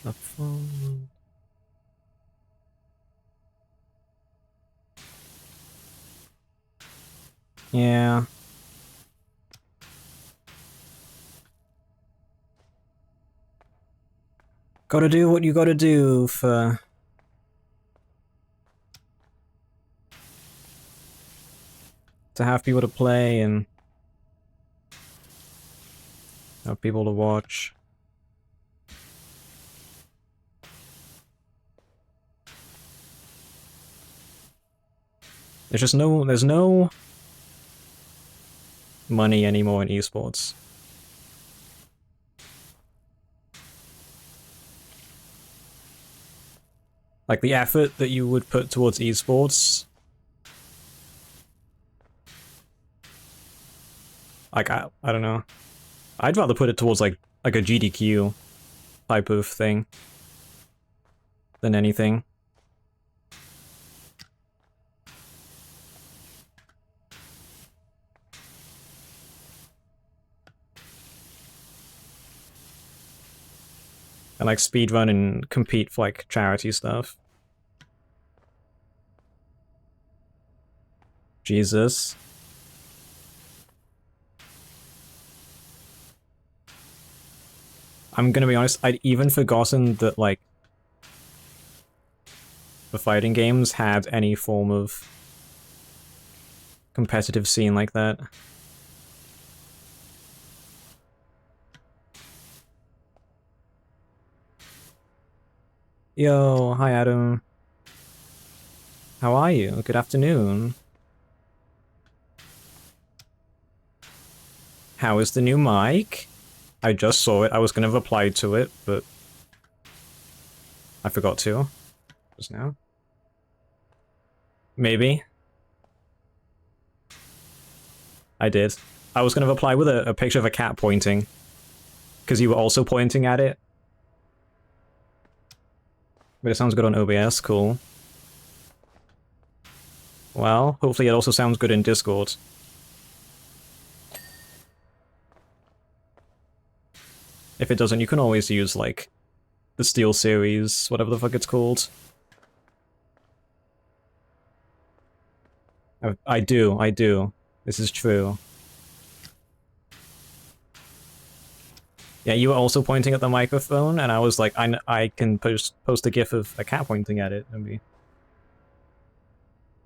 The phone. Yeah. Gotta do what you gotta do for... to have people to play and... have people to watch. There's no money anymore in esports. Like, the effort that you would put towards esports... like, I don't know. I'd rather put it towards, like a GDQ type of thing than anything. And, like, speedrun and compete for, like, charity stuff. Jesus. I'm gonna be honest, I'd even forgotten that, like, the fighting games had any form of competitive scene like that. Yo, hi Adam. How are you? Good afternoon. How is the new mic? I just saw it. I was gonna reply to it, but I forgot to. Just now. Maybe. I did. I was gonna reply with a picture of a cat pointing. Because you were also pointing at it. But it sounds good on OBS, cool. Well, hopefully it also sounds good in Discord. If it doesn't, you can always use, like, the Steel series, whatever the fuck it's called. I do. This is true. Yeah, you were also pointing at the microphone, and I was like, I can post a gif of a cat pointing at it and be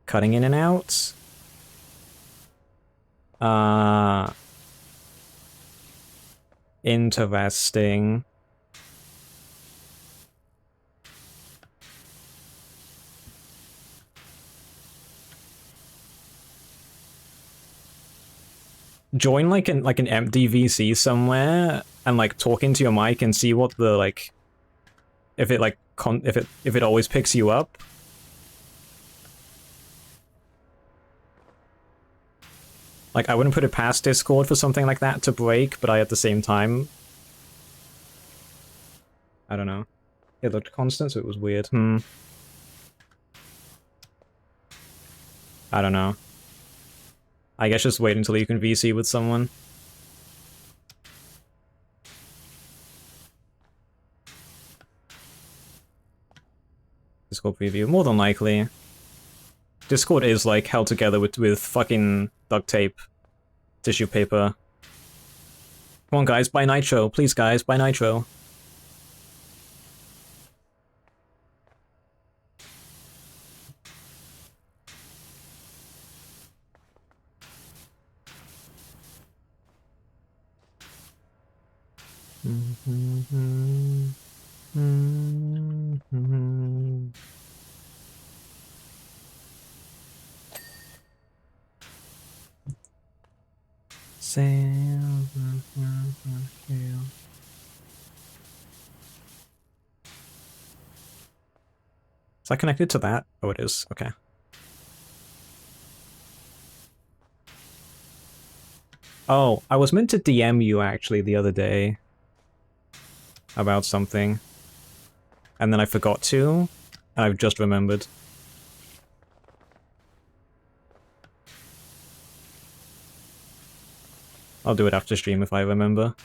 cutting in and out. Uh... Interesting. Join like an empty VC somewhere and like talk into your mic and see what the like if it like if it always picks you up. Like I wouldn't put it past Discord for something like that to break, but I at the same time I don't know. It looked constant, so it was weird. I don't know. I guess just wait until you can VC with someone. Discord preview, more than likely. Discord is like held together with fucking duct tape, tissue paper. Come on guys, buy Nitro. Please guys, buy Nitro. Is that connected to that? Oh, it is. Okay. Oh, I was meant to DM you actually the other day about something. And then I forgot to, and I've just remembered. I'll do it after stream if I remember.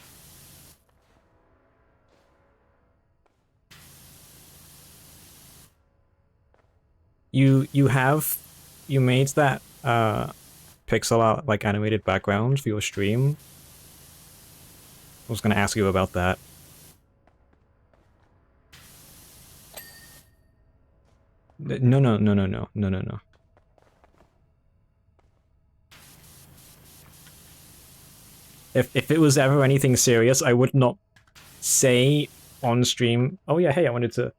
You made that pixel art like animated background for your stream. I was gonna ask you about that. No. If it was ever anything serious, I would not say on stream, oh yeah, hey, I wanted to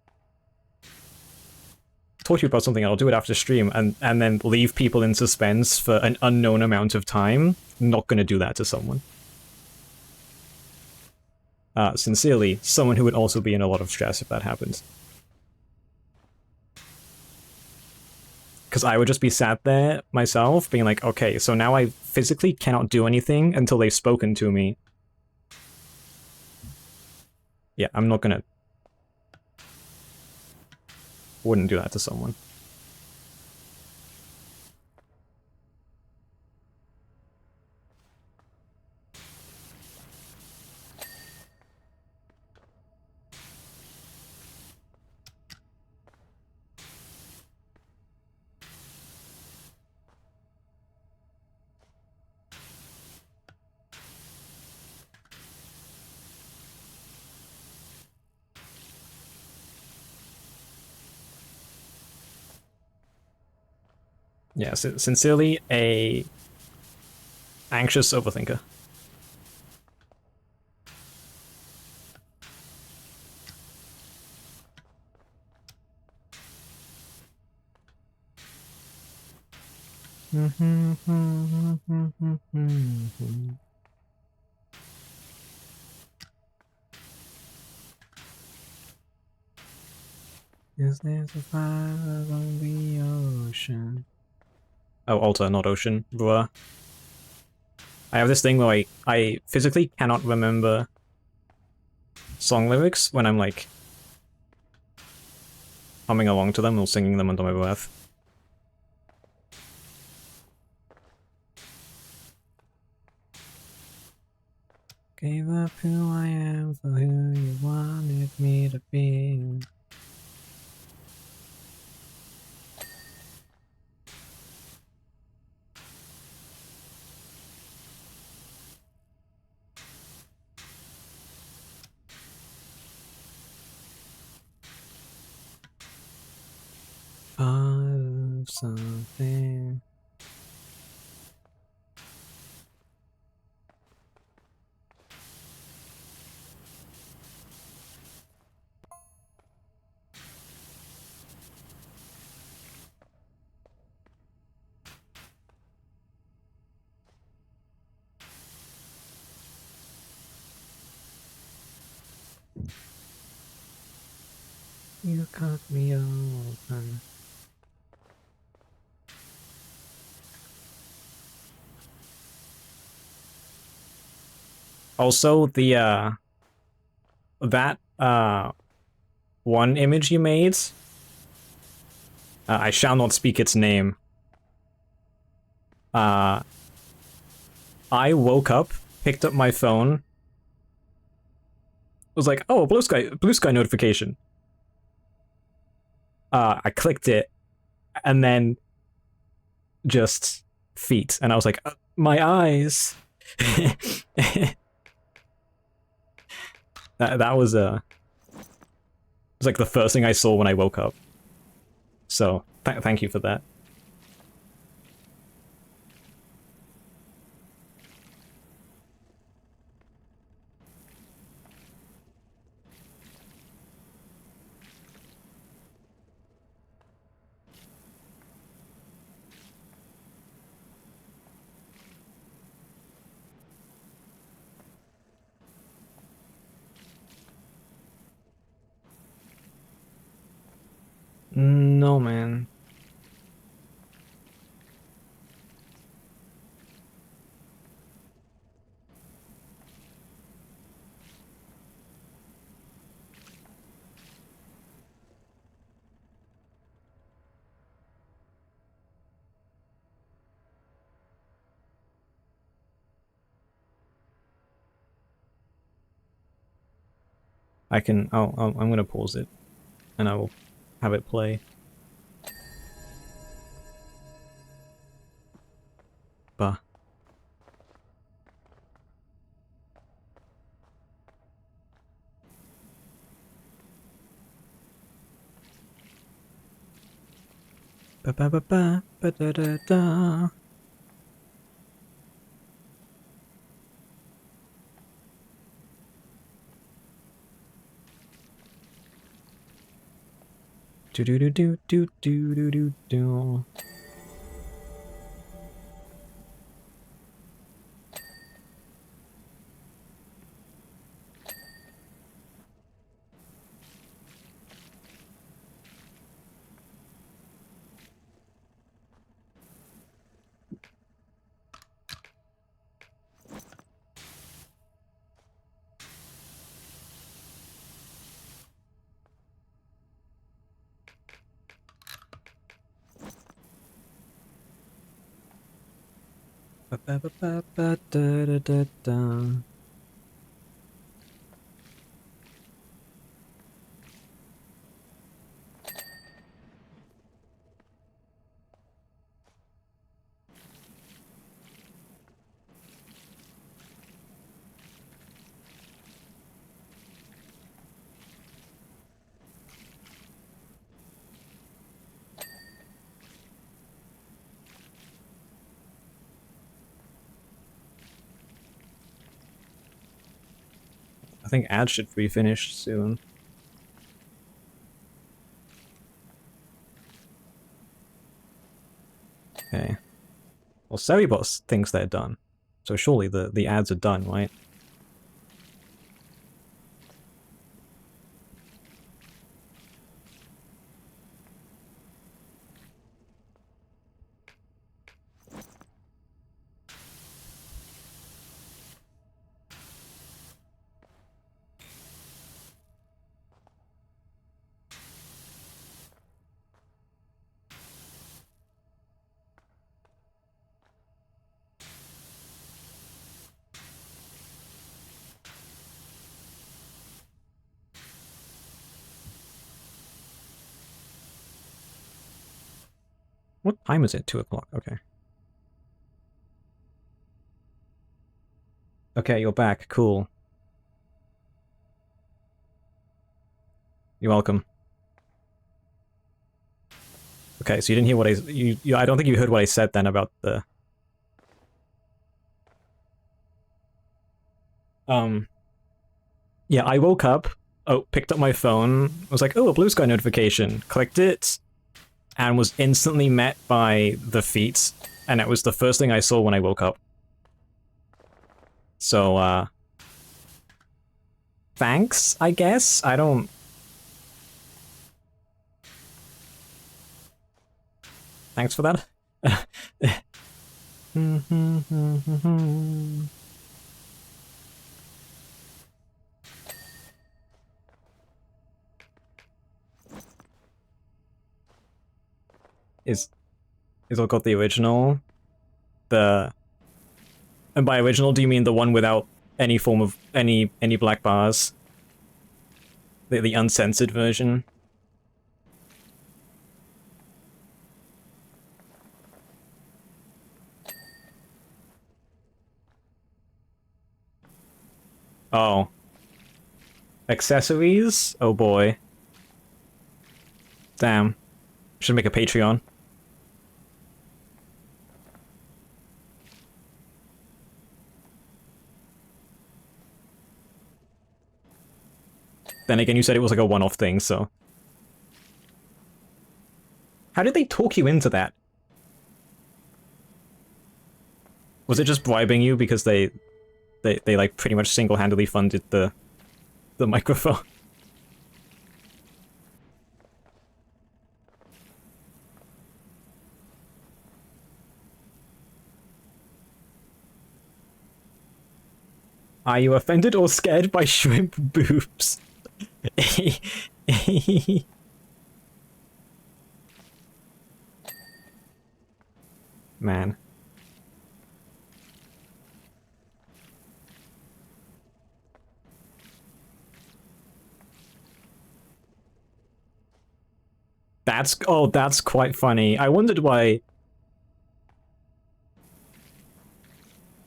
talk to you about something, I'll do it after stream, and then leave people in suspense for an unknown amount of time. Not gonna do that to someone. Sincerely, someone who would also be in a lot of stress if that happened. Because I would just be sat there myself, being like, okay, so now I physically cannot do anything until they've spoken to me. Yeah, I'm not gonna... Wouldn't do that to someone. Yeah, sincerely, a anxious overthinker. Is there a fire on the ocean? Oh, altar, not ocean. Bruh. I have this thing where I physically cannot remember song lyrics when I'm like humming along to them or singing them under my breath. Gave up who I am for who you wanted me to be. Part of something. You cut me open. Also, the that one image you made, I shall not speak its name. I woke up, picked up my phone, was like, oh, blue sky notification. I clicked it, and then just feet, and I was like, my eyes. that was it was like the first thing I saw when I woke up. So thank you for that. No, man. I can. I'm gonna pause it, and I will have it play. Bah. Ba ba ba ba ba da da da. Do do do do do do do do do. Ba ba ba ba ba da da da da. think ads should be finished soon. Okay. Well, Seribot thinks they're done. So surely the ads are done, right? What time is it? 2 o'clock. Okay. Okay, you're back. Cool. You're welcome. Okay, so you didn't hear what I don't think you heard what I said then about the yeah, I woke up, picked up my phone, was like, oh, a Blue Sky notification, clicked it, and was instantly met by the feat, and it was the first thing I saw when I woke up. So, thanks, I guess? I don't... Thanks for that? Is all got the original? And by original, do you mean the one without any form of any black bars? The uncensored version? Oh. Accessories? Oh boy. Damn. Should make a Patreon. Then again, you said it was like a one-off thing, so... How did they talk you into that? Was it just bribing you because they like pretty much single-handedly funded the microphone? Are you offended or scared by shrimp boobs? Man. That's quite funny. I wondered why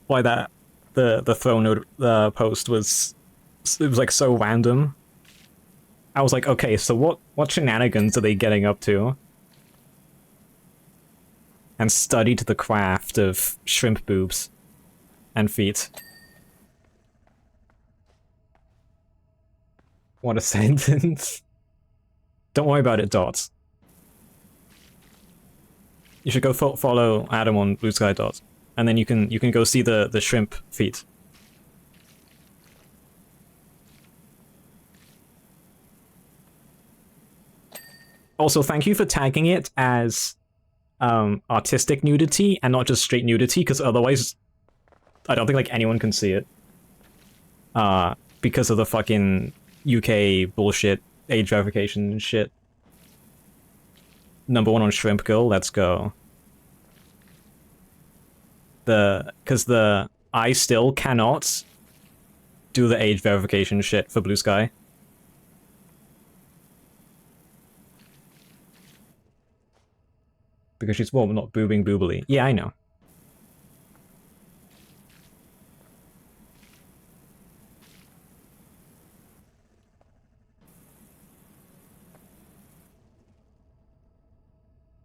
that the throw note post was like so random. I was like, okay, so what shenanigans are they getting up to? And studied the craft of shrimp boobs and feet. What a sentence. Don't worry about it, Dot. You should go follow Adam on Blue Sky Dot, and then you can go see the shrimp feet. Also, thank you for tagging it as artistic nudity and not just straight nudity, because otherwise, I don't think like anyone can see it. Because of the fucking UK bullshit, age verification and shit. #1 on Shrimp Girl, let's go. Because I still cannot do the age verification shit for Blue Sky. Because she's, well, not boobing boobily. Yeah, I know.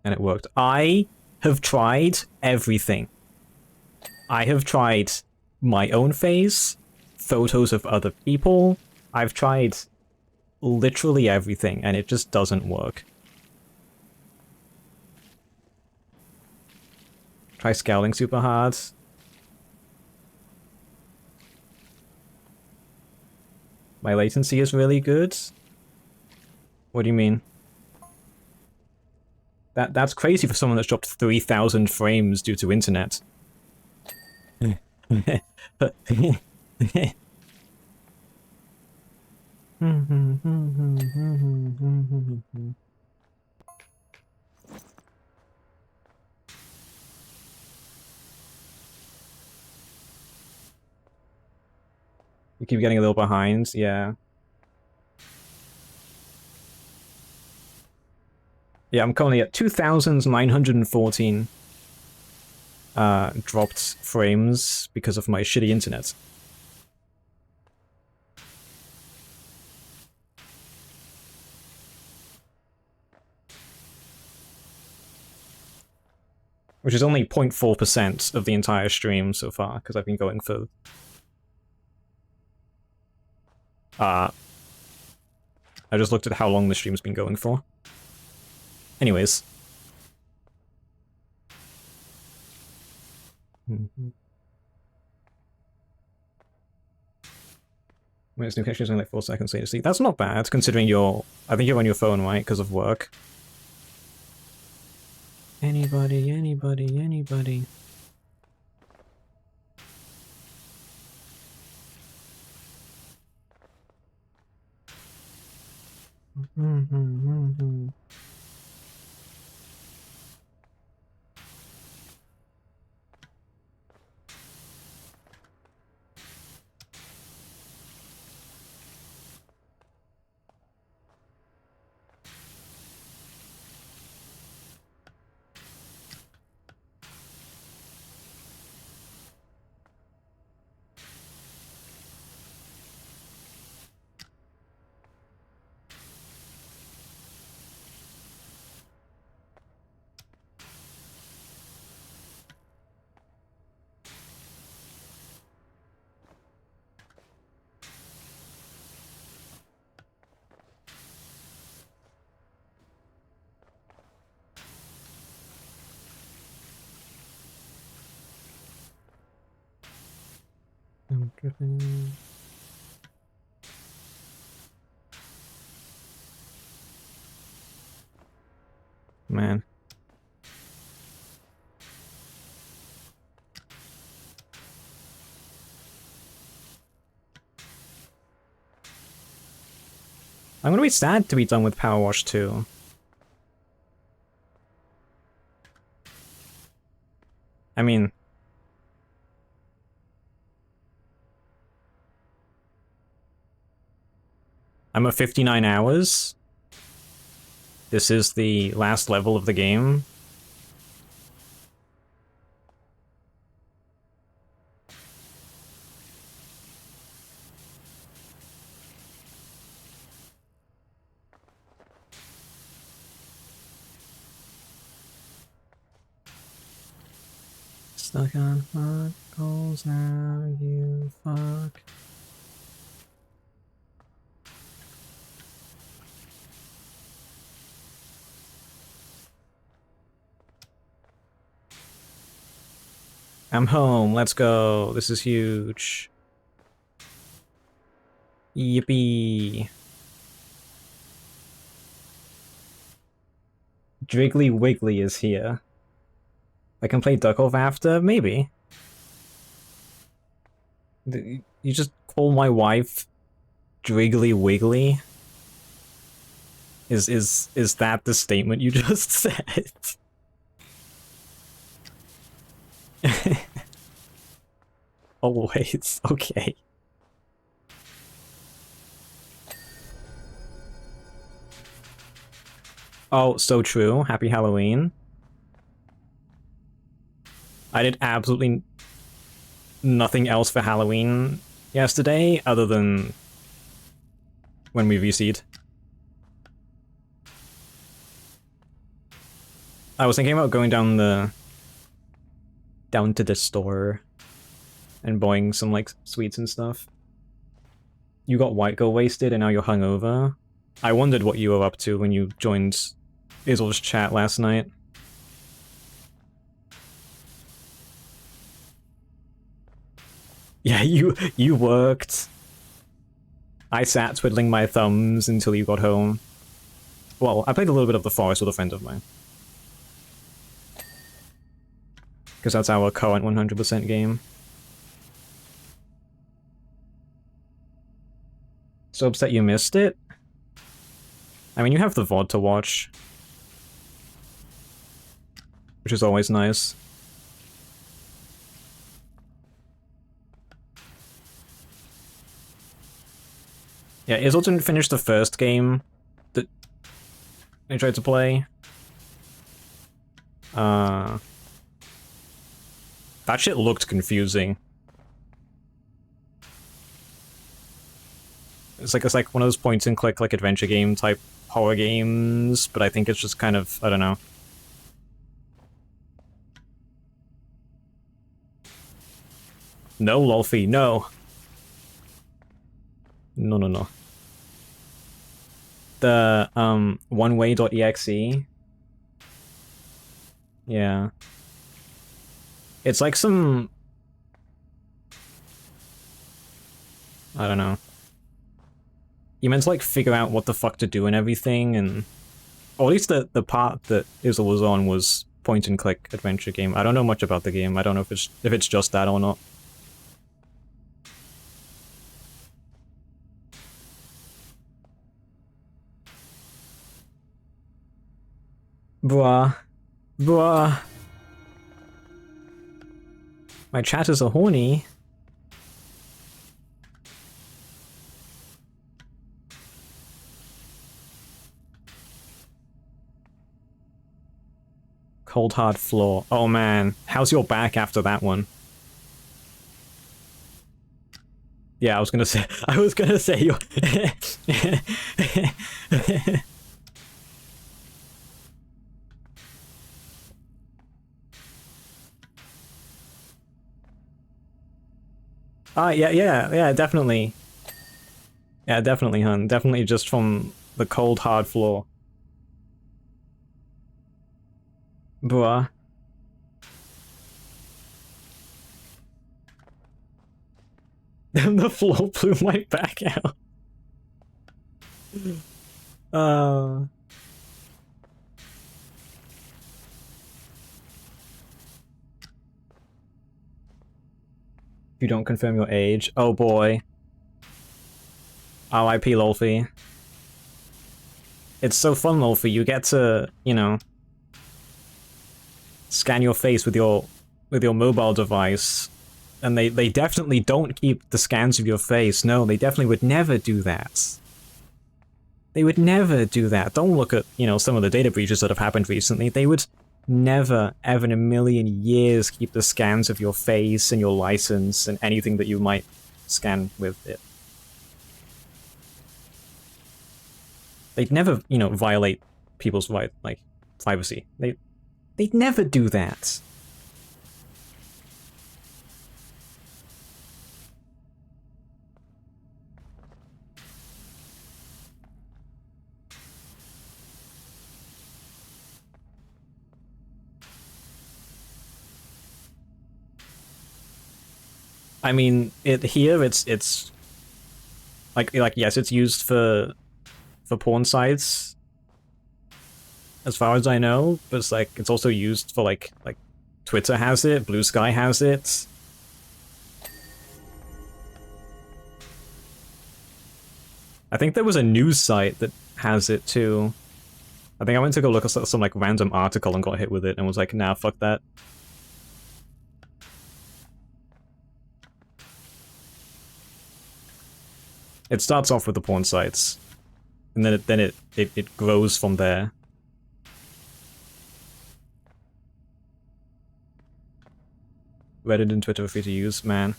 And it worked. I have tried everything. I have tried my own face, photos of other people, I've tried literally everything, and it just doesn't work. Try scouting super hard. My latency is really good. What do you mean? That's crazy for someone that's dropped 3,000 frames due to internet. You keep getting a little behind, yeah. Yeah, I'm currently at 2,914 dropped frames because of my shitty internet. Which is only 0.4% of the entire stream so far, because I've been going for... I just looked at how long the stream's been going for. Anyways. When its new connection is only like 4 seconds later. See, that's not bad, considering you're... I think you're on your phone, right? Because of work. Anybody, anybody, anybody. I'm dripping. Man. I'm gonna be sad to be done with Powerwash 2. I mean... I'm at 59 hours. This is the last level of the game. Stuck on hot coals now, you fuck. I'm home, let's go. This is huge. Yippee. Driggly Wiggly is here. I can play Duckov after? Maybe. You just call my wife Driggly Wiggly? Is that the statement you just said? Always, okay. Oh, so true. Happy Halloween. I did absolutely nothing else for Halloween yesterday, other than when we VC'd. I was thinking about going down to the store and buying some, like, sweets and stuff. You got white girl wasted and now you're hungover. I wondered what you were up to when you joined Izzle's chat last night. Yeah, you worked. I sat twiddling my thumbs until you got home. Well, I played a little bit of The Forest with a friend of mine. Because that's our current 100% game. So upset you missed it? I mean, you have the VOD to watch. Which is always nice. Yeah, Izzle didn't finish the first game that I tried to play. That shit looked confusing. It's like one of those point and click like adventure game type horror games, but I think it's just kind of, I don't know. No, Lolfie, no. No, no, no. The, oneway.exe. Yeah. It's like some... I don't know. You meant to, like, figure out what the fuck to do and everything, and... Or at least the part that Izzle was on was point-and-click adventure game. I don't know much about the game. I don't know if it's just that or not. Bruh. Bruh. My chat is a horny. Cold hard floor. Oh man, how's your back after that one? Yeah, I was gonna say your... yeah, definitely. Yeah, definitely, hun. Definitely just from the cold, hard floor. Bruh. Then the floor blew my back out. Uh... You don't confirm your age. Oh boy. RIP Lolfie. It's so fun, Lolfie. You get to, you know, scan your face with your mobile device, and they definitely don't keep the scans of your face. No, they definitely would never do that. They would never do that. Don't look at, you know, some of the data breaches that have happened recently. They would never, ever in a million years keep the scans of your face and your license and anything that you might scan with it. They'd never, you know, violate people's like privacy. They'd never do that. I mean, it's like yes, it's used for porn sites, as far as I know, but it's like it's also used for like Twitter has it, Blue Sky has it. I think there was a news site that has it too. I think I went to go look at some like random article and got hit with it and was like, nah, fuck that. It starts off with the porn sites, and then it grows from there. Reddit and Twitter are free to use, man.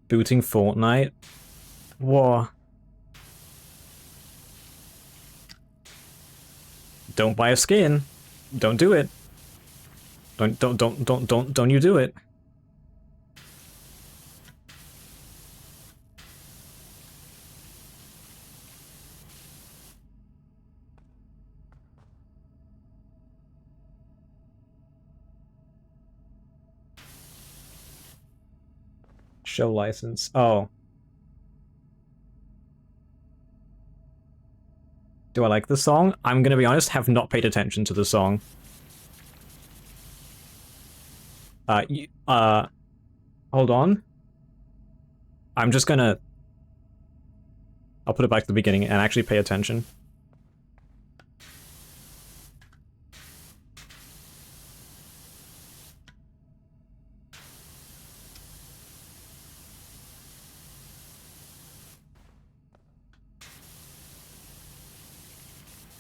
Booting Fortnite? Whoa. Don't buy a skin. Don't do it. Don't you do it. Show license. Oh. Do I like the song? I'm gonna be honest, have not paid attention to the song. Hold on. I'm just gonna... I'll put it back to the beginning and actually pay attention.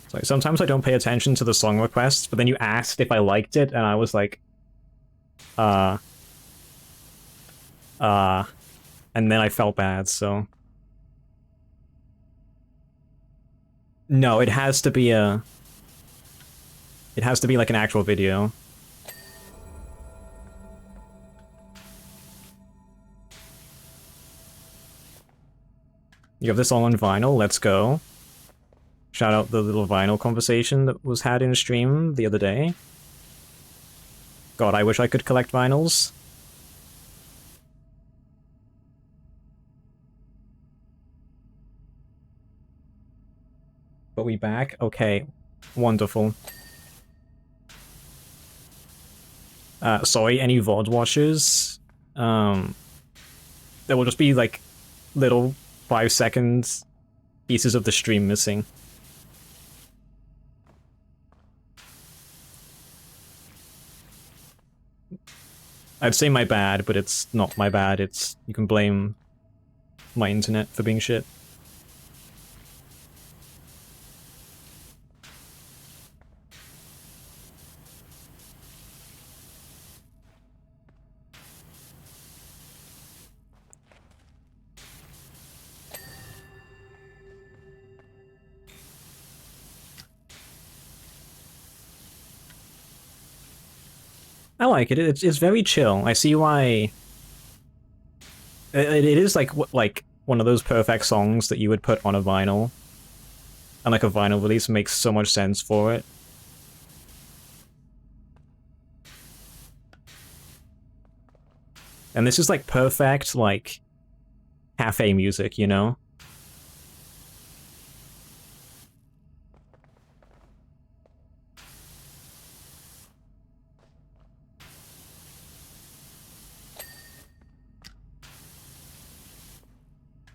So sometimes I don't pay attention to the song requests, but then you asked if I liked it, and I was like, uh, and then I felt bad, so... No, it has to be a... It has to be like an actual video. You have this all on vinyl, let's go. Shout out the little vinyl conversation that was had in stream the other day. God, I wish I could collect vinyls. But we back? Okay. Wonderful. Sorry, any VOD watchers? There will just be, like, little 5-second pieces of the stream missing. I'd say my bad, but it's not my bad. It's... You can blame my internet for being shit. I like it. It's very chill. I see why... It is like one of those perfect songs that you would put on a vinyl. And like a vinyl release makes so much sense for it. And this is like perfect, like, cafe music, you know?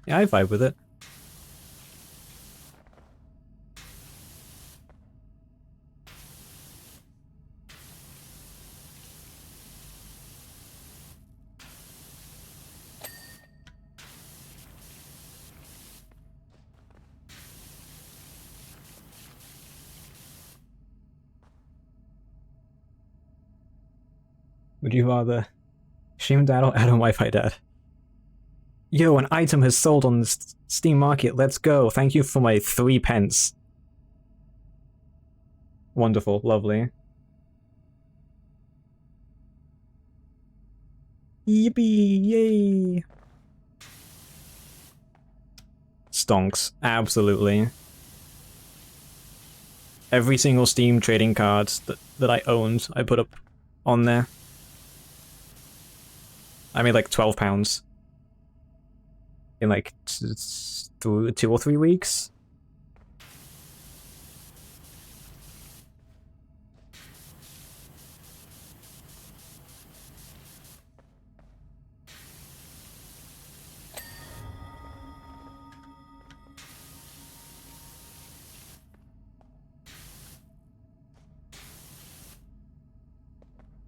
Yeah, I vibe with it. Would you rather stream dad or add on Wi-Fi dad? Yo, an item has sold on the Steam Market, let's go. Thank you for my 3 pence. Wonderful, lovely. Yippee, yay! Stonks, absolutely. Every single Steam trading card that I owned, I put up on there. I made like £12 in like 2 or 3 weeks.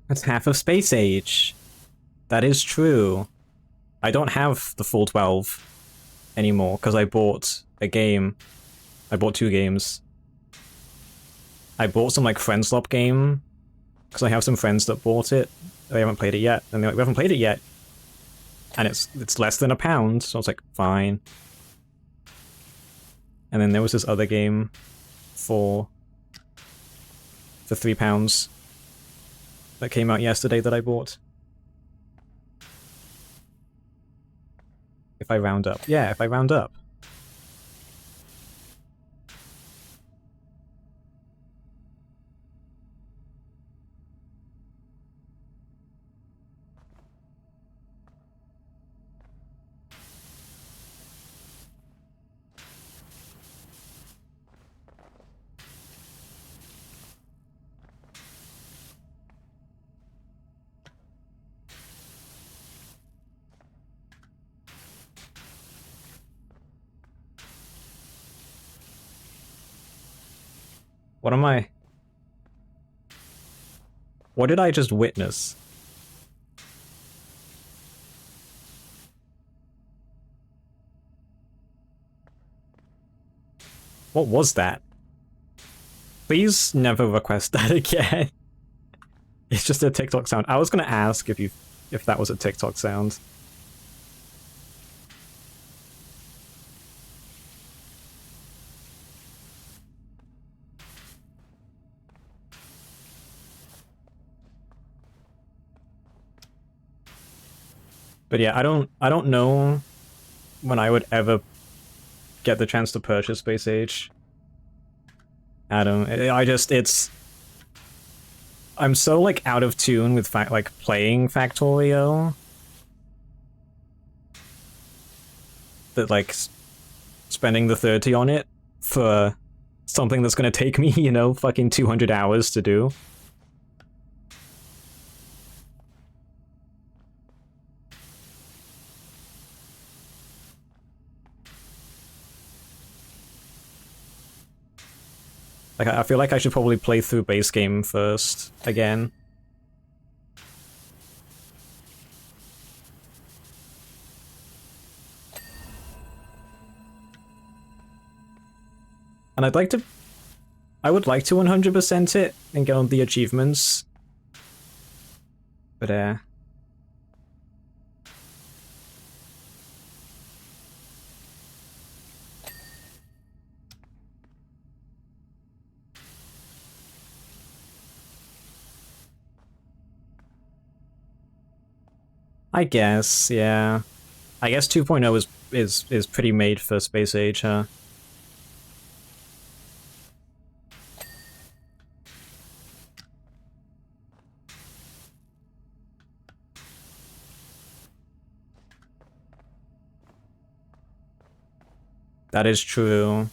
That's half of Space Age. That is true. I don't have the full 12 anymore, because I bought a game. I bought 2 games. I bought some, like, Friendslop game, because I have some friends that bought it. They haven't played it yet, and they're like, we haven't played it yet. And it's less than £1, so I was like, fine. And then there was this other game for £3 that came out yesterday that I bought. If I round up. Yeah, if I round up. What am I? What did I just witness? What was that? Please never request that again. It's just a TikTok sound. I was gonna ask if that was a TikTok sound. But yeah, I don't know when I would ever get the chance to purchase Space Age. Adam, I'm so like out of tune with like playing Factorio that like spending the 30 on it for something that's gonna take me, you know, fucking 200 hours to do. Like, I feel like I should probably play through base game first, again. And I would like to 100% it and get on the achievements. But, I guess, yeah. I guess 2.0 is pretty made for Space Age, huh? That is true.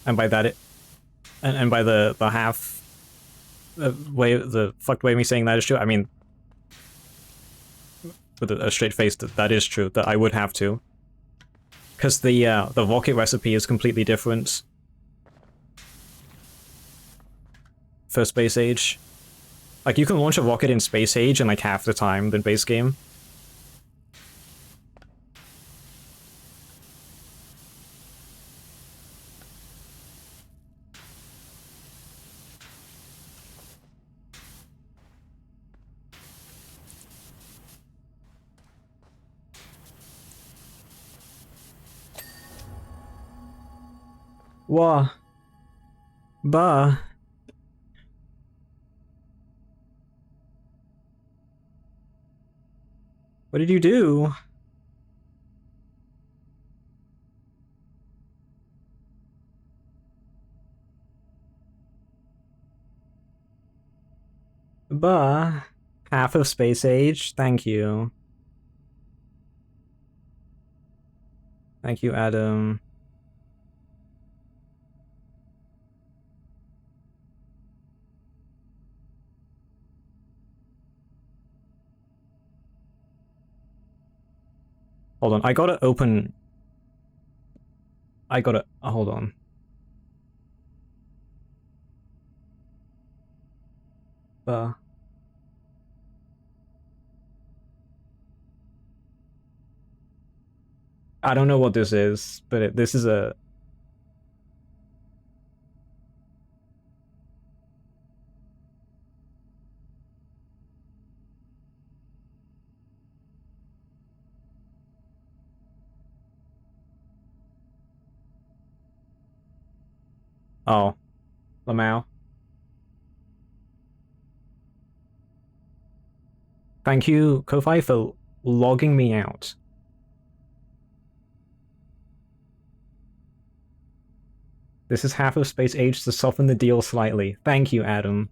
And by that, and by the half way, the fucked way of me saying that is true, I mean, with a straight face, that is true, that I would have to. Because the rocket recipe is completely different for Space Age. Like, you can launch a rocket in Space Age in like half the time than base game. Wah. Bah. What did you do? Bah. Half of Space Age? Thank you. Thank you, Adam. Hold on, I gotta open... I gotta... hold on. Bah. I don't know what this is, but this is a... Oh. Lamau. Thank you, Ko-Fi, for logging me out. This is half of Space Age to soften the deal slightly. Thank you, Adam.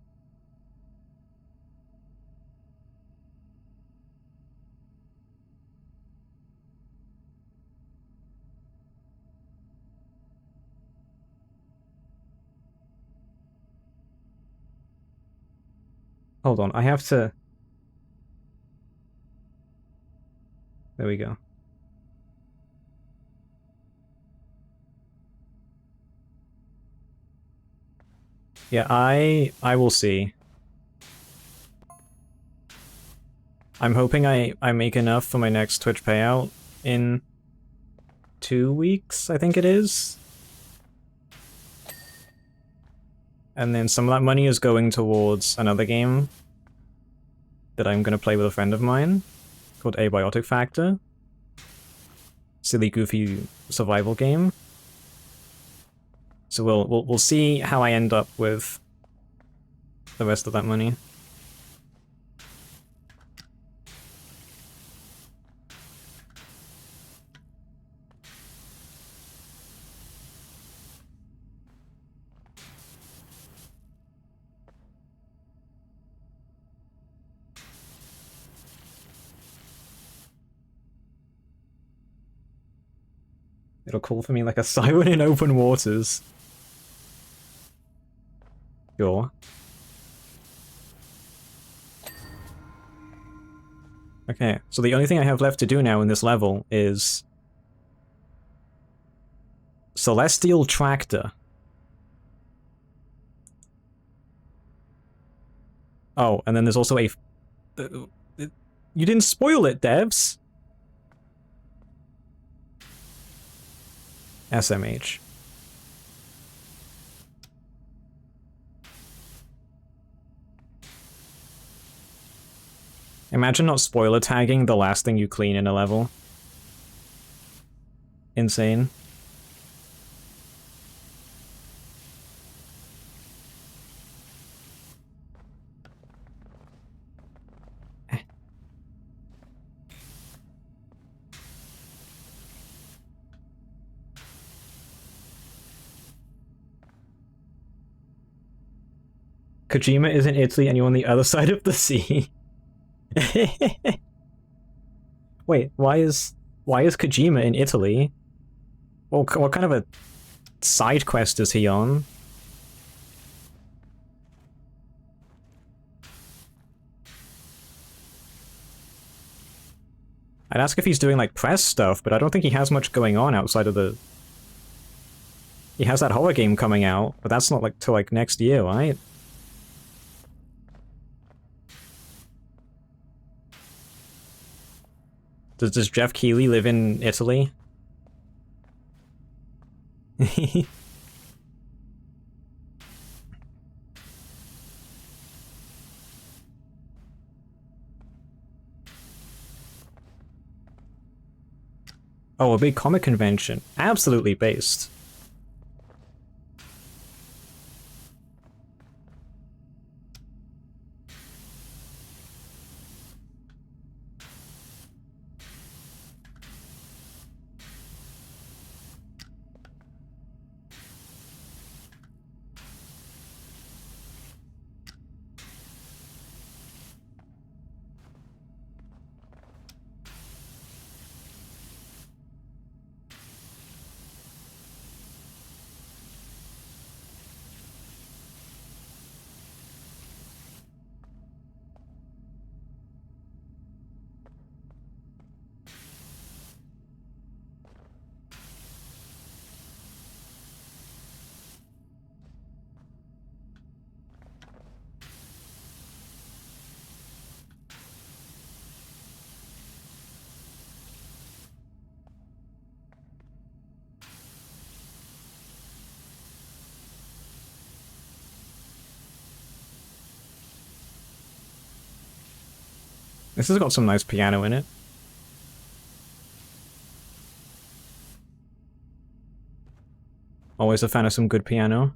Hold on, I have to... There we go. Yeah, I will see. I'm hoping I make enough for my next Twitch payout in 2 weeks, I think it is. And then some of that money is going towards another game that I'm gonna play with a friend of mine called Abiotic Factor. Silly, goofy survival game. So we'll see how I end up with the rest of that money. It'll call for me like a siren in open waters. Sure. Okay, so the only thing I have left to do now in this level is Celestial Tractor. Oh, and then there's also a... you didn't spoil it, devs! SMH. Imagine not spoiler tagging the last thing you clean in a level. Insane. Kojima is in Italy and you're on the other side of the sea. Wait, why is Kojima in Italy? Well, what kind of a side quest is he on? I'd ask if he's doing, like, press stuff, but I don't think he has much going on outside of the... He has that horror game coming out, but that's not, like, till, like, next year, right? Does Jeff Keighley live in Italy? Oh, a big comic convention. Absolutely based. This has got some nice piano in it. Always a fan of some good piano.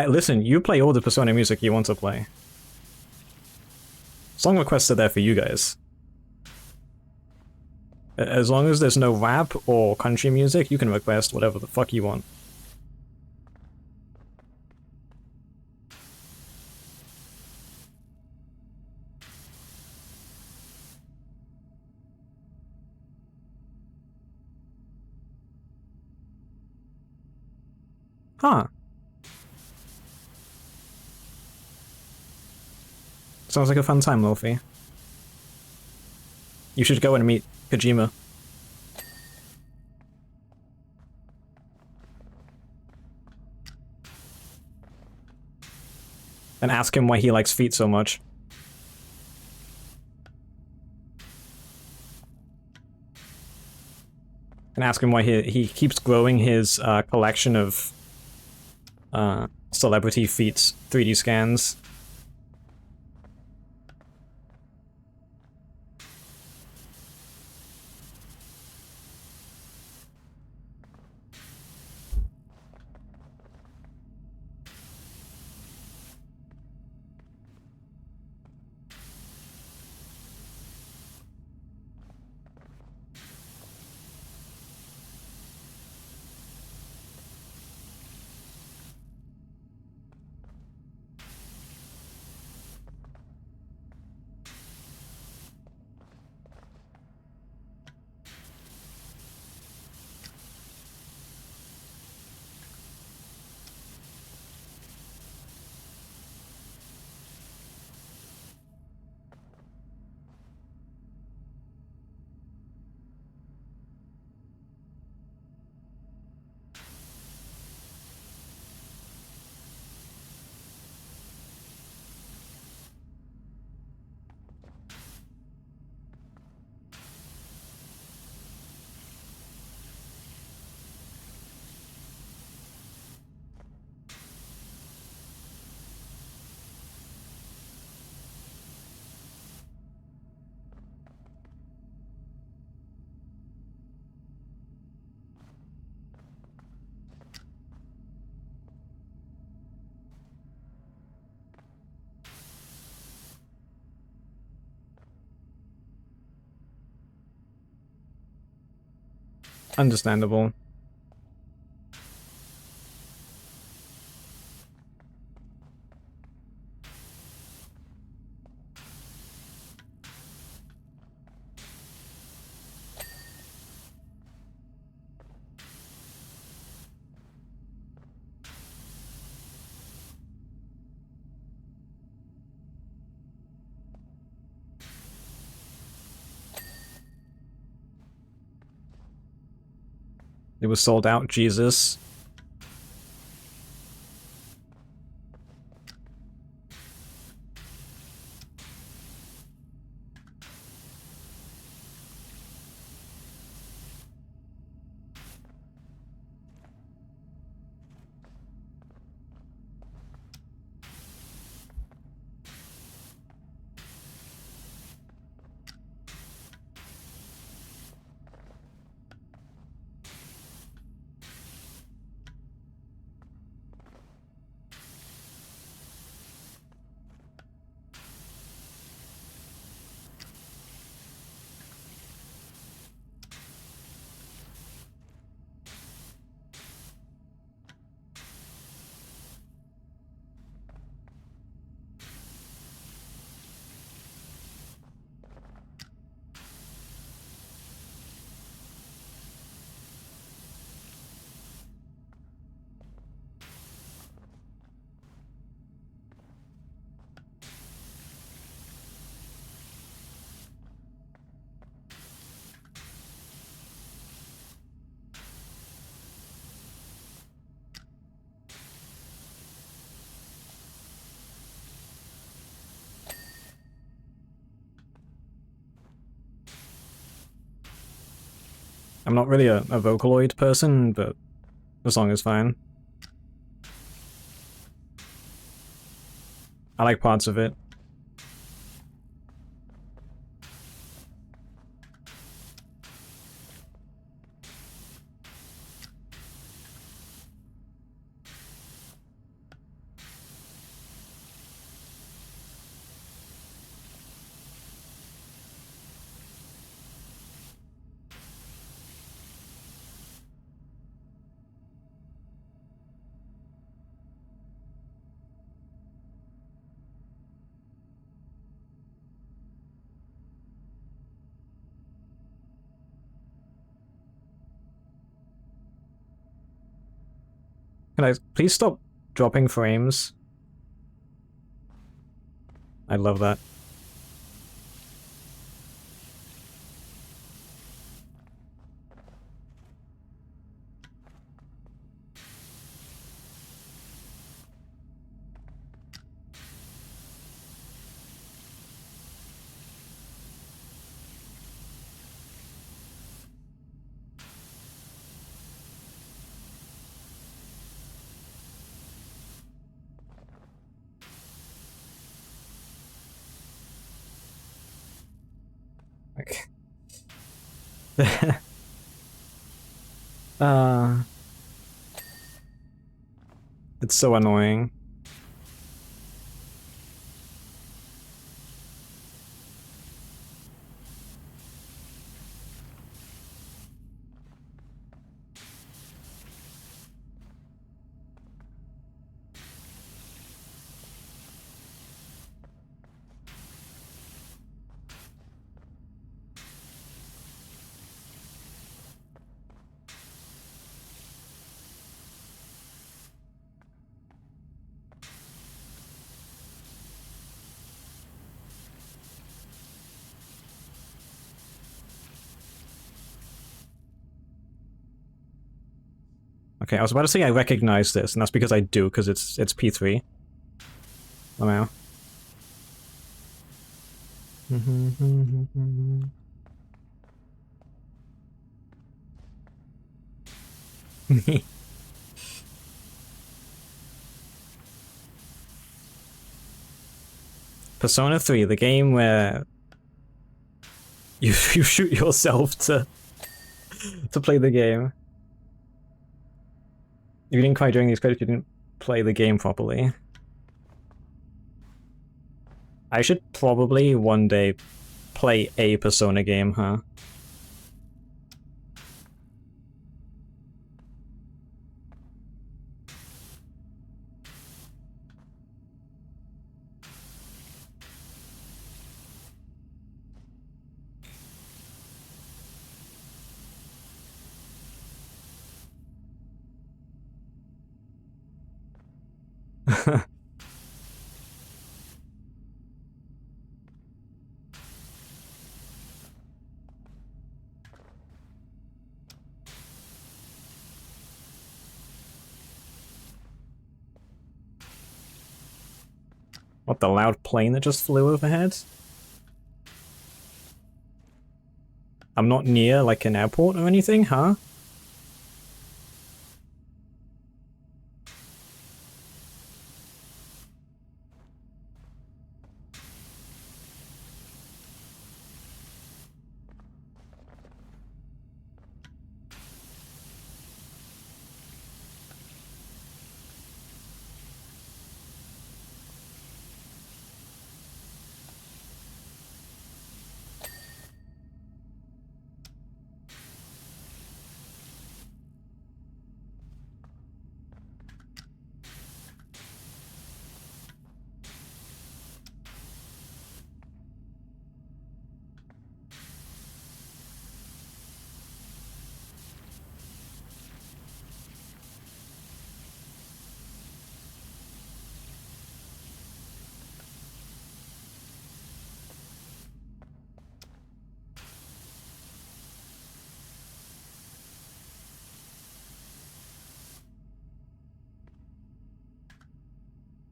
Listen, you play all the Persona music you want to play. Song requests are there for you guys. As long as there's no rap or country music, you can request whatever the fuck you want. Huh. Sounds like a fun time, Lofi. You should go and meet Kojima. And ask him why he likes feet so much. And ask him why he keeps growing his collection of celebrity feet 3D scans. Understandable. It was sold out, Jesus. I'm not really a Vocaloid person, but the song is fine. I like parts of it. Can I please stop dropping frames? I love that. Like, uh, it's so annoying. Okay, I was about to say I recognize this, and that's because I do, because it's P3. Oh wow. Persona 3, the game where you shoot yourself to play the game. If you didn't quite during these credits, you didn't play the game properly. I should probably one day play a Persona game, huh? What, the loud plane that just flew overhead? I'm not near, like, an airport or anything, huh?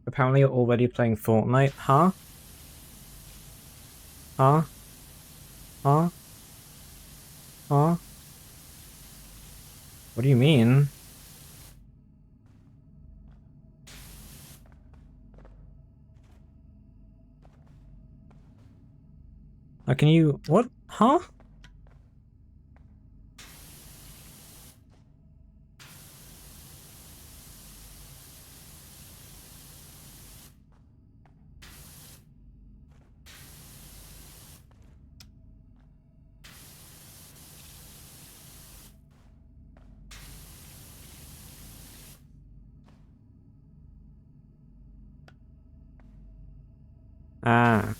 Apparently you're already playing Fortnite, huh? Huh? Huh? Huh? What do you mean? How can you... What? Huh? Ah.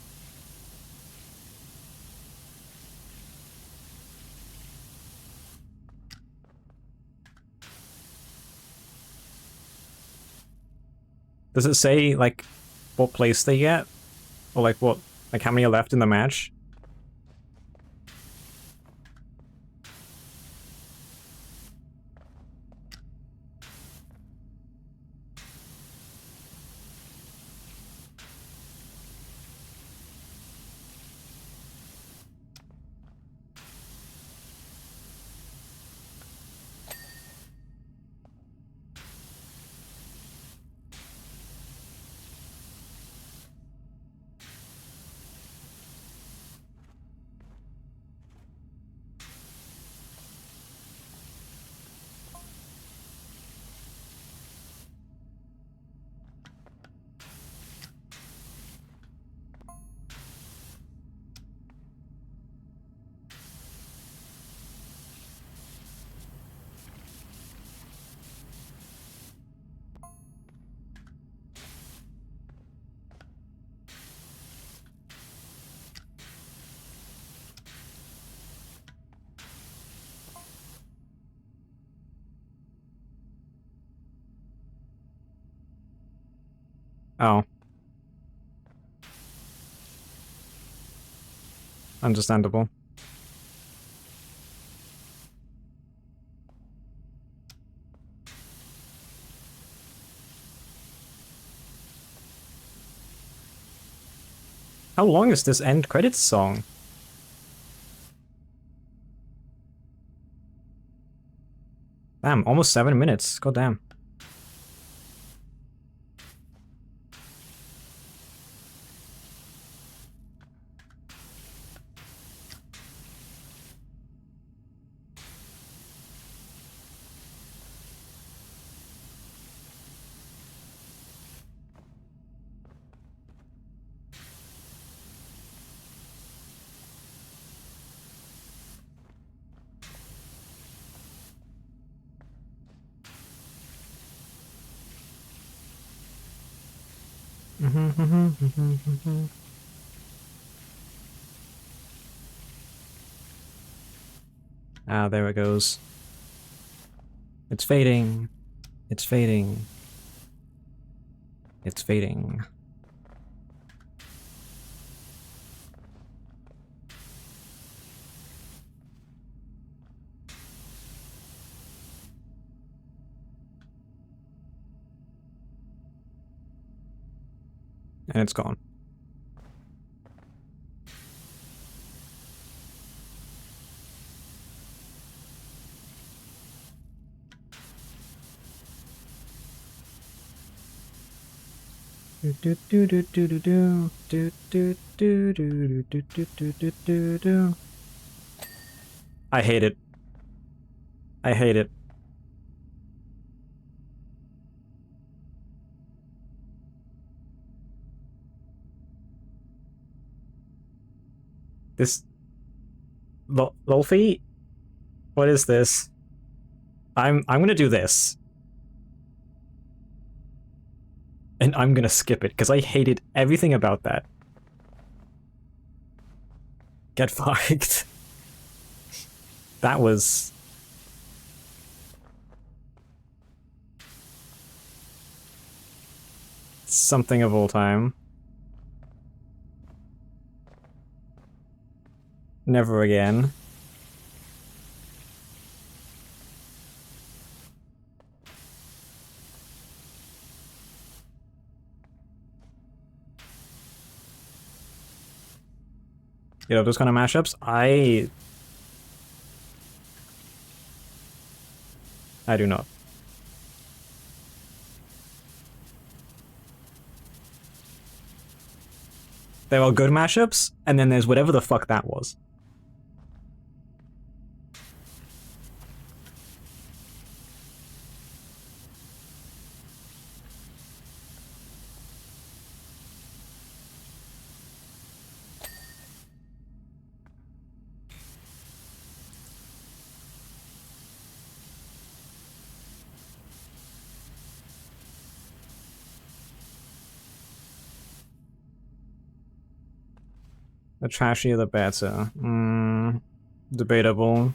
Does it say, like, what place they get? Or, like, what... Like, how many are left in the match? Oh. Understandable. How long is this end credits song? Damn, almost 7 minutes. God damn. Ah, there it goes. It's fading. It's fading. It's fading. And it's gone. I hate it. I hate it. This... Lolfi? What is this? I'm gonna do this. And I'm gonna skip it, because I hated everything about that. Get fucked. That was... something of all time. Never again. You know, those kind of mashups, I do not. There are good mashups, and then there's whatever the fuck that was. The trashier the better. Debatable.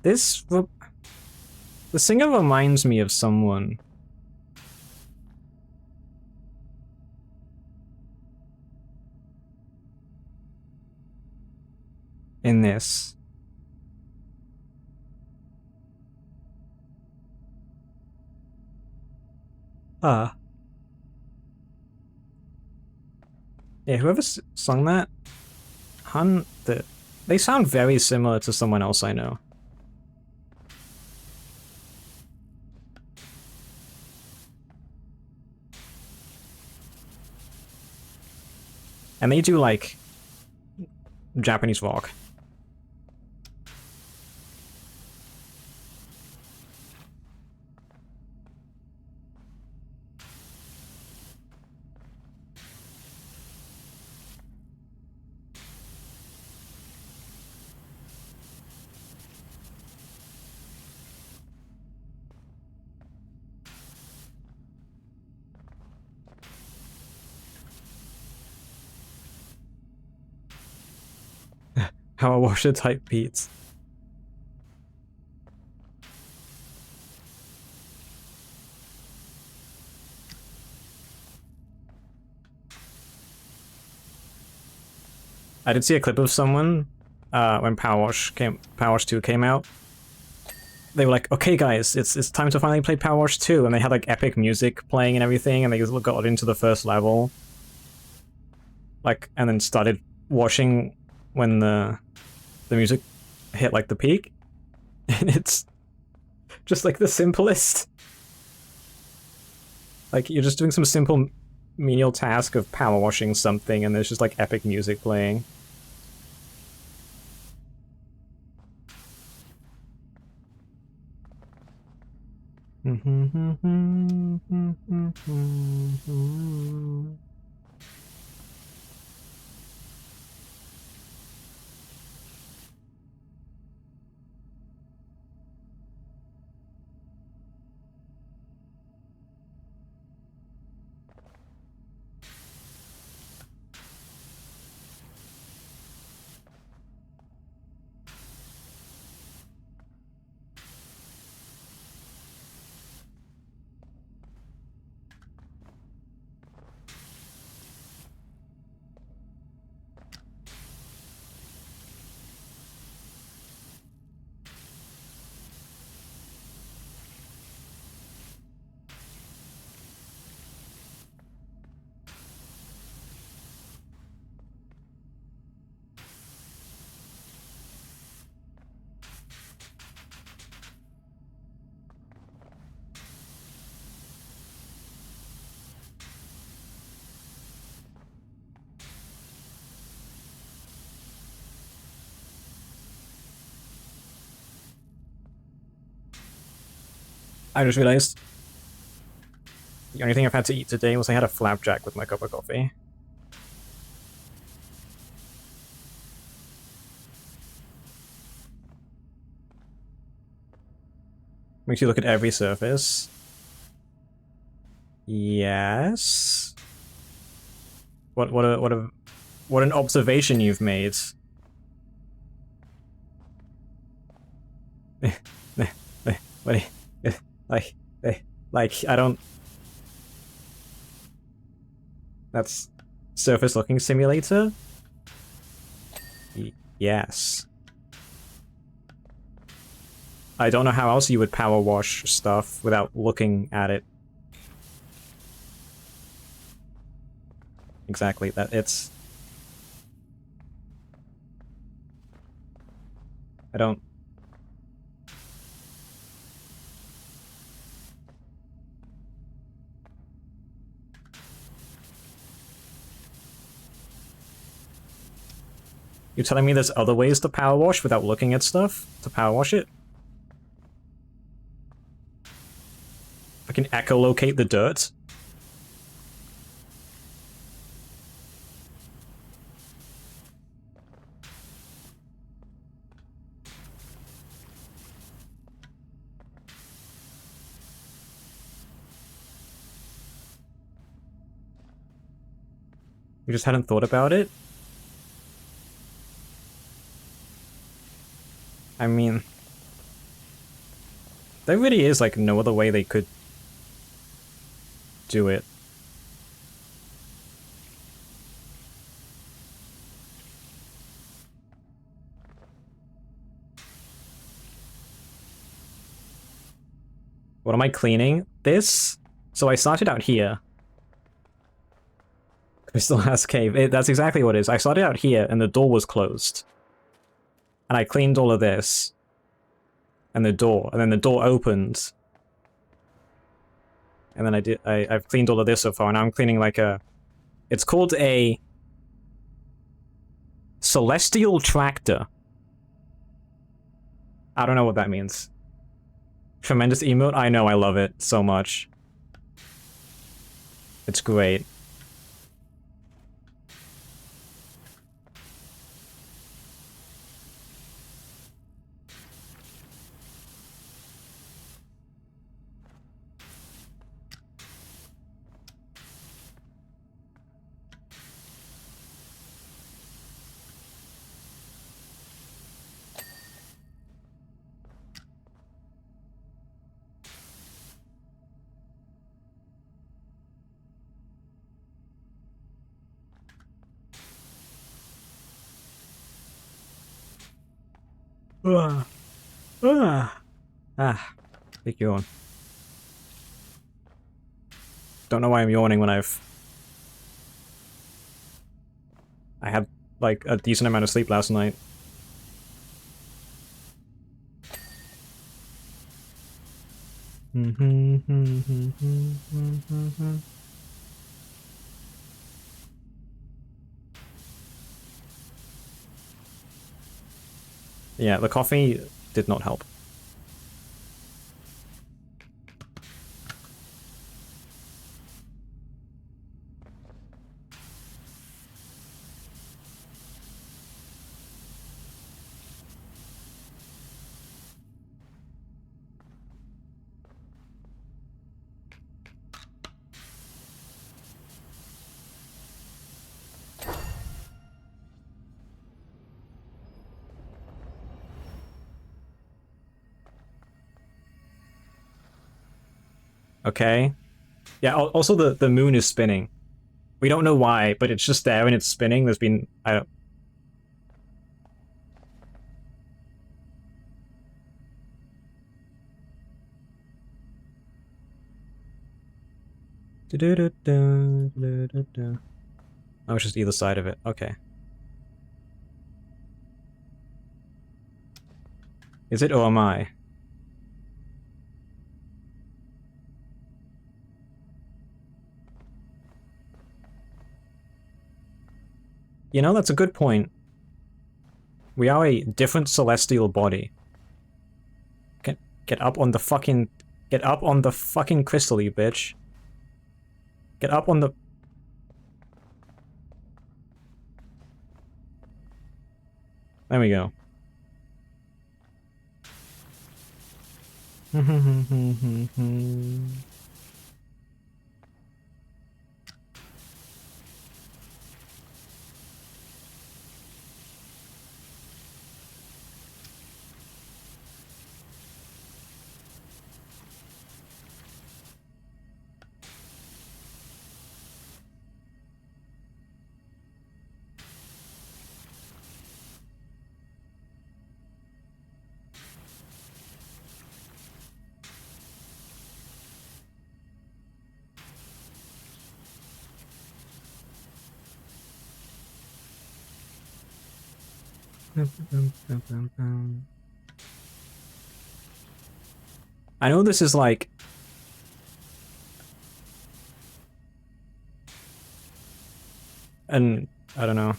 The singer reminds me of someone. In this. Ah. Yeah, whoever sung that, they sound very similar to someone else I know. And they do, like, Japanese rock. Powerwash type beats. I did see a clip of someone when Powerwash 2 came out. They were like, okay guys, it's time to finally play Powerwash 2, and they had like epic music playing and everything, and they got into the first level. Like, and then started washing when the music hit like the peak. And it's just like the simplest. Like, you're just doing some simple menial task of power washing something, and there's just like epic music playing. I just realized the only thing I've had to eat today was I had a flapjack with my cup of coffee. Makes you look at every surface. Yes. What an observation you've made. like, I don't. That's surface looking simulator? Yes. I don't know how else you would power wash stuff without looking at it. Exactly, that it's... I don't... You're telling me there's other ways to power wash without looking at stuff? To power wash it? I can echolocate the dirt? You just hadn't thought about it? I mean... There really is, like, no other way they could do it. What am I cleaning? This? So I started out here. Crystal House Cave. That's exactly what it is. I started out here, and the door was closed. And I cleaned all of this. And then the door opened. And then I've cleaned all of this so far, and now I'm cleaning like a... It's called a... Celestial Tractor. I don't know what that means. Tremendous emote? I know, I love it so much. It's great. Big yawn. Don't know why I'm yawning when I had, like, a decent amount of sleep last night. Yeah, the coffee did not help. Okay. Yeah, also the moon is spinning. We don't know why, but it's just there and it's spinning. There's been... I don't... Oh, it's just either side of it. Okay. Is it or am I? You know, that's a good point. We are a different celestial body. Get up on the fucking... Get up on the fucking crystal, you bitch. Get up on the... There we go. I know this is like... I don't know,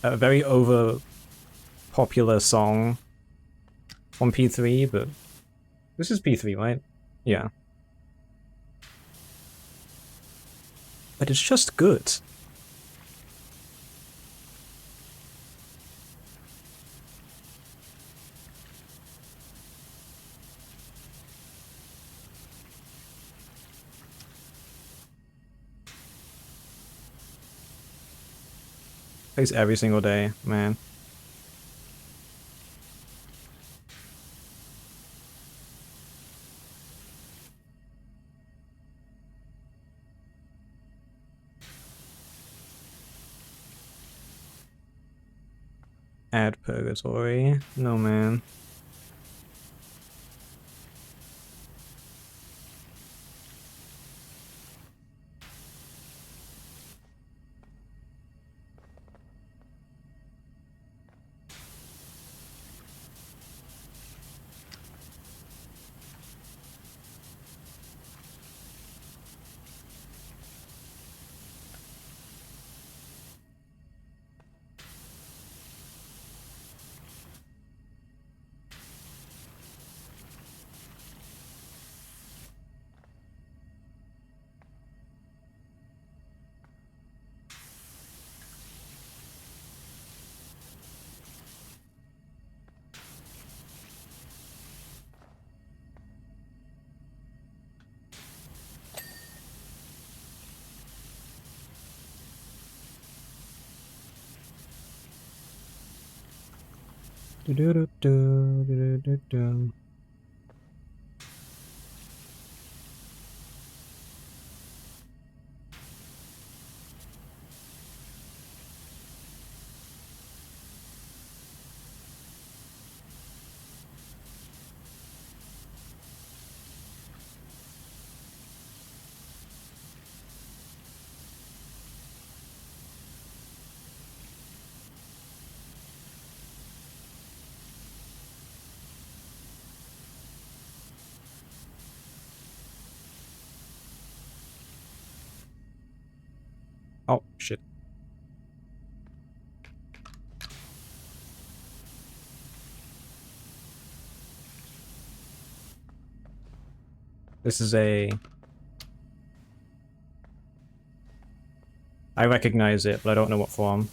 a very over-popular song on P3, but... This is P3, right? Yeah. But it's just good. Plays every single day, man. Add purgatory. No, man. Do-do-do-do-do-do-do. Oh, shit. This is a... I recognize it, but I don't know what form.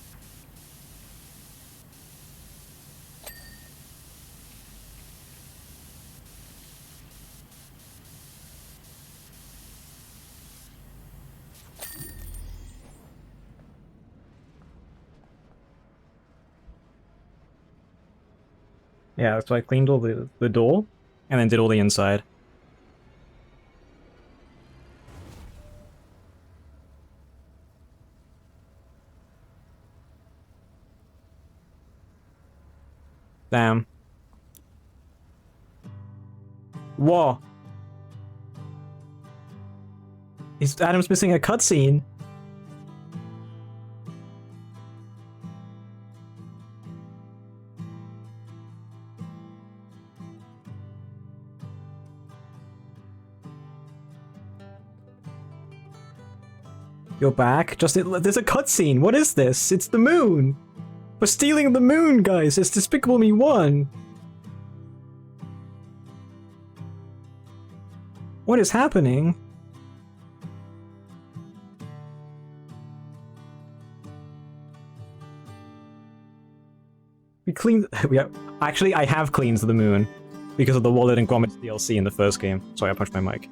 Yeah, so I cleaned all the door, and then did all the inside. Damn. Whoa. Adam's missing a cutscene. You're back? There's a cutscene. What is this? It's the moon. We're stealing the moon, guys. It's Despicable Me 1. What is happening? We cleaned... Actually, I have cleaned the moon because of the Wallet and Gromit DLC in the first game. Sorry, I punched my mic.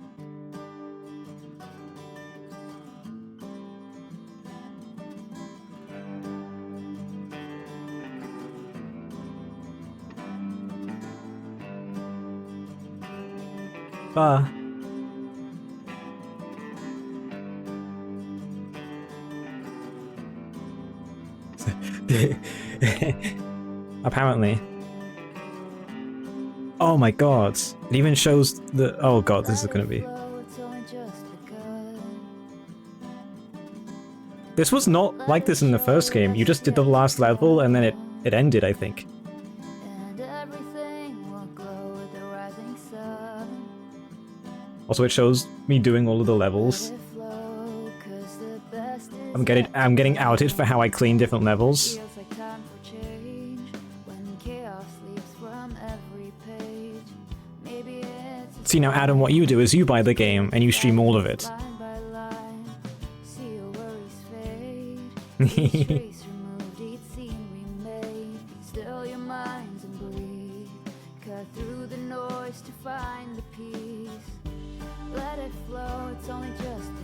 Apparently. Oh my god. It even shows the... Oh god, this is gonna be... This was not like this in the first game. You just did the last level and then it ended, I think. Also, it shows me doing all of the levels. I'm getting outed for how I clean different levels. See now, Adam, what you do is you buy the game and you stream all of it.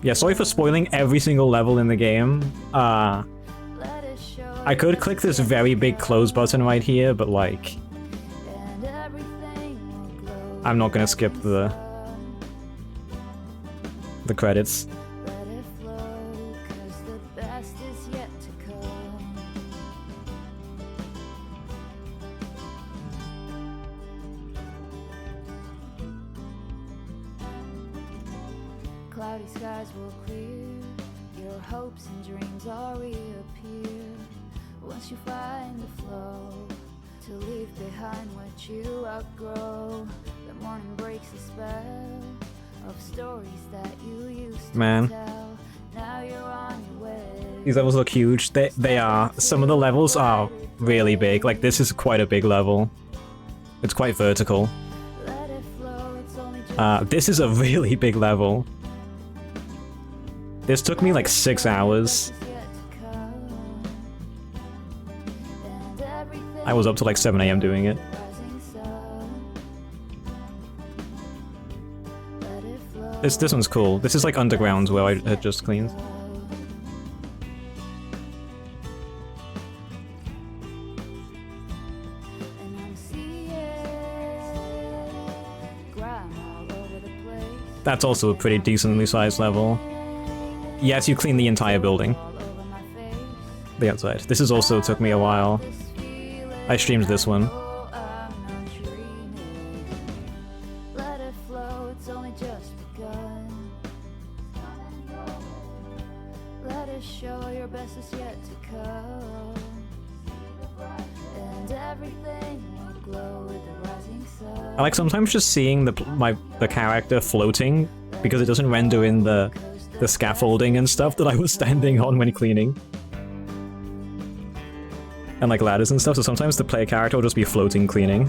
Yeah, sorry for spoiling every single level in the game. I could click this very big close button right here, but like... I'm not gonna skip the credits. cloudy skies will clear, your hopes and dreams all reappear. Once you find the flow to leave behind what you outgrow, the morning breaks the spell of stories that you used to tell. Now you're on your way. These levels look huge. They are. Some of the levels are really big. Like, this is quite a big level. It's quite vertical. This is a really big level. This took me like 6 hours. I was up to like 7 AM doing it. This one's cool. This is like underground where I had just cleaned. That's also a pretty decently sized level. Yes, you clean the entire building. The outside. This is also took me a while. I streamed this one. I like sometimes just seeing the character floating because it doesn't render in the scaffolding and stuff that I was standing on when cleaning. And like ladders and stuff, so sometimes the player character will just be floating cleaning.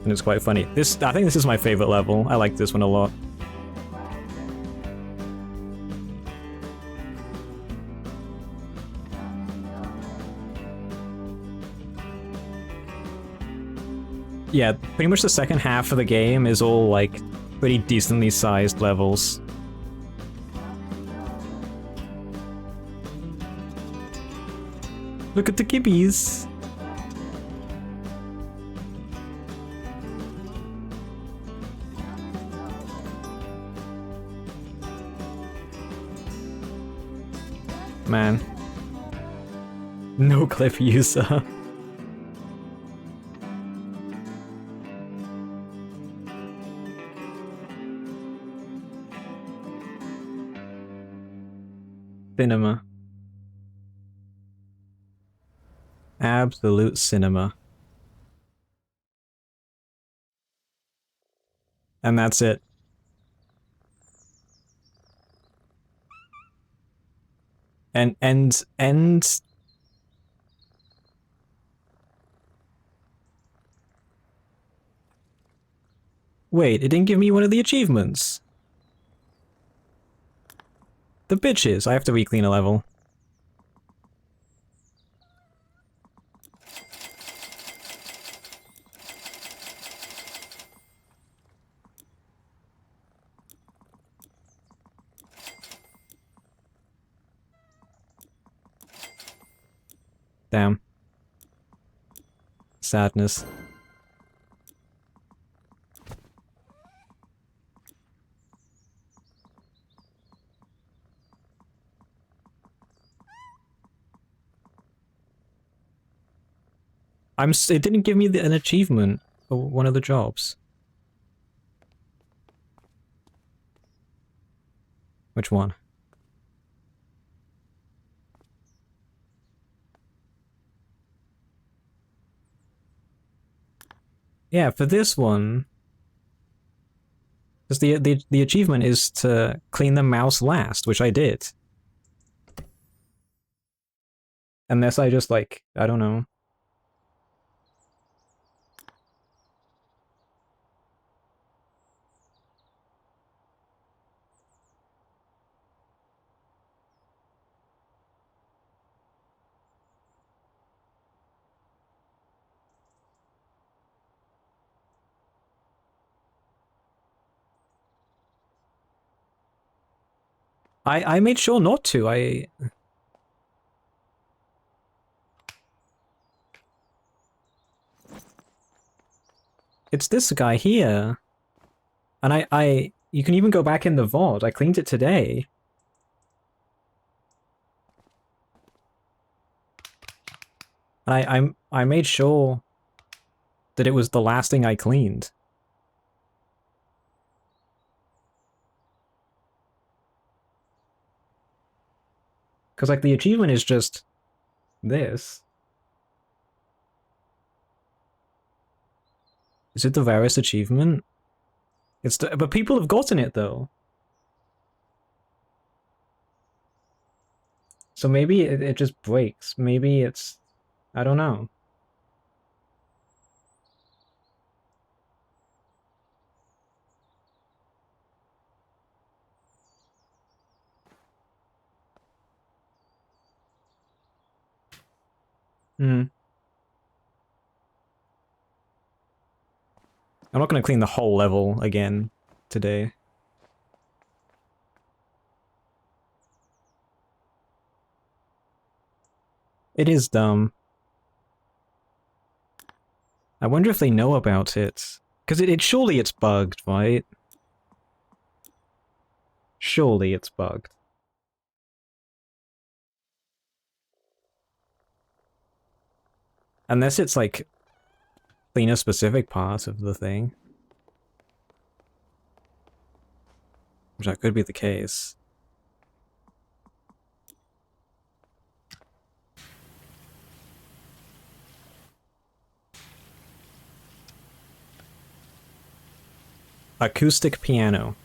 And it's quite funny. I think this is my favorite level. I like this one a lot. Yeah, pretty much the second half of the game is all, like, pretty decently sized levels. Look at the kibbies! Man. No clip user. Cinema. Absolute cinema. And that's it. And wait, it didn't give me one of the achievements. The bitches. I have to re-clean a level. Damn. Sadness. It didn't give me an achievement for one of the jobs. Which one? Yeah, for this one, because the achievement is to clean the mouse last, which I did. Unless I just, like, I don't know. I made sure not to. It's this guy here. And you can even go back in the VOD. I cleaned it today. And I made sure that it was the last thing I cleaned. Because, like, the achievement is just this. Is it the rarest achievement? But people have gotten it, though. So maybe it just breaks. Maybe it's... I don't know. Hmm. I'm not gonna clean the whole level again today. It is dumb. I wonder if they know about it. Because surely it's bugged, right? Surely it's bugged. Unless it's like clean a specific part of the thing. Which that could be the case. Acoustic piano.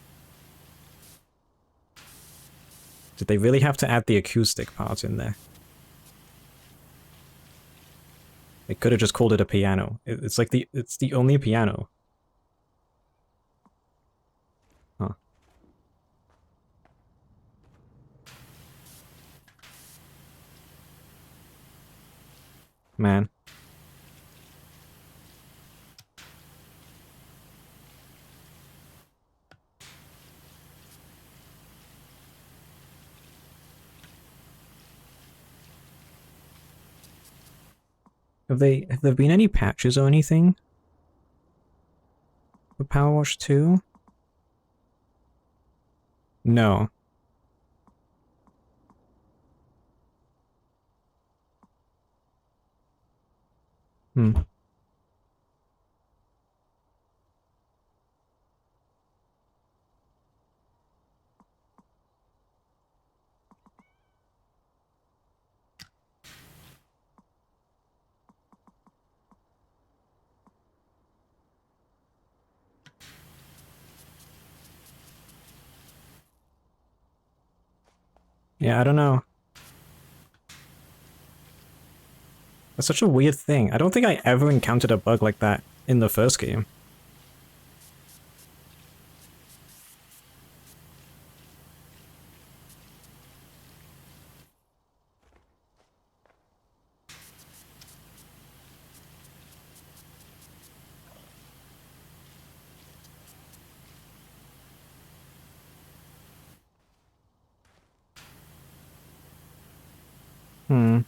Did they really have to add the acoustic part in there? They could have just called it a piano. It's like it's the only piano. Huh. Man. Have there been any patches or anything for Powerwash 2? No. Hmm. Yeah, I don't know. That's such a weird thing. I don't think I ever encountered a bug like that in the first game. Hmm.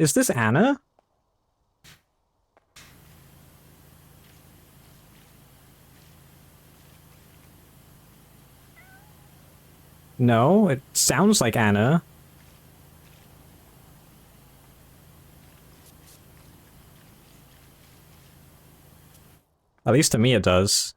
Is this Anna? No, it sounds like Anna. At least to me it does.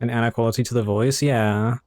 An Anna quality to the voice, yeah.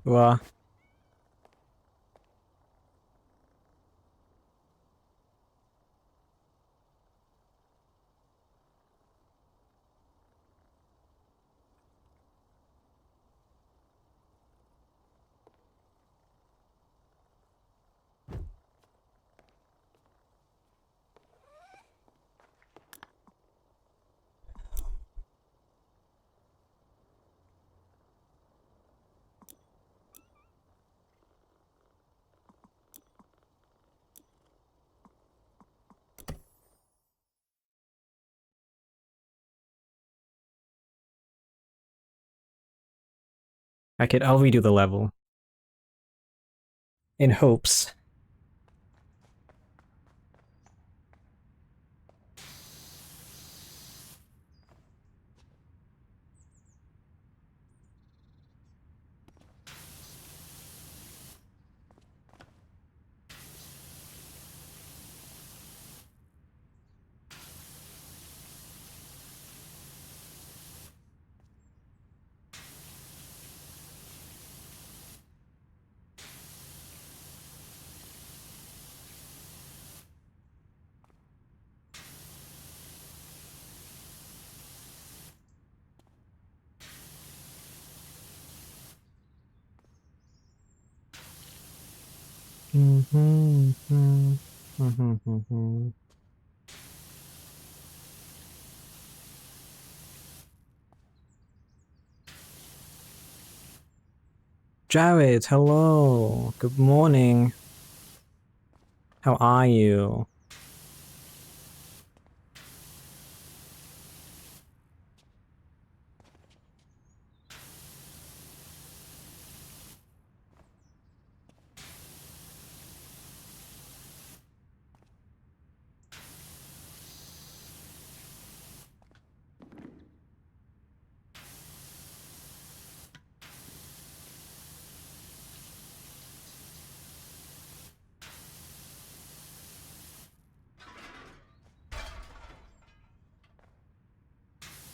Bruh. I'll redo the level. In hopes. Jared, hello. Good morning. How are you?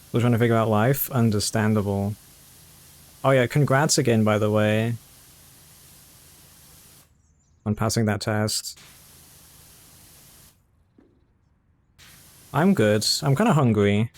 Still trying to figure out life? Understandable. Oh yeah, congrats again, by the way, on passing that test. I'm good. I'm kind of hungry.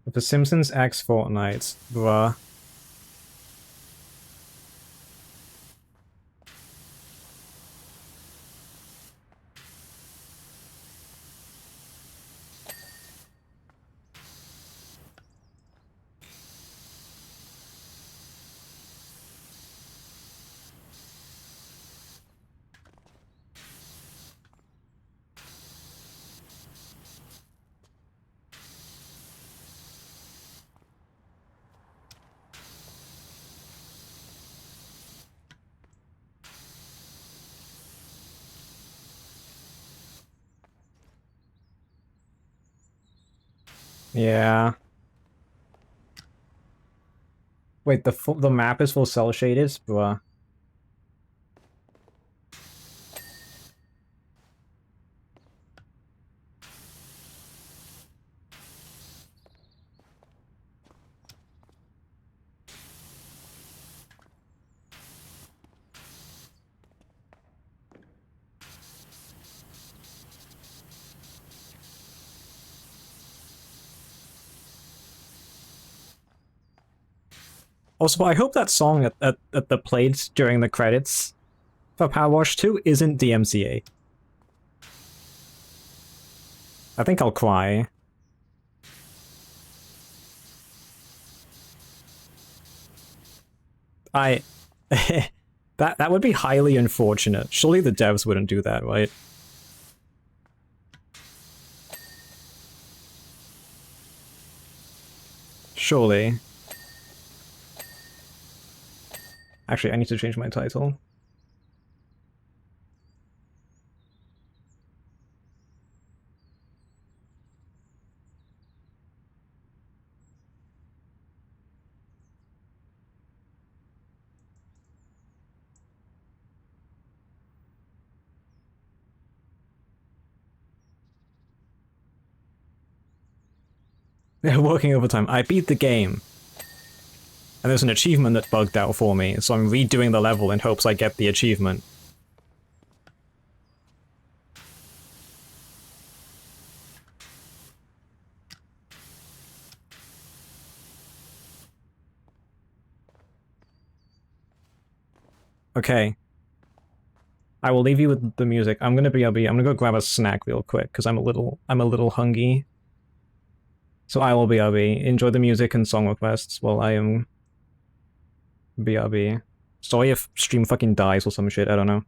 If The Simpsons X Fortnite, bruh. Yeah. Wait, the map is full cell shaded? Bruh. Also, I hope that song at the played during the credits for Powerwash 2 isn't DMCA. I think I'll cry. I... that would be highly unfortunate. Surely the devs wouldn't do that, right? Surely. Actually, I need to change my title. They're working overtime. I beat the game. And there's an achievement that bugged out for me, so I'm redoing the level in hopes I get the achievement. Okay. I will leave you with the music. I'm gonna BRB. I'm gonna go grab a snack real quick, because I'm a little hungry. So I will BRB. Enjoy the music and song requests while I am BRB. Sorry if stream fucking dies or some shit, I don't know.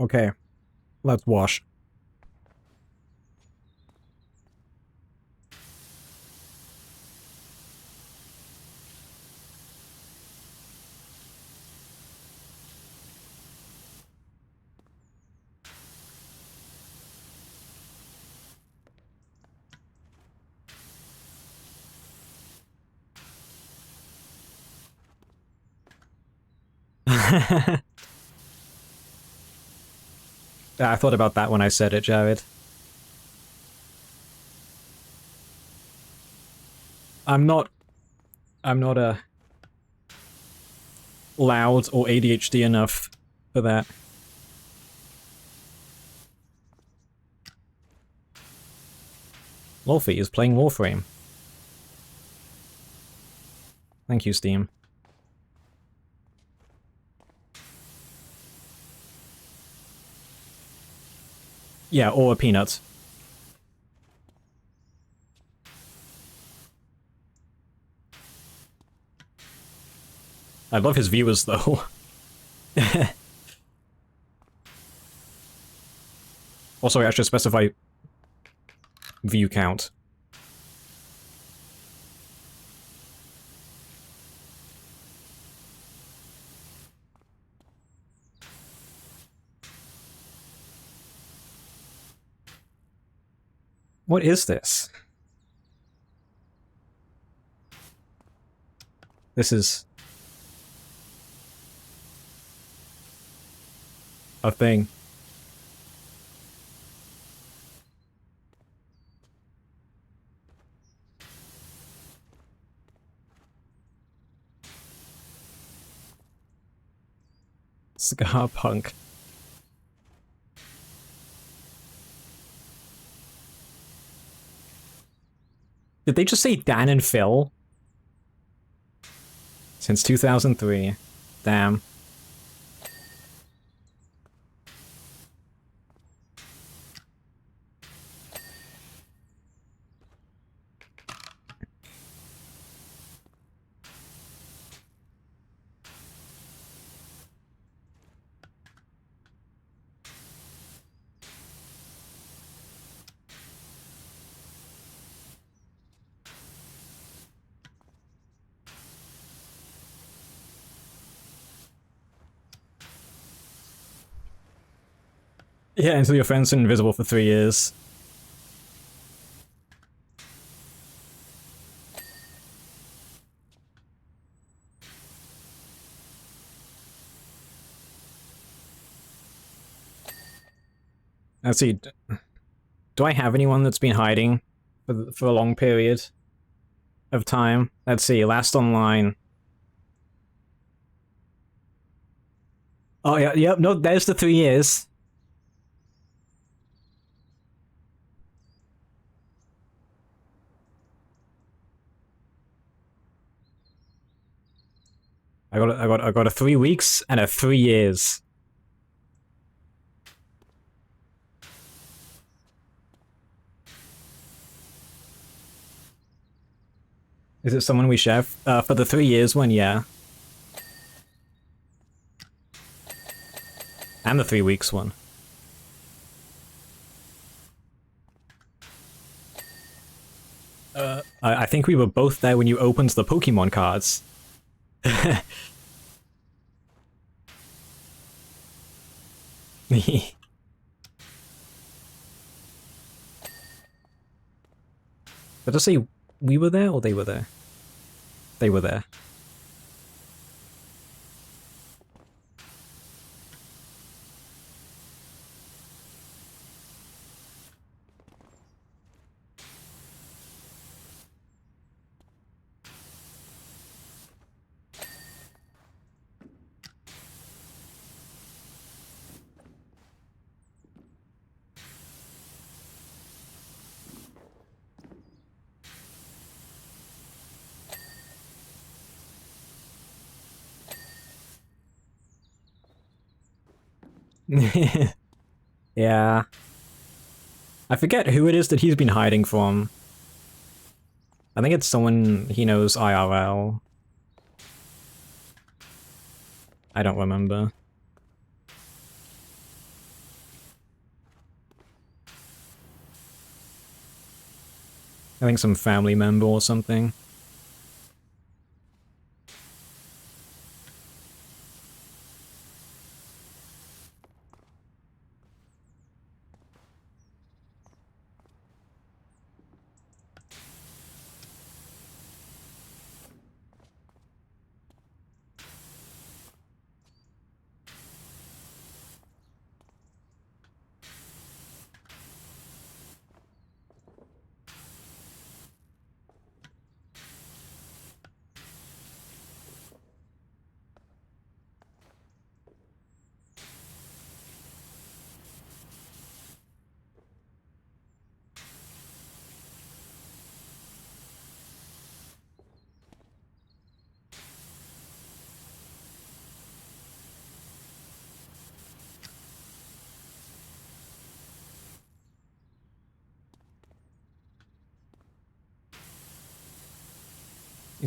Okay, let's wash. I thought about that when I said it, Jared. I'm not loud or ADHD enough for that. Wolfie is playing Warframe. Thank you, Steam. Yeah, or a peanut. I love his viewers, though. Also, I should specify view count. What is this? This is a thing. Cigar punk. Did they just say Dan and Phil? Since 2003. Damn. Yeah, until your friend's been invisible for 3 years. Let's see. Do I have anyone that's been hiding for a long period of time? Let's see. Last online. Oh, yeah, yep, no, there's the 3 years. I got a 3 weeks and a 3 years. Is it someone we share? For the 3 years one, yeah. And the 3 weeks one. I think we were both there when you opened the Pokemon cards. Did I say we were there or they were there? They were there. Yeah. I forget who it is that he's been hiding from. I think it's someone he knows IRL. I don't remember. I think some family member or something.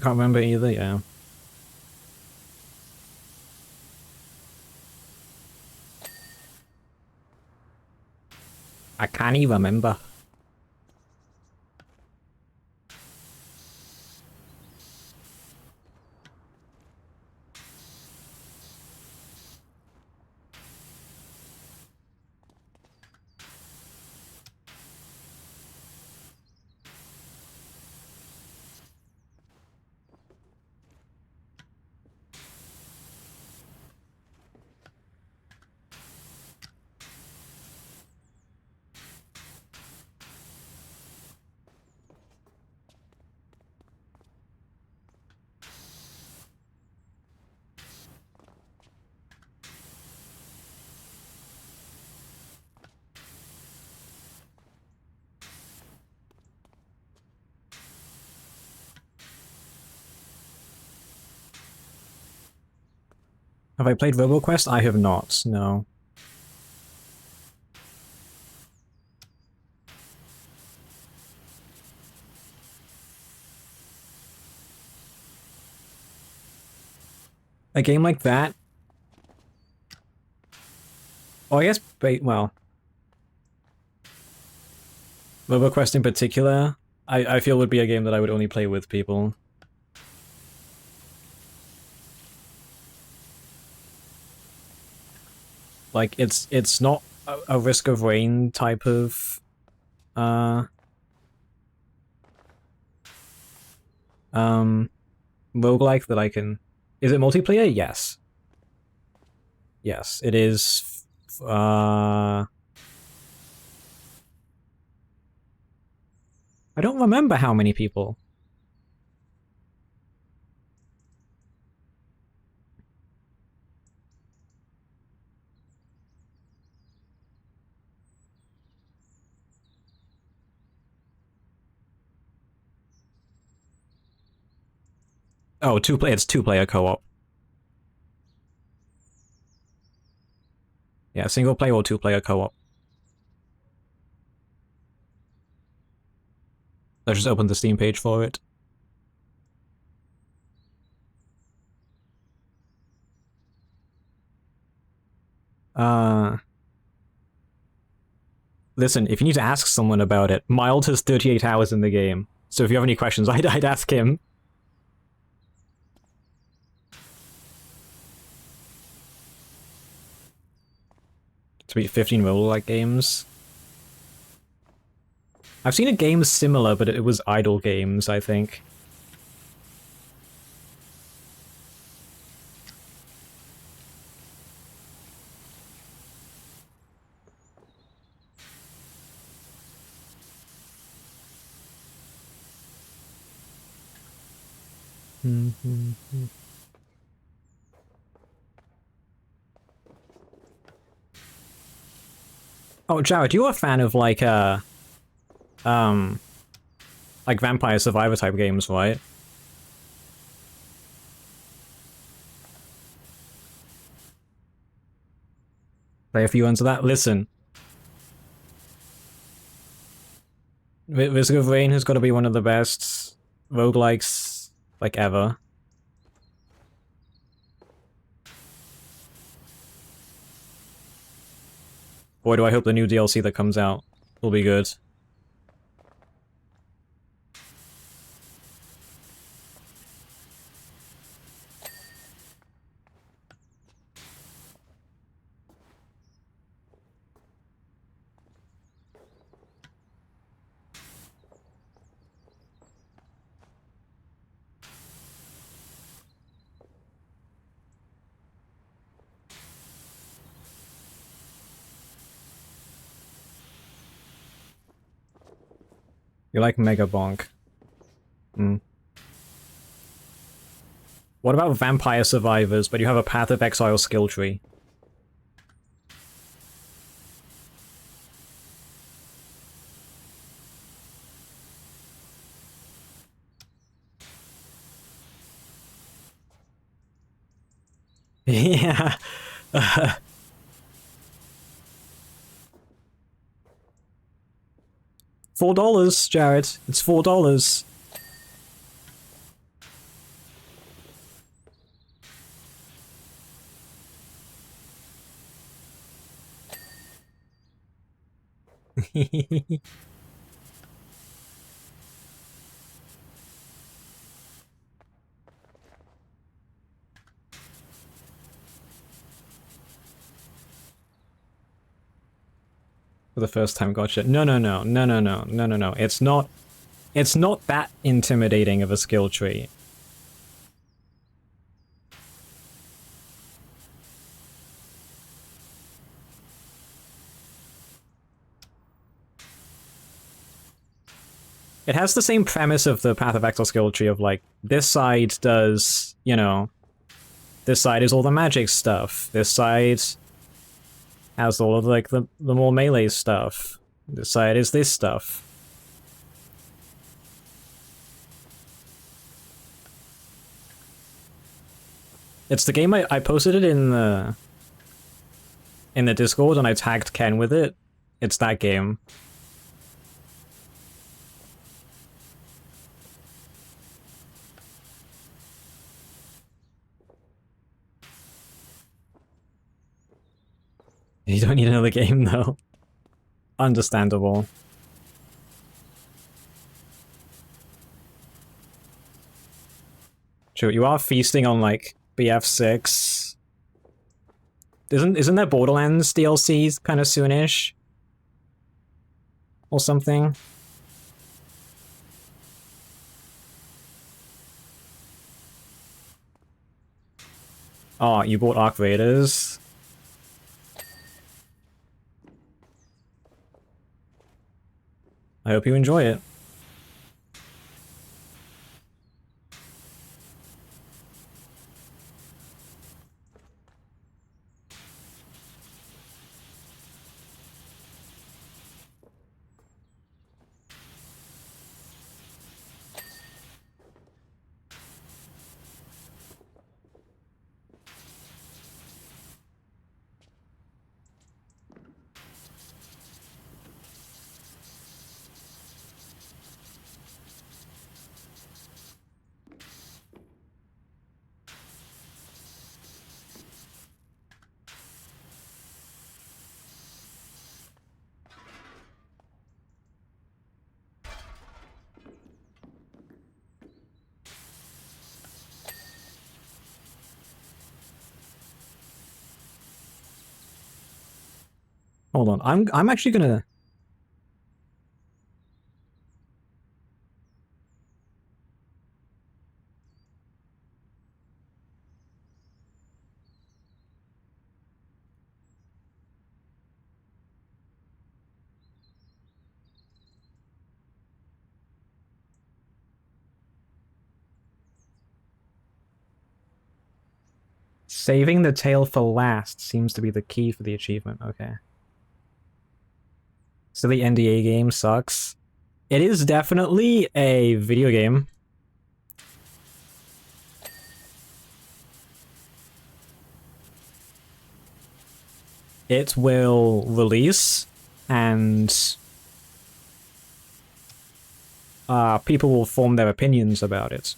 Can't remember either, yeah. I can't even remember. Have I played RoboQuest? I have not, no. A game like that? Oh, I guess, well... RoboQuest in particular, I feel would be a game that I would only play with people. Like, it's not a Risk of Rain type of, uh... roguelike that I can... Is it multiplayer? Yes. Yes, it is, I don't remember how many people. Oh, it's two-player co-op. Yeah, single player or two-player co-op. Let's just open the Steam page for it. Uh... Listen, if you need to ask someone about it, Mild has 38 hours in the game. So if you have any questions, I'd ask him. To beat 15 roguelike games. I've seen a game similar, but it was Idle Games, I think. Oh, Jared, you're a fan of like Vampire Survivor type games, right? Play a few into that. Listen, Risk of Rain has got to be one of the best roguelikes like ever. Boy, do I hope the new DLC that comes out will be good. You like Mega Bonk. Hmm. What about Vampire Survivors, but you have a Path of Exile skill tree? Yeah. $4, Jared. It's $4. For the first time, gotcha. No, no, no, no, no, no, no, no, no. It's not that intimidating of a skill tree. It has the same premise of the Path of Exile skill tree of like, this side does, you know, this side is all the magic stuff. This side has all of like the more melee stuff. This side is this stuff. It's the game I posted it in the Discord and I tagged Ken with it. It's that game. You don't need another game though. Understandable. True, you are feasting on like BF6. Isn't there Borderlands DLC kind of soonish? Or something? Oh, you bought Arc Raiders? I hope you enjoy it. Hold on, I'm actually gonna... Saving the tail for last seems to be the key for the achievement, okay. So the NDA game sucks. It is definitely a video game. It will release, and people will form their opinions about it.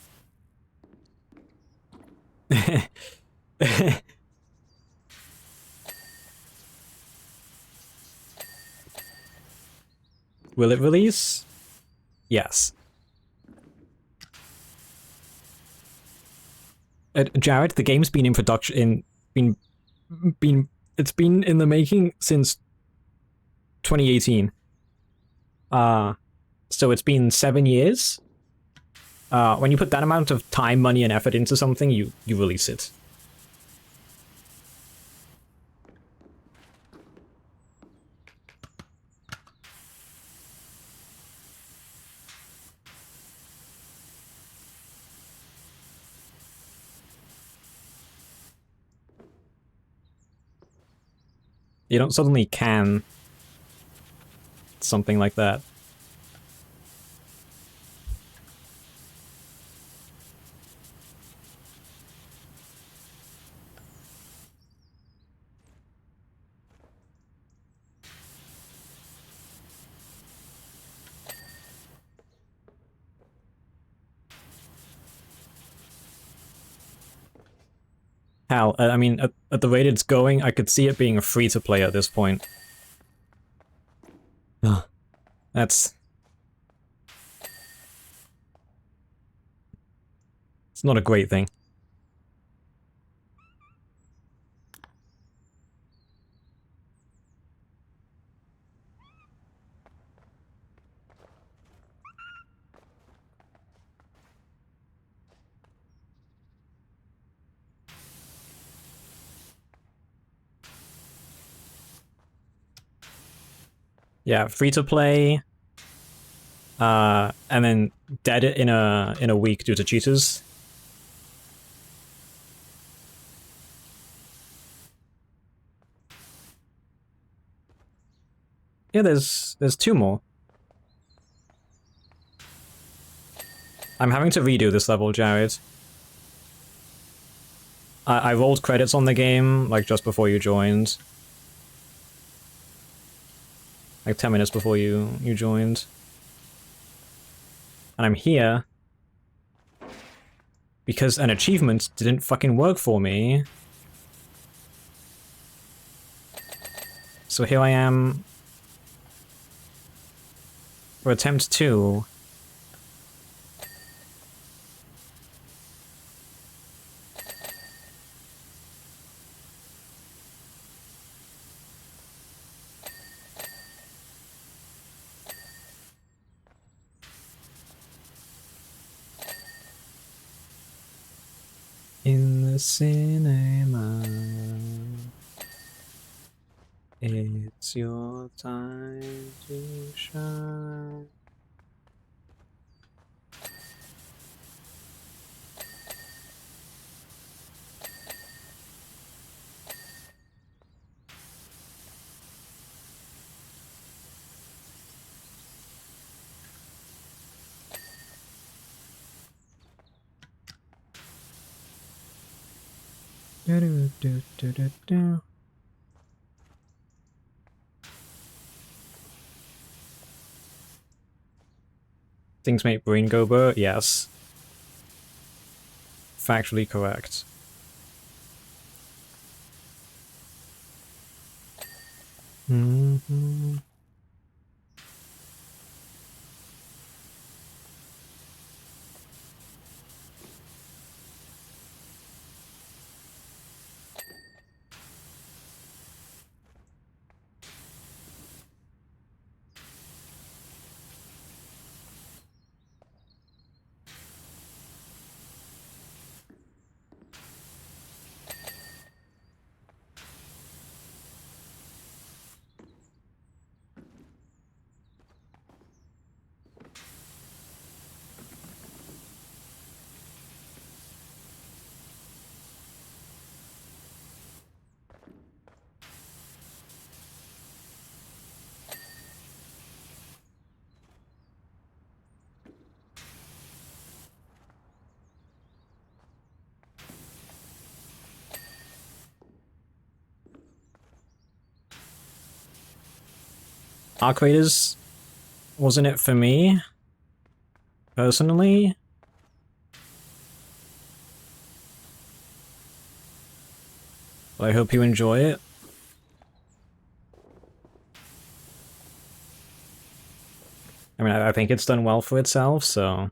Will it release? Yes. Jared, the game's been in production it's been in the making since 2018. So it's been 7 years. When you put that amount of time, money, and effort into something, you release it. You don't suddenly can something like that. Hal, I mean, at the rate it's going, I could see it being a free-to-play at this point. That's... It's not a great thing. Yeah, free to play, and then dead in a week due to cheaters. Yeah, there's two more. I'm having to redo this level, Jared. I rolled credits on the game, like, just before you joined. Like, 10 minutes before you joined. And I'm here because an achievement didn't fucking work for me. So here I am for attempt 2. In the cinema, it's your time to shine. Do, do, do, do, do, do. Things make brain go burr? Yes. Factually correct. Mm-hmm. Arc Raiders wasn't it for me, personally. But I hope you enjoy it. I mean, I think it's done well for itself, so...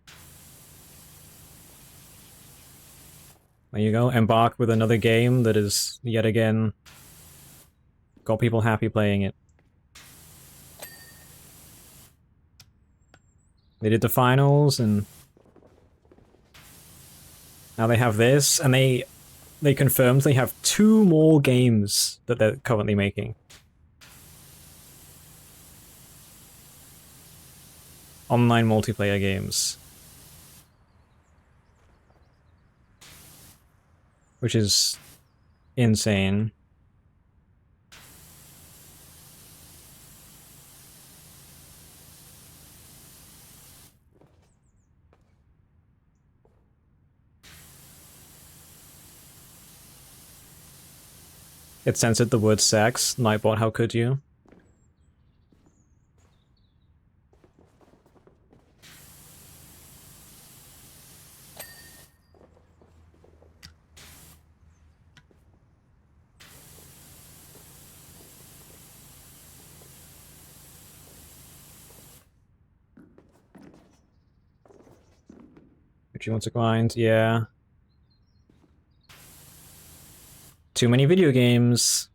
There you go, embark with another game that is, yet again, got people happy playing it. They did the finals, and... now they have this, and they confirmed they have 2 more games that they're currently making. Online multiplayer games. Which is insane. It censored the word sex. Nightbot, how could you? But you want to grind? Yeah. Too many video games.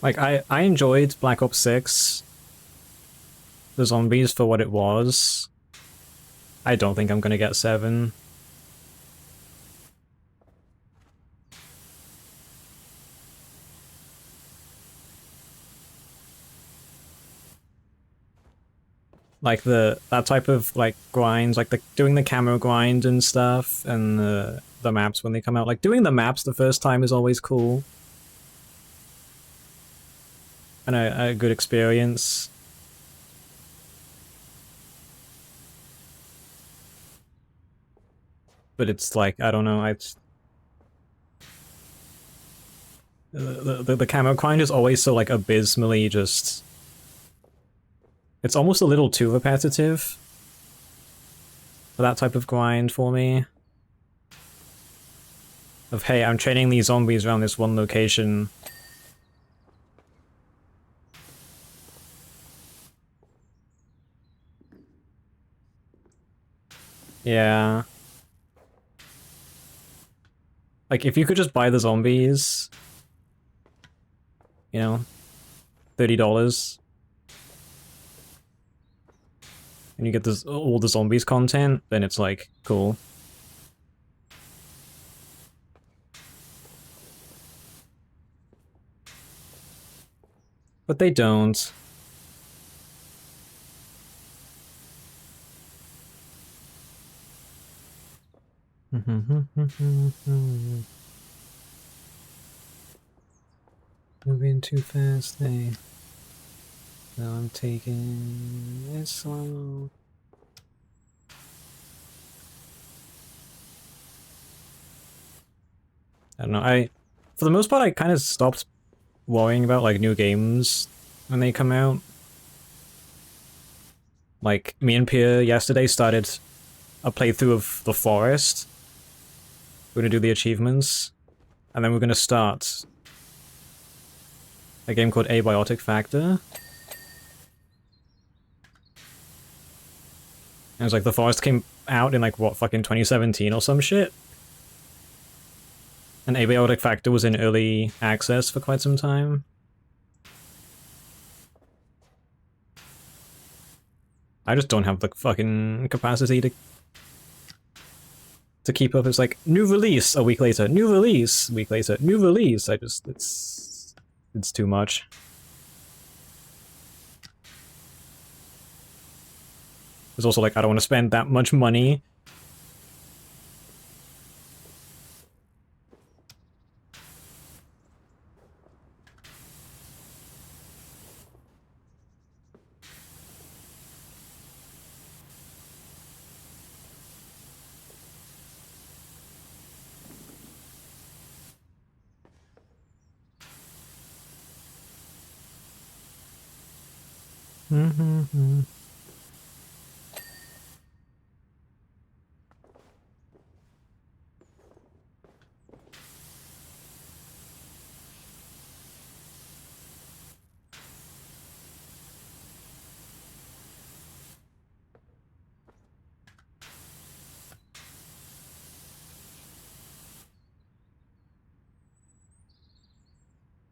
Like, I enjoyed Black Ops 6, the zombies, for what it was. I don't think I'm gonna get 7. Like, that type of, like, grinds, like, doing the camo grind and stuff, and the maps when they come out. Like, doing the maps the first time is always cool. And a good experience. But it's like, I don't know, the camo grind is always so, like, abysmally just... It's almost a little too repetitive for that type of grind for me. Of, hey, I'm training these zombies around this one location. Yeah. Like, if you could just buy the zombies, you know, $30, and you get this, all the zombies content, then it's like, cool. But they don't. Moving too fast, eh? Now I'm taking it slow. I don't know, for the most part, I kind of stopped worrying about, like, new games when they come out. Like, me and Pierre yesterday started a playthrough of The Forest. We're gonna do the achievements, and then we're gonna start a game called Abiotic Factor. And it's like, The Forest came out in, like, what, fucking 2017 or some shit? And Abiotic Factor was in early access for quite some time. I just don't have the fucking capacity to keep up. It's like, new release a week later, new release a week later, new release. It's too much. It's also like, I don't want to spend that much money.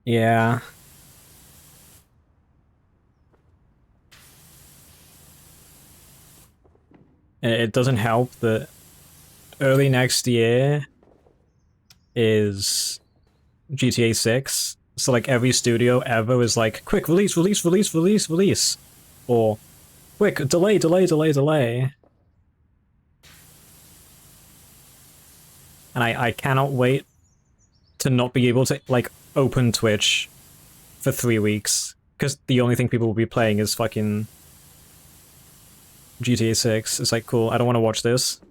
Yeah. It doesn't help that early next year is GTA 6. So, like, every studio ever is like, quick, release, release, release, release, release. Or, quick, delay, delay, delay, delay. And I cannot wait to not be able to, like, open Twitch for 3 weeks. Because the only thing people will be playing is fucking GTA 6. It's like, cool, I don't want to watch this.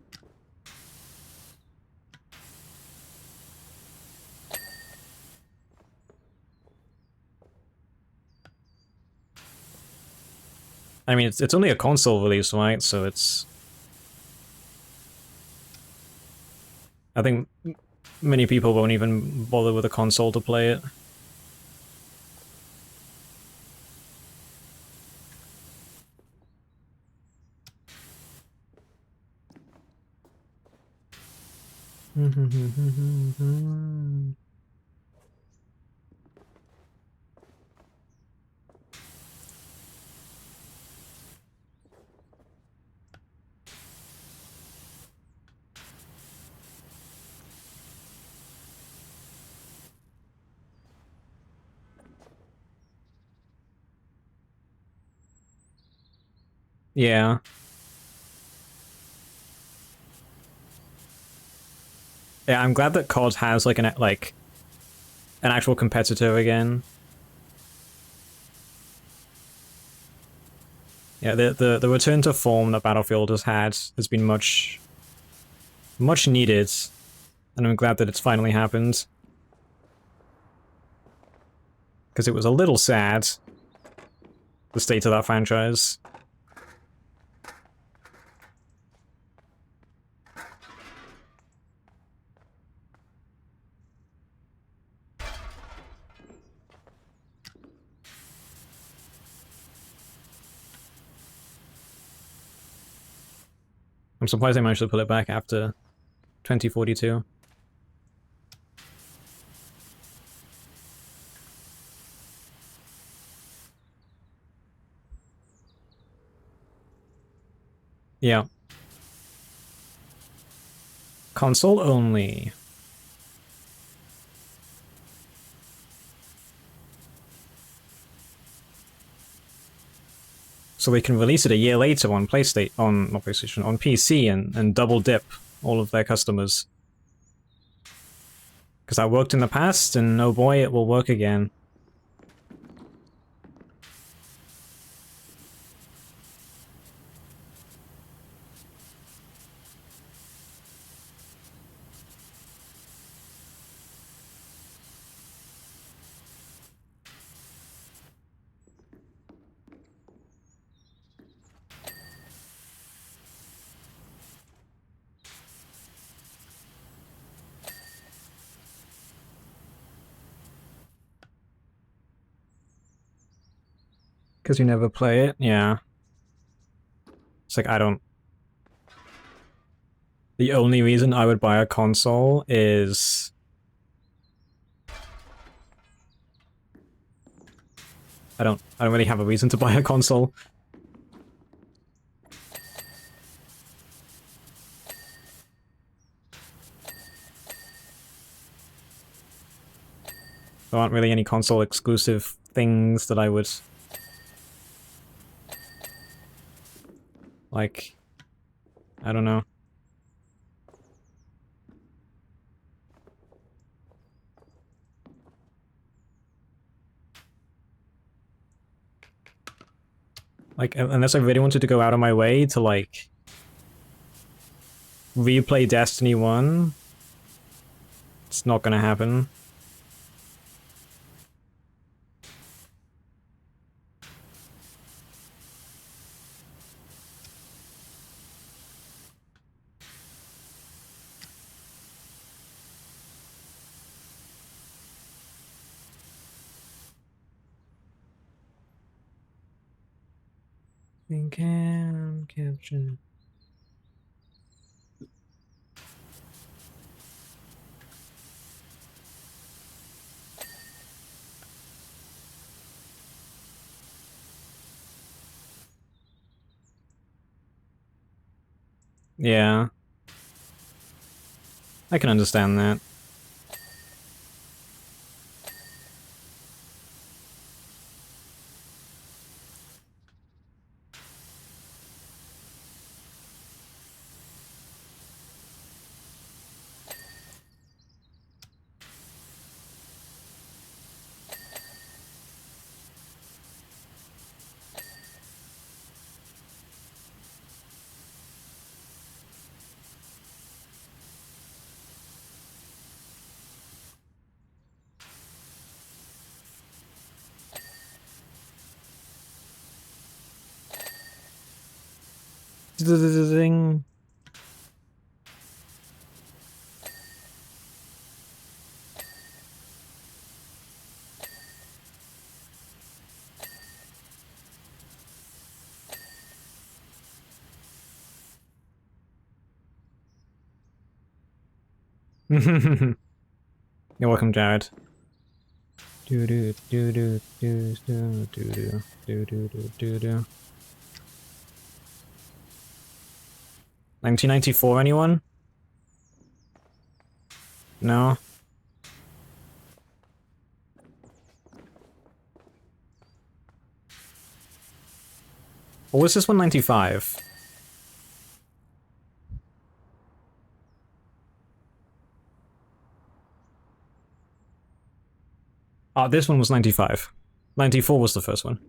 I mean, it's only a console release, right? So it's... I think many people won't even bother with a console to play it. Yeah. Yeah, I'm glad that COD has like an actual competitor again. Yeah, the return to form that Battlefield has had has been much needed, and I'm glad that it's finally happened. Because it was a little sad, the state of that franchise. I'm surprised they managed to pull it back after 2042. Yeah. Console only. So they can release it a year later on PlayStation, not PlayStation, on PC and double dip all of their customers. Because that worked in the past, and oh boy, it will work again. Because you never play it? Yeah. It's like, I don't... The only reason I would buy a console is... I don't really have a reason to buy a console. There aren't really any console exclusive things that I would... Like... I don't know. Like, unless I really wanted to go out of my way to, like... replay Destiny 1... It's not gonna happen. Can capture... Yeah. I can understand that. Ding. You're welcome, Jared. Do do do do do do do do do do do do. 1994, anyone? No? Or was this one 95? Oh, this one was 95. 94 was the first one.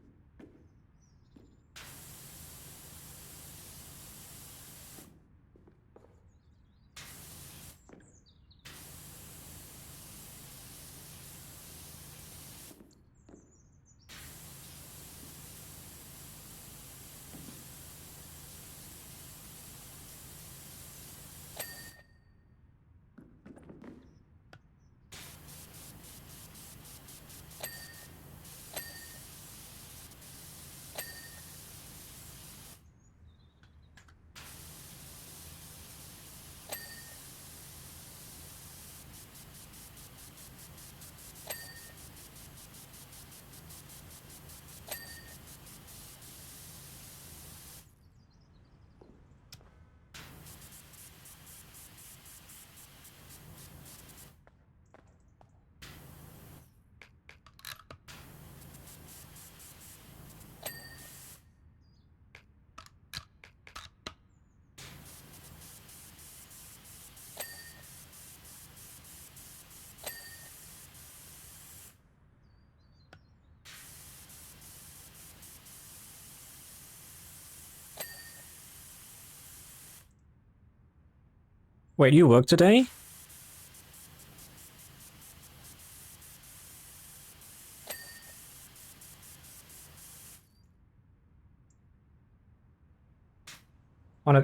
Wait, you work today?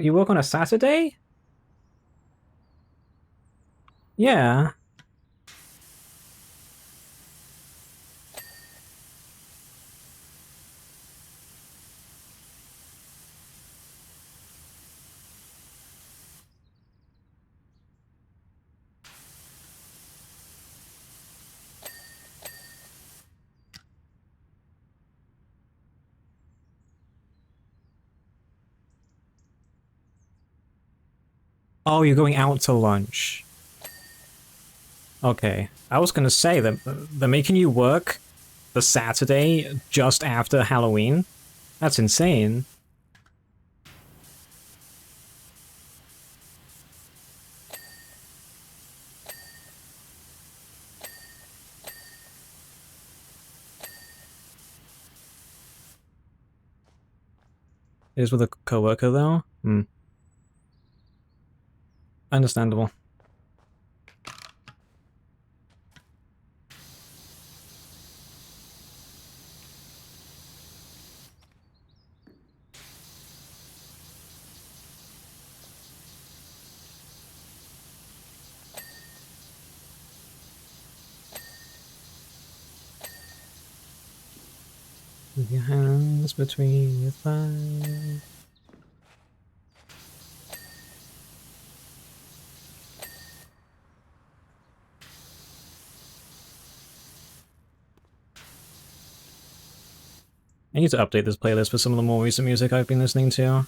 You work on a Saturday? Yeah. Oh, you're going out to lunch. Okay. I was gonna say that they're making you work the Saturday just after Halloween? That's insane. It is with a coworker though? Hmm. Understandable. With your hands between your thighs. I need to update this playlist with some of the more recent music I've been listening to.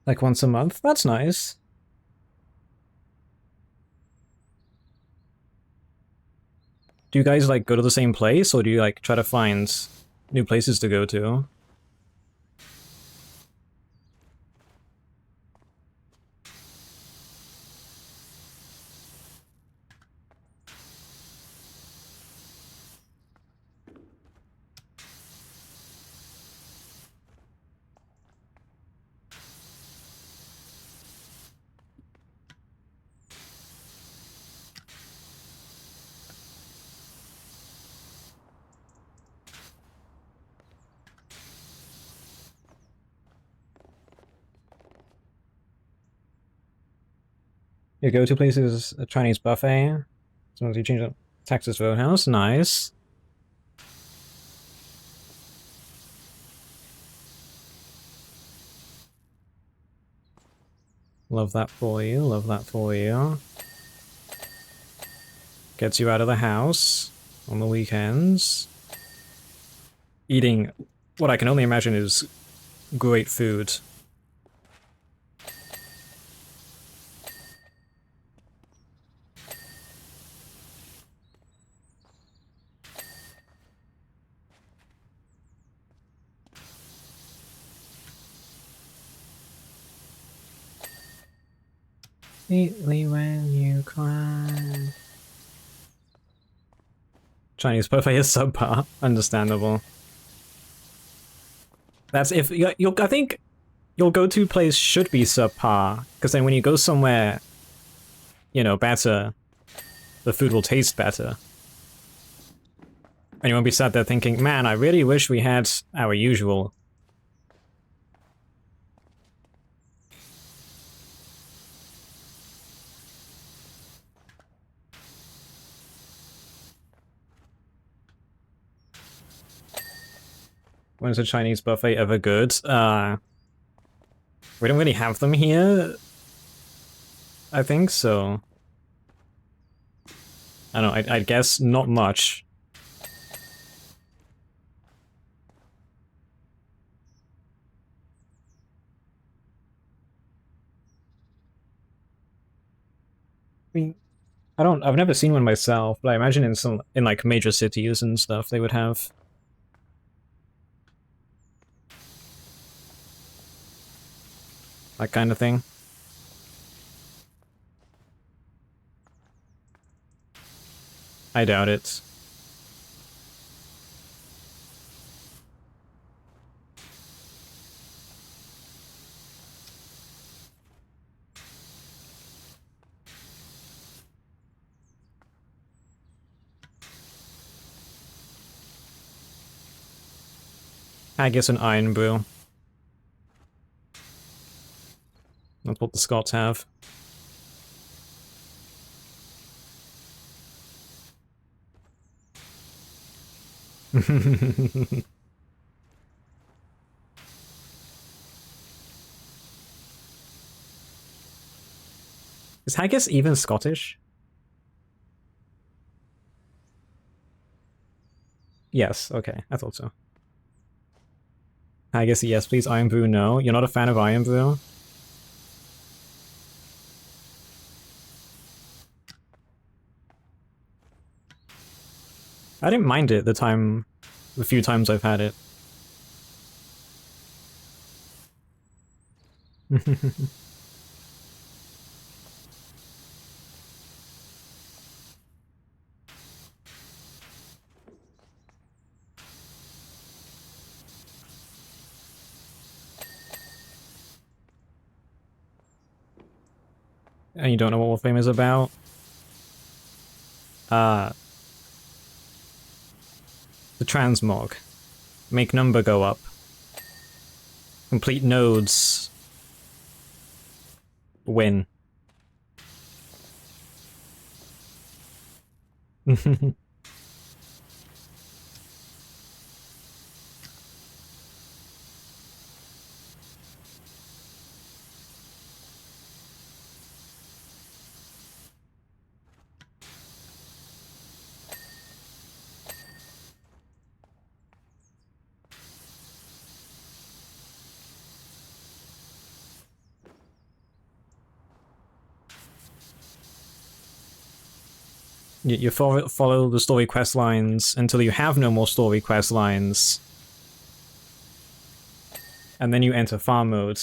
Like once a month? That's nice. Do you guys like go to the same place, or do you like try to find new places to go to? Your go-to place is a Chinese buffet. Sometimes you change up Texas Roadhouse. Nice. Love that for you. Love that for you. Gets you out of the house on the weekends. Eating what I can only imagine is great food. Sweetly when you cry. Chinese buffet is subpar. Understandable. That's if I think your go-to place should be subpar, because then when you go somewhere, you know, better, the food will taste better. And you won't be sat there thinking, man, I really wish we had our usual. When is a Chinese buffet ever good? We don't really have them here, I think, so... I don't know, I guess not much. I mean, I've never seen one myself, but I imagine in like major cities and stuff they would have that kind of thing. I doubt it. I guess an iron brew. That's what the Scots have. Is haggis even Scottish? Yes, okay, I thought so. Haggis, yes, please. Iron brew, no. You're not a fan of iron brew? I didn't mind it the few times I've had it. And you don't know what Warframe is about? Uh, the transmog. Make number go up. Complete nodes. Win. You follow the story quest lines until you have no more story quest lines. And then you enter farm mode.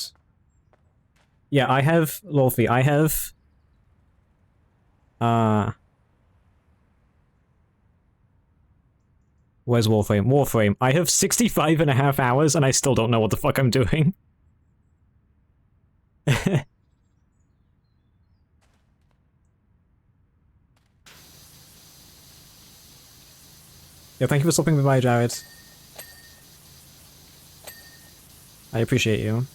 Yeah, I have... Lolfi, I have... Where's Warframe? Warframe. I have 65.5 hours and I still don't know what the fuck I'm doing. Yeah, thank you for stopping by, Jared. I appreciate you.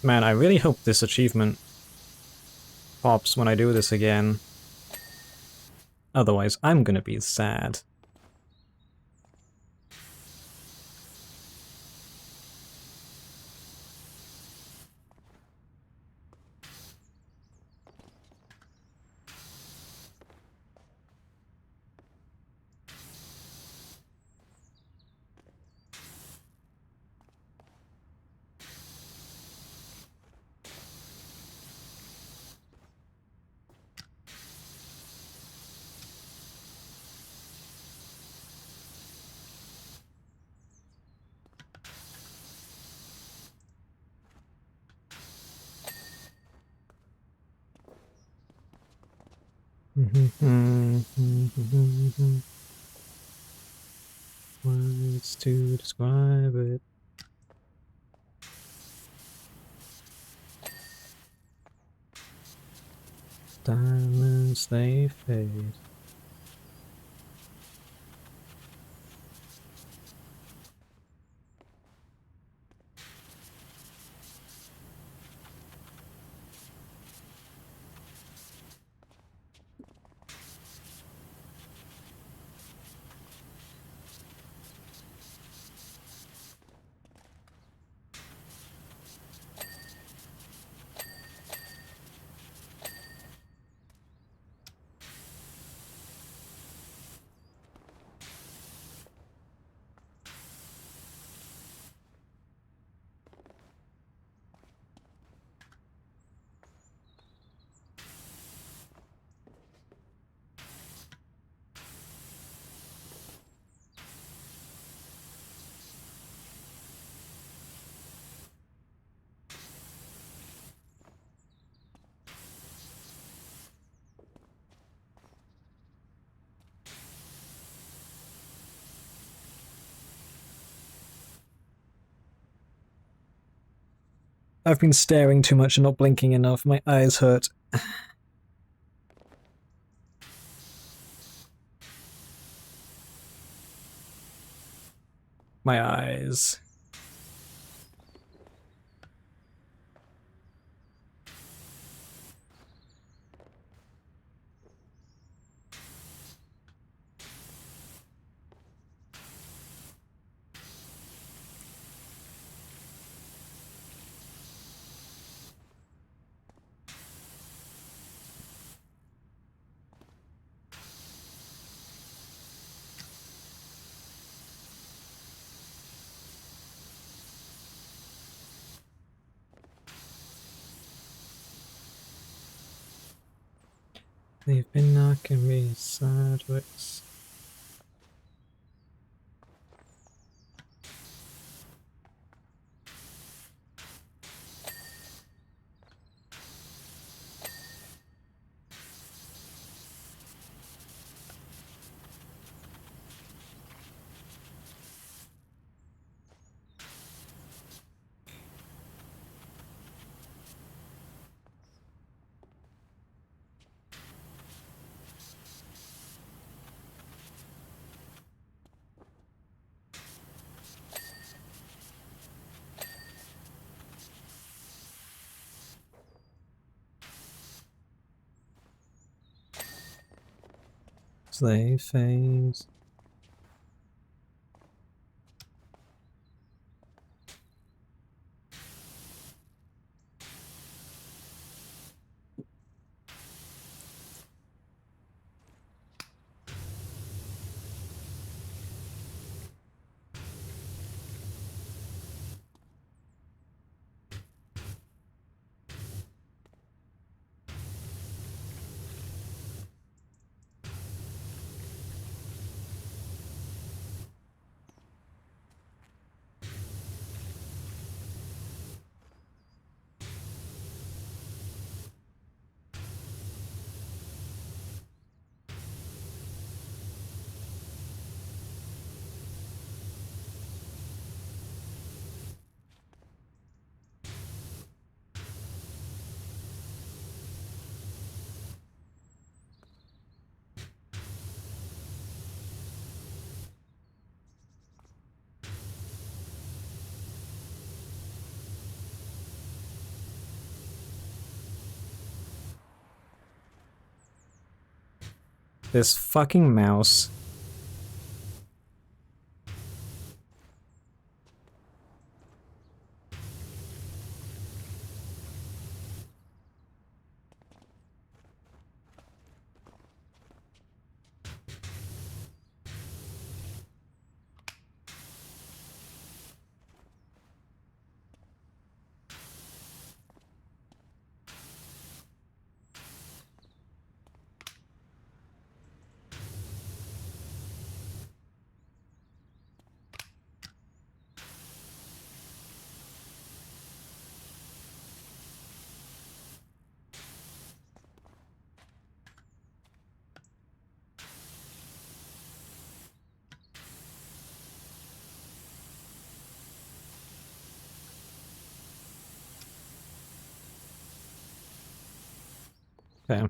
Man, I really hope this achievement pops when I do this again. Otherwise, I'm gonna be sad. Words to describe it. Diamonds, they fade. I've been staring too much and not blinking enough. My eyes hurt. My eyes. They've been knocking me sideways. Slave phase. This fucking mouse. Okay.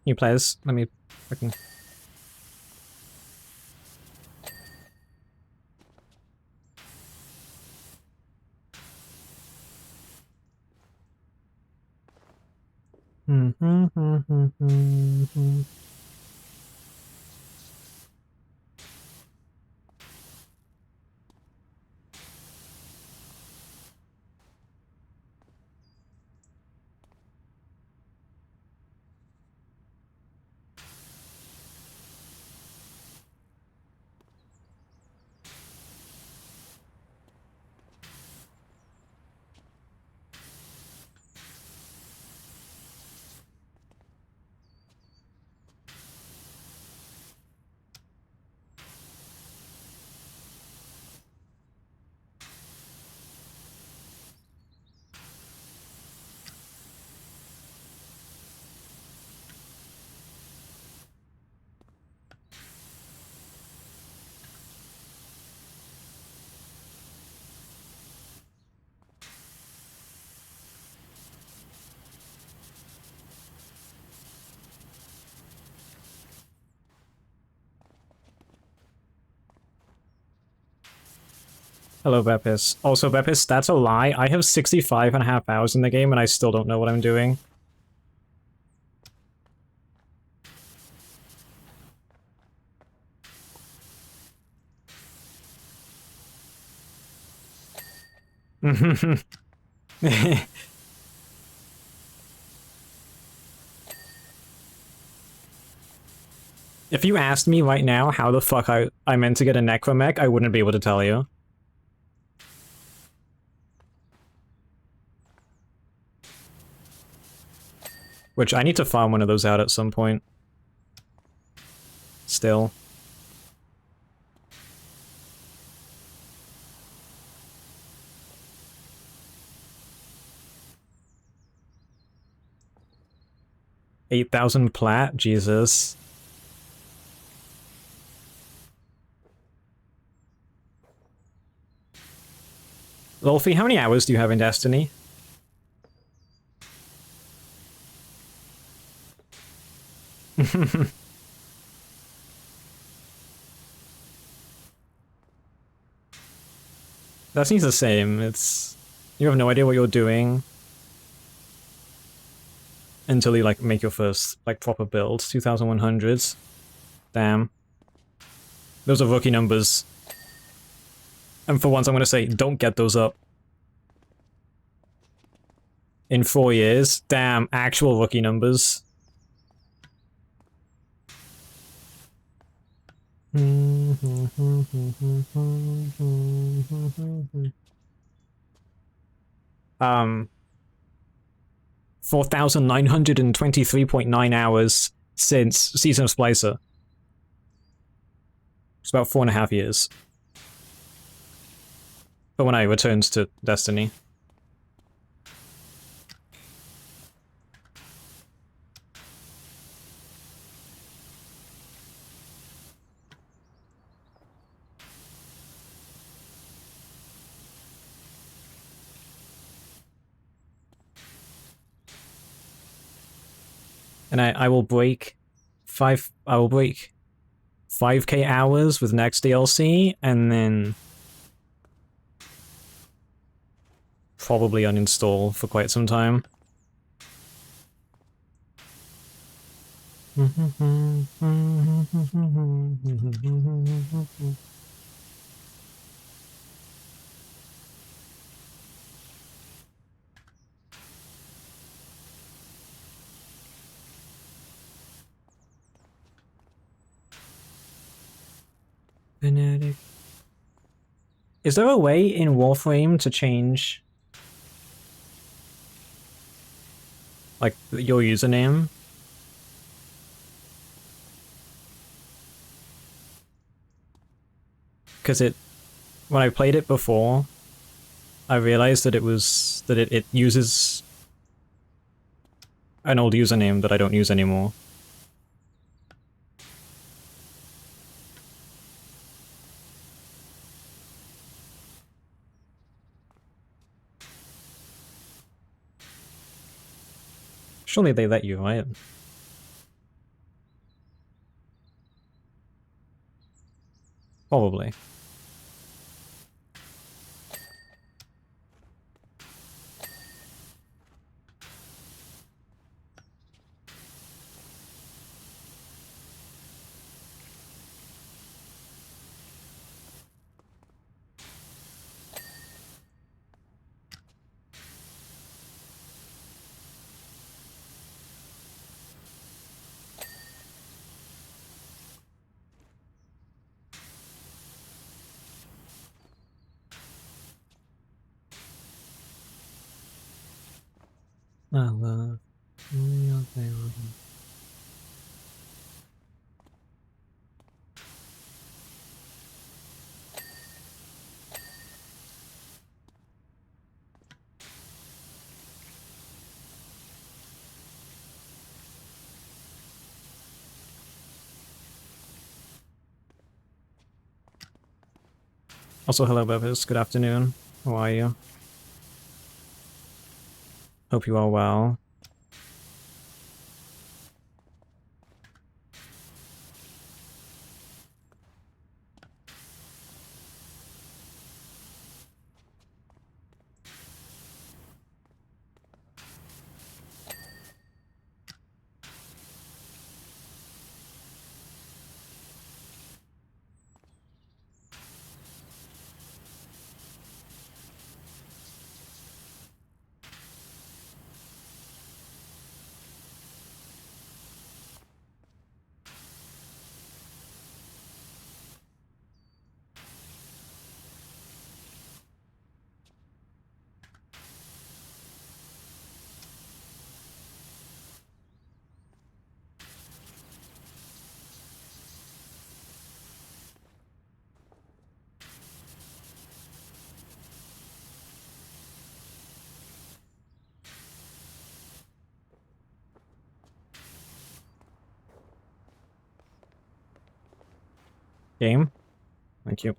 New players, let me fucking... Hello, Bepis. Also, Bepis, that's a lie. I have 65.5 hours in the game and I still don't know what I'm doing. If you asked me right now how the fuck I meant to get a Necromech, I wouldn't be able to tell you. Which, I need to farm one of those out at some point. Still. $8,000 plat? Jesus. Lolfi, how many hours do you have in Destiny? Destiny's the same. It's... You have no idea what you're doing until you, like, make your first, like, proper build. 2,100s. Damn. Those are rookie numbers. And for once, I'm gonna say, don't get those up. In 4 years. Damn, actual rookie numbers. 4,923.9 hours since Season of Splicer. It's about 4.5 years. But when I returned to Destiny. And I will break 5k hours with next DLC, and then probably uninstall for quite some time. Fanatic. Is there a way in Warframe to change, like, your username? Because when I played it before, I realized that it uses an old username that I don't use anymore. Surely they let you, right? Probably. I love you. Also, hello, Bevis. Good afternoon. How are you? Hope you are well. Game? Thank you.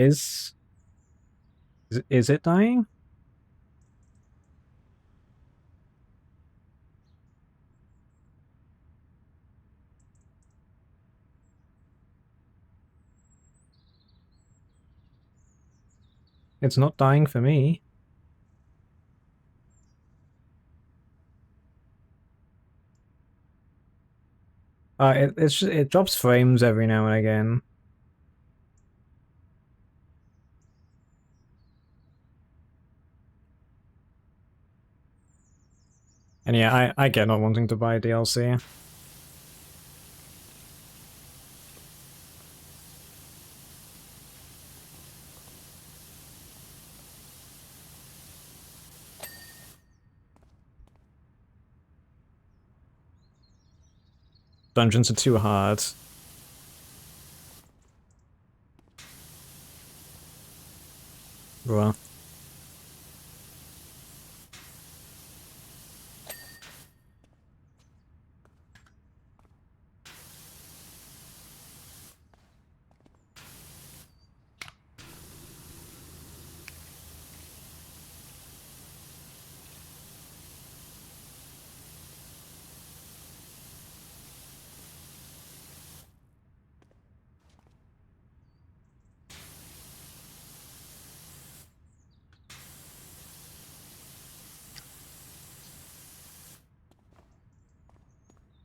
Is is it dying? It's not dying for me. It drops frames every now and again. And yeah, I get not wanting to buy DLC. Dungeons are too hard. Bruh.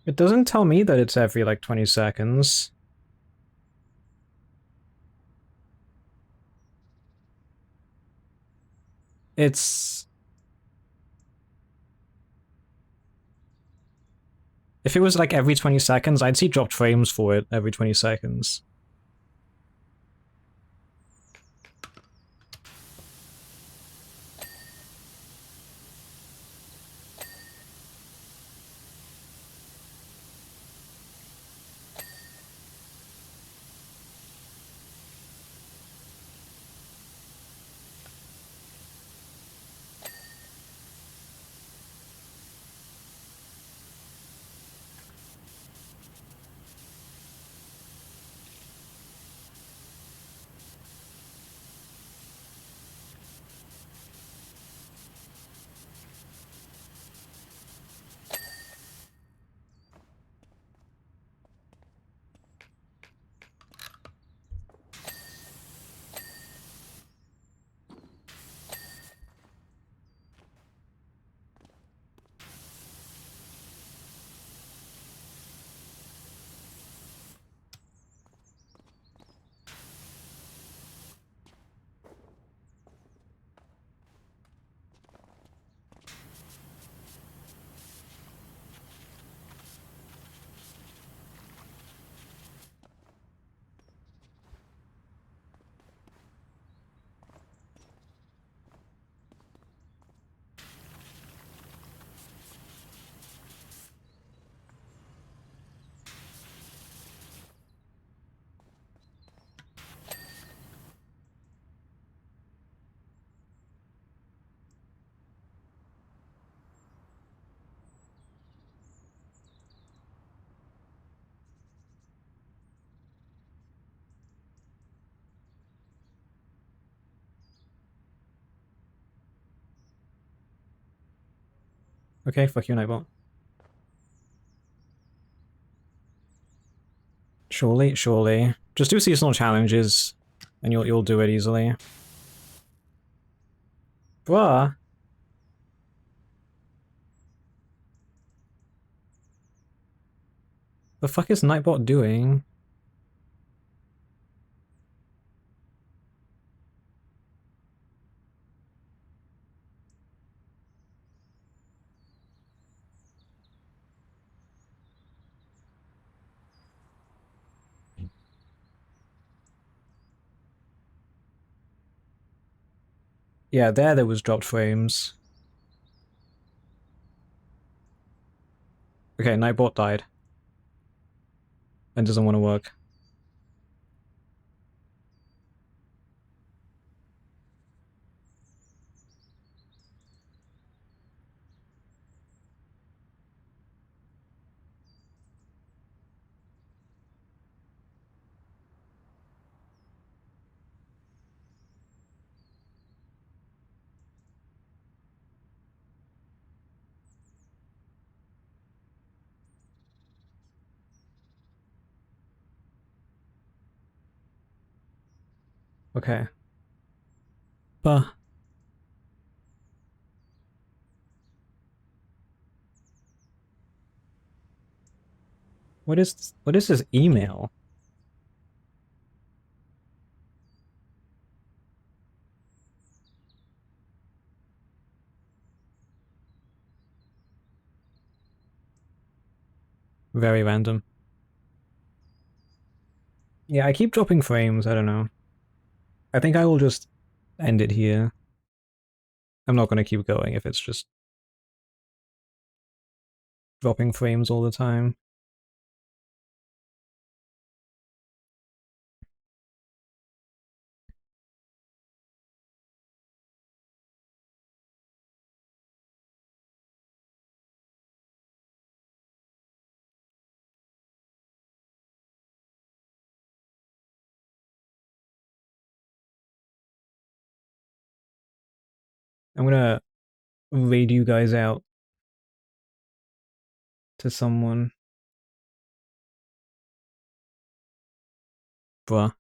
It doesn't tell me that it's every like 20 seconds. It's... If it was like every 20 seconds, I'd see dropped frames for it every 20 seconds. Okay, fuck you, Nightbot. Surely, surely. Just do seasonal challenges, and you'll do it easily. Bruh. The fuck is Nightbot doing? Yeah, there was dropped frames. Okay, Nightbot died. And doesn't want to work. Okay. But what is this email? Very random. Yeah, I keep dropping frames, I don't know. I think I will just end it here. I'm not gonna keep going if it's just dropping frames all the time. I'm gonna raid you guys out to someone. Bruh.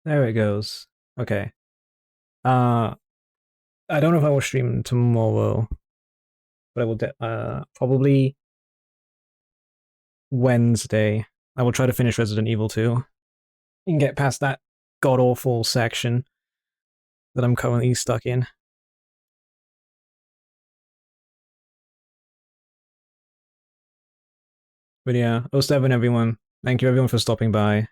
There it goes. Okay. Uh, I don't know if I will stream tomorrow, but I will probably Wednesday. I will try to finish Resident Evil 2 and get past that god awful section that I'm currently stuck in. But yeah, oh 07 everyone. Thank you everyone for stopping by.